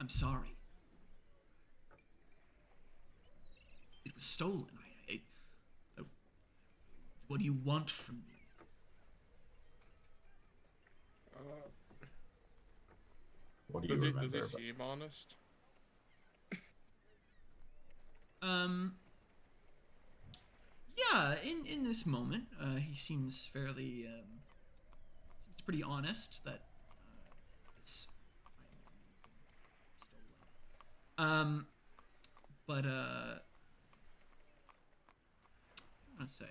S1: I'm sorry. It was stolen. I what do you want from me?
S4: What do
S3: Does
S4: you
S3: he
S4: remember?
S3: does he seem honest?
S1: Yeah, in this moment, he seems fairly, seems pretty honest that this item has indeed been stolen. But, I want to say,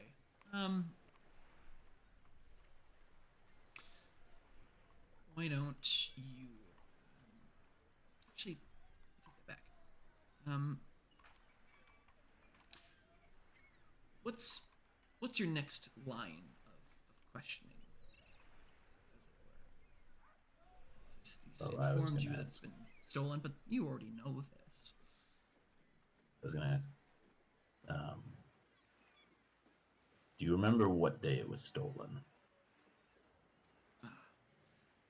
S1: why don't you, actually, take that back. What's your next line of questioning, as it were? He's
S4: Oh, I was
S1: informed you
S4: gonna
S1: that it's been stolen, but you already know this.
S4: I was gonna ask. Do you remember what day it was stolen?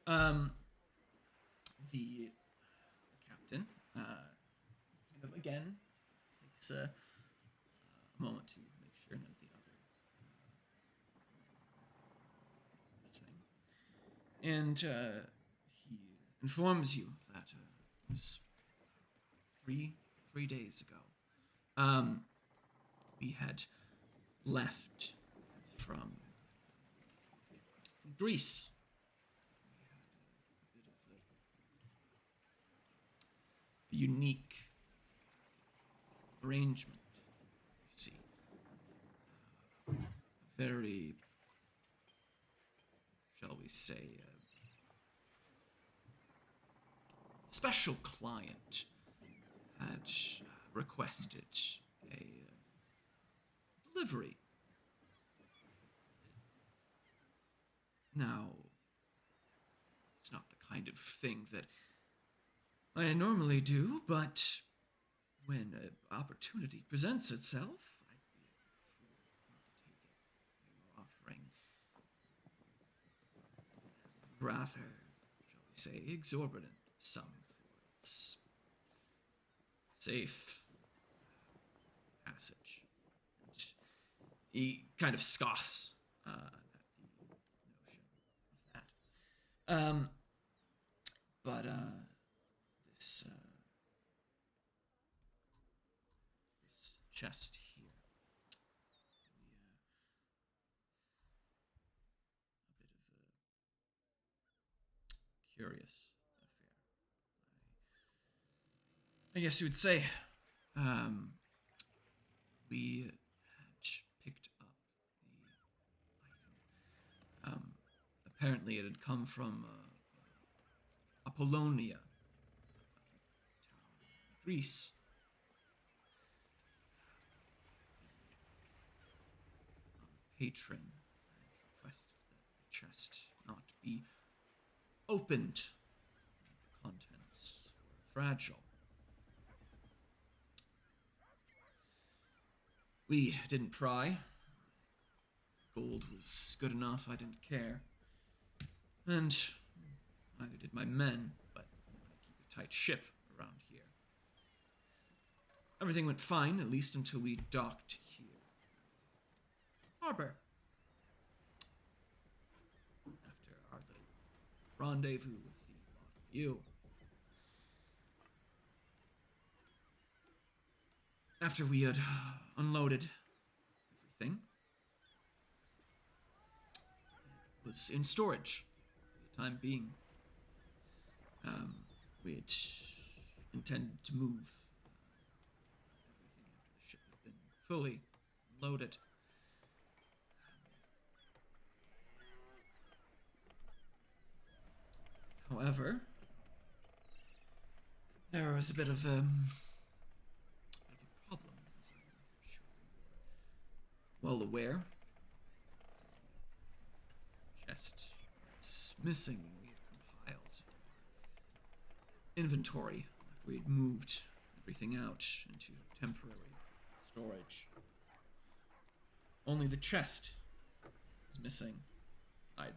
S1: Um, the captain, kind of again takes a moment to make sure none of the other listening, and he informs you that it was three days ago. We had left from Greece. We had a bit of a unique arrangement, you see. A very, shall we say, special client had requested a delivery. Now, it's not the kind of thing that I normally do, but when an opportunity presents itself, I'd be a fool not to take it. They were offering rather, shall we say, exorbitant sum for its safe passage. And he kind of scoffs at the notion of that. But this this chest here, a bit of a curious affair. I guess you would say, we had picked up the item. Apparently, it had come from Apollonia, town in Greece. Patron had requested that the chest not be opened. The contents were fragile. We didn't pry. Gold was good enough, I didn't care. And neither did my men, but I keep a tight ship around here. Everything went fine, at least until we docked here. Harbor. After our little rendezvous with the lot of you. After we had unloaded everything, it was in storage for the time being. We had intended to move everything after the ship had been fully loaded. However, there was a bit of a problem, as I'm sure you're well aware. The chest was missing. We had compiled inventory after we had moved everything out into temporary storage. Only the chest was missing. I'd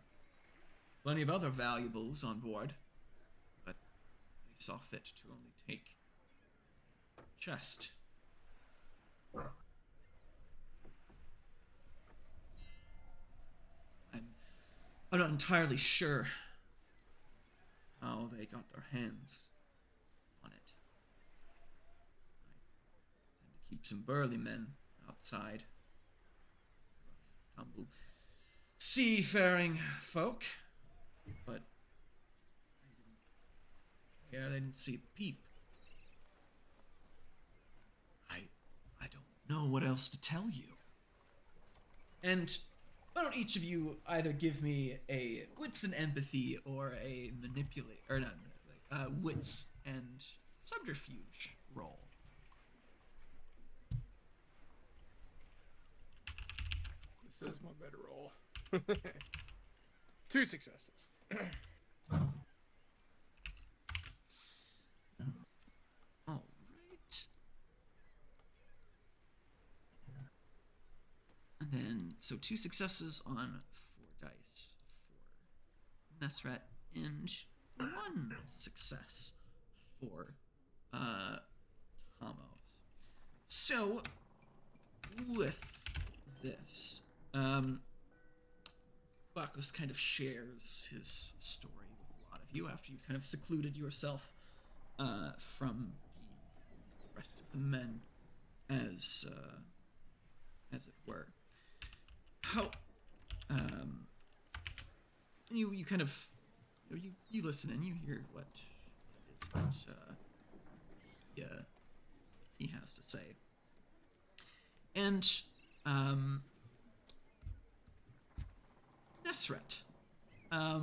S1: plenty of other valuables on board, but they saw fit to only take chest. I'm not entirely sure how they got their hands on it. I tend to keep some burly men outside. Rough, tumble, seafaring folk. But they didn't see a peep. I don't know what else to tell you. And why don't each of you either give me a wits and empathy or a manipulate, or not, wits and subterfuge roll.
S3: This is my better roll. 2 successes.
S1: All right. And then, so 2 successes on 4 dice for Nesret, and 1 success for Tomos. So, with this, Bakos kind of shares his story with a lot of you after you've kind of secluded yourself from the rest of the men, as it were. How you kind of you listen and you hear what it is that he has to say, and Nesret, I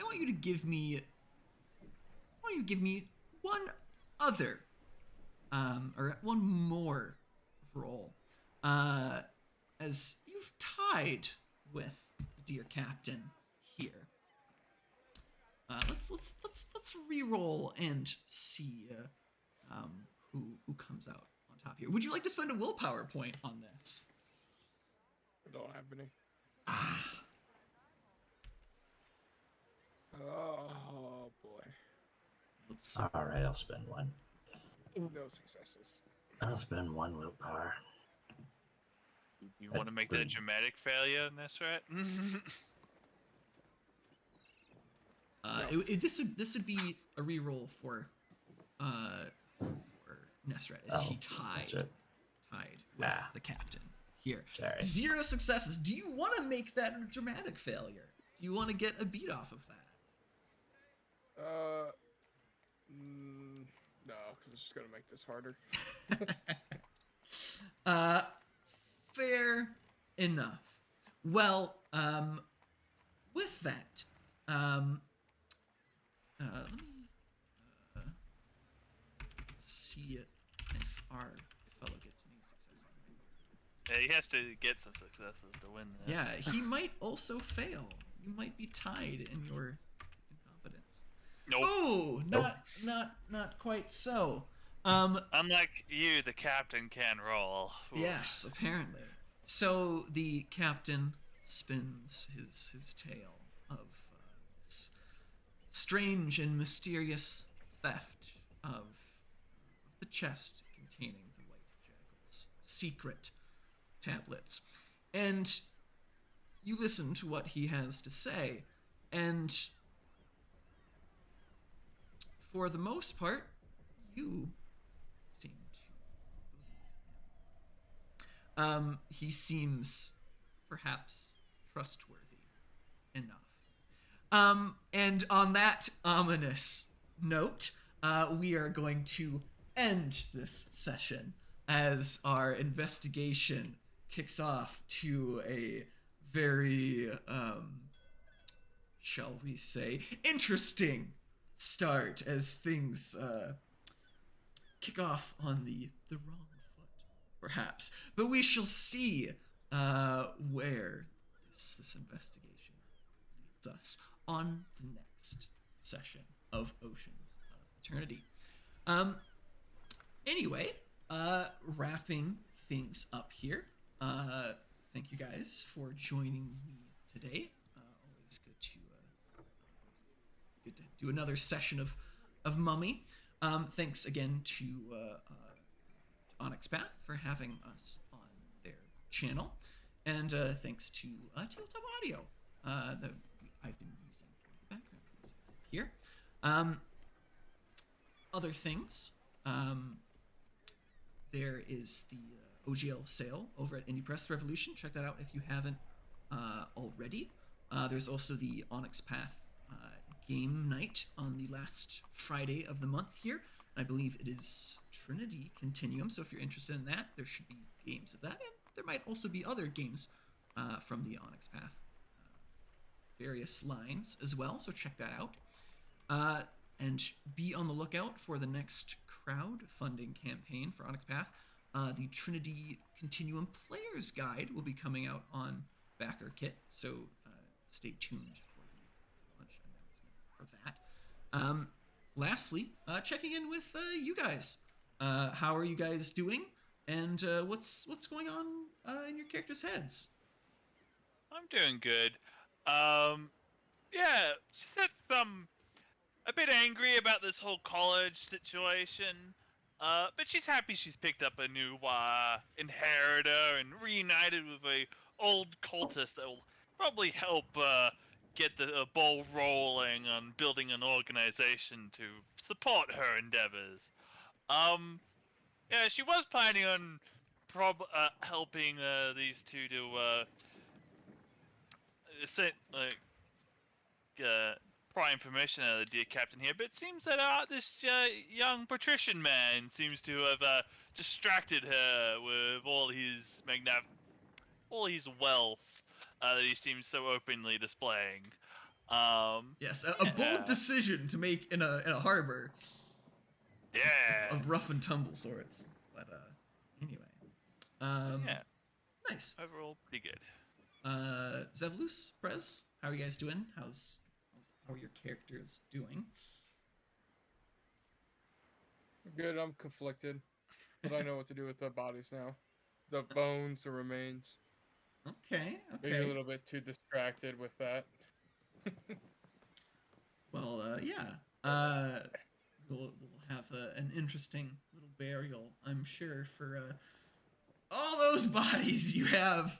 S1: want you to give me one other or one more roll, as you've tied with the dear captain here. Let's re-roll and see who comes out on top here. Would you like to spend a willpower point on this?
S3: I don't have any.
S1: Ah.
S3: Oh boy.
S1: Let's.
S4: All right, I'll spend 1.
S3: No successes.
S4: I'll spend 1 willpower.
S2: You want to
S4: That's
S2: make
S4: 3.
S2: that a dramatic failure, Nesrat?
S1: This would be a re-roll for Nesret, as he
S4: that's it.
S1: tied with the captain here.
S4: Sorry.
S1: 0 successes. Do you want to make that a dramatic failure? Do you want to get a beat off of that?
S3: No, because it's just gonna make this harder.
S1: Fair enough. Well, with that, let me see if our fellow gets any successes.
S2: Yeah, he has to get some successes to win this.
S1: Yeah, he might also fail. You might be tied in your incompetence.
S2: Nope.
S1: Oh, not quite so.
S2: Unlike you, the captain can roll. Ooh.
S1: Yes, apparently. So the captain spins his tale of this strange and mysterious theft of the chest containing the White Jackal's secret tablets. And you listen to what he has to say, and for the most part, you seem to believe him. He seems perhaps trustworthy enough. And on that ominous note, we are going to end this session as our investigation kicks off to a very, shall we say, interesting start, as things kick off on the wrong foot, perhaps. But we shall see where this investigation leads us on the next session of Oceans of Eternity. Anyway, wrapping things up here. Thank you guys for joining me today. Always good to do another session of of Mummy. Thanks again to Onyx Path for having us on their channel, and thanks to Tabletop Audio that I've been using for the background music here. Other things, there is the OGL sale over at Indie Press Revolution. Check that out if you haven't already. There's also the Onyx Path game night on the last Friday of the month here. I believe it is Trinity Continuum, so if you're interested in that, there should be games of that, and there might also be other games from the Onyx Path various lines as well, so check that out. And be on the lookout for the next crowdfunding campaign for Onyx Path. The Trinity Continuum Player's Guide will be coming out on BackerKit, so stay tuned for the launch announcement for that. Lastly, checking in with you guys. How are you guys doing? And what's going on in your characters' heads?
S2: I'm doing good. Yeah, just a bit angry about this whole college situation. But she's happy she's picked up a new inheritor and reunited with a old cultist that will probably help get the ball rolling on building an organization to support her endeavors. Yeah, she was planning on helping these two to pry information out of the dear captain here, but it seems that this young patrician man seems to have distracted her with all his wealth that he seems so openly displaying.
S1: Yes, a bold decision to make in a harbor.
S2: Yeah.
S1: Of rough and tumble sorts. But anyway.
S2: Yeah.
S1: Nice.
S2: Overall, pretty good.
S1: Zevlus, Prez, how are you guys doing? How are your characters doing?
S3: Good. I'm conflicted, but I know what to do with the bodies now. The bones, the remains.
S1: Okay.
S3: Maybe a little bit too distracted with that.
S1: Well, yeah. We'll have an interesting little burial, I'm sure, for all those bodies you have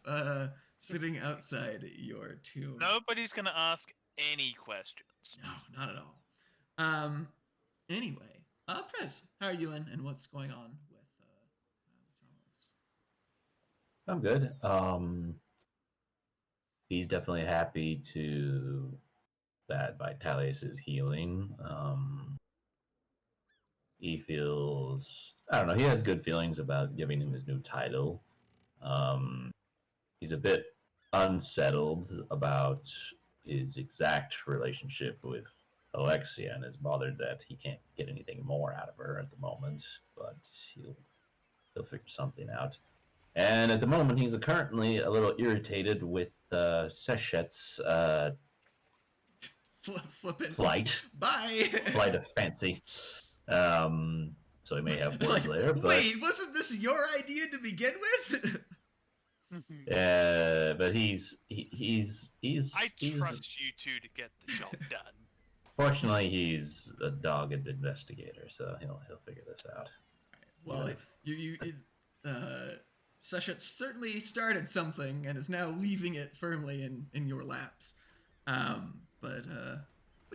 S1: sitting outside your tomb.
S2: Nobody's gonna ask any questions.
S1: No, not at all. Anyway, Prez, how are you doing, and what's going on with Thomas?
S4: I'm good. He's definitely happy that Vitalis is healing. He feels, I don't know, he has good feelings about giving him his new title. He's a bit unsettled about his exact relationship with Alexia and is bothered that he can't get anything more out of her at the moment, but he'll figure something out. And at the moment, he's currently a little irritated with Sechet's flight.
S1: Bye.
S4: Flight of fancy. So he may have words later. But,
S1: wait, wasn't this your idea to begin with?
S4: but he's.
S2: I trust you two to get the job done.
S4: Fortunately, he's a dogged investigator, so he'll figure this out.
S1: Well, Sechet certainly started something and is now leaving it firmly in your laps. But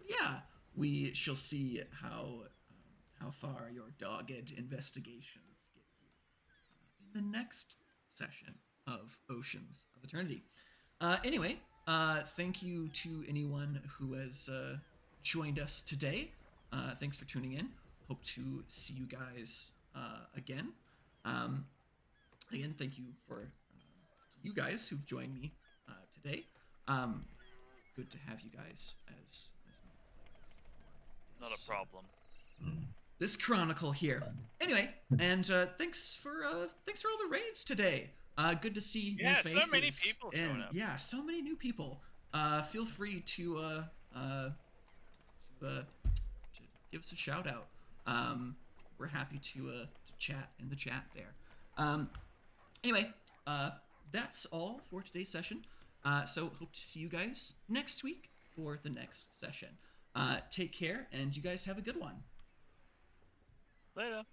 S1: yeah, we shall see how far your dogged investigations get you in the next session of Oceans of Eternity. Anyway, thank you to anyone who has joined us today. Thanks for tuning in. Hope to see you guys again. Again, thank you for you guys who've joined me today. Good to have you guys as my players.
S2: Not a problem.
S1: This chronicle here. Anyway, and thanks for all the raids today. Good to see new faces.
S2: So many people showing up.
S1: Yeah, so many new people. Feel free to give us a shout out. We're happy to chat in the chat there. Anyway, that's all for today's session. So hope to see you guys next week for the next session. Take care, and you guys have a good one.
S2: Later.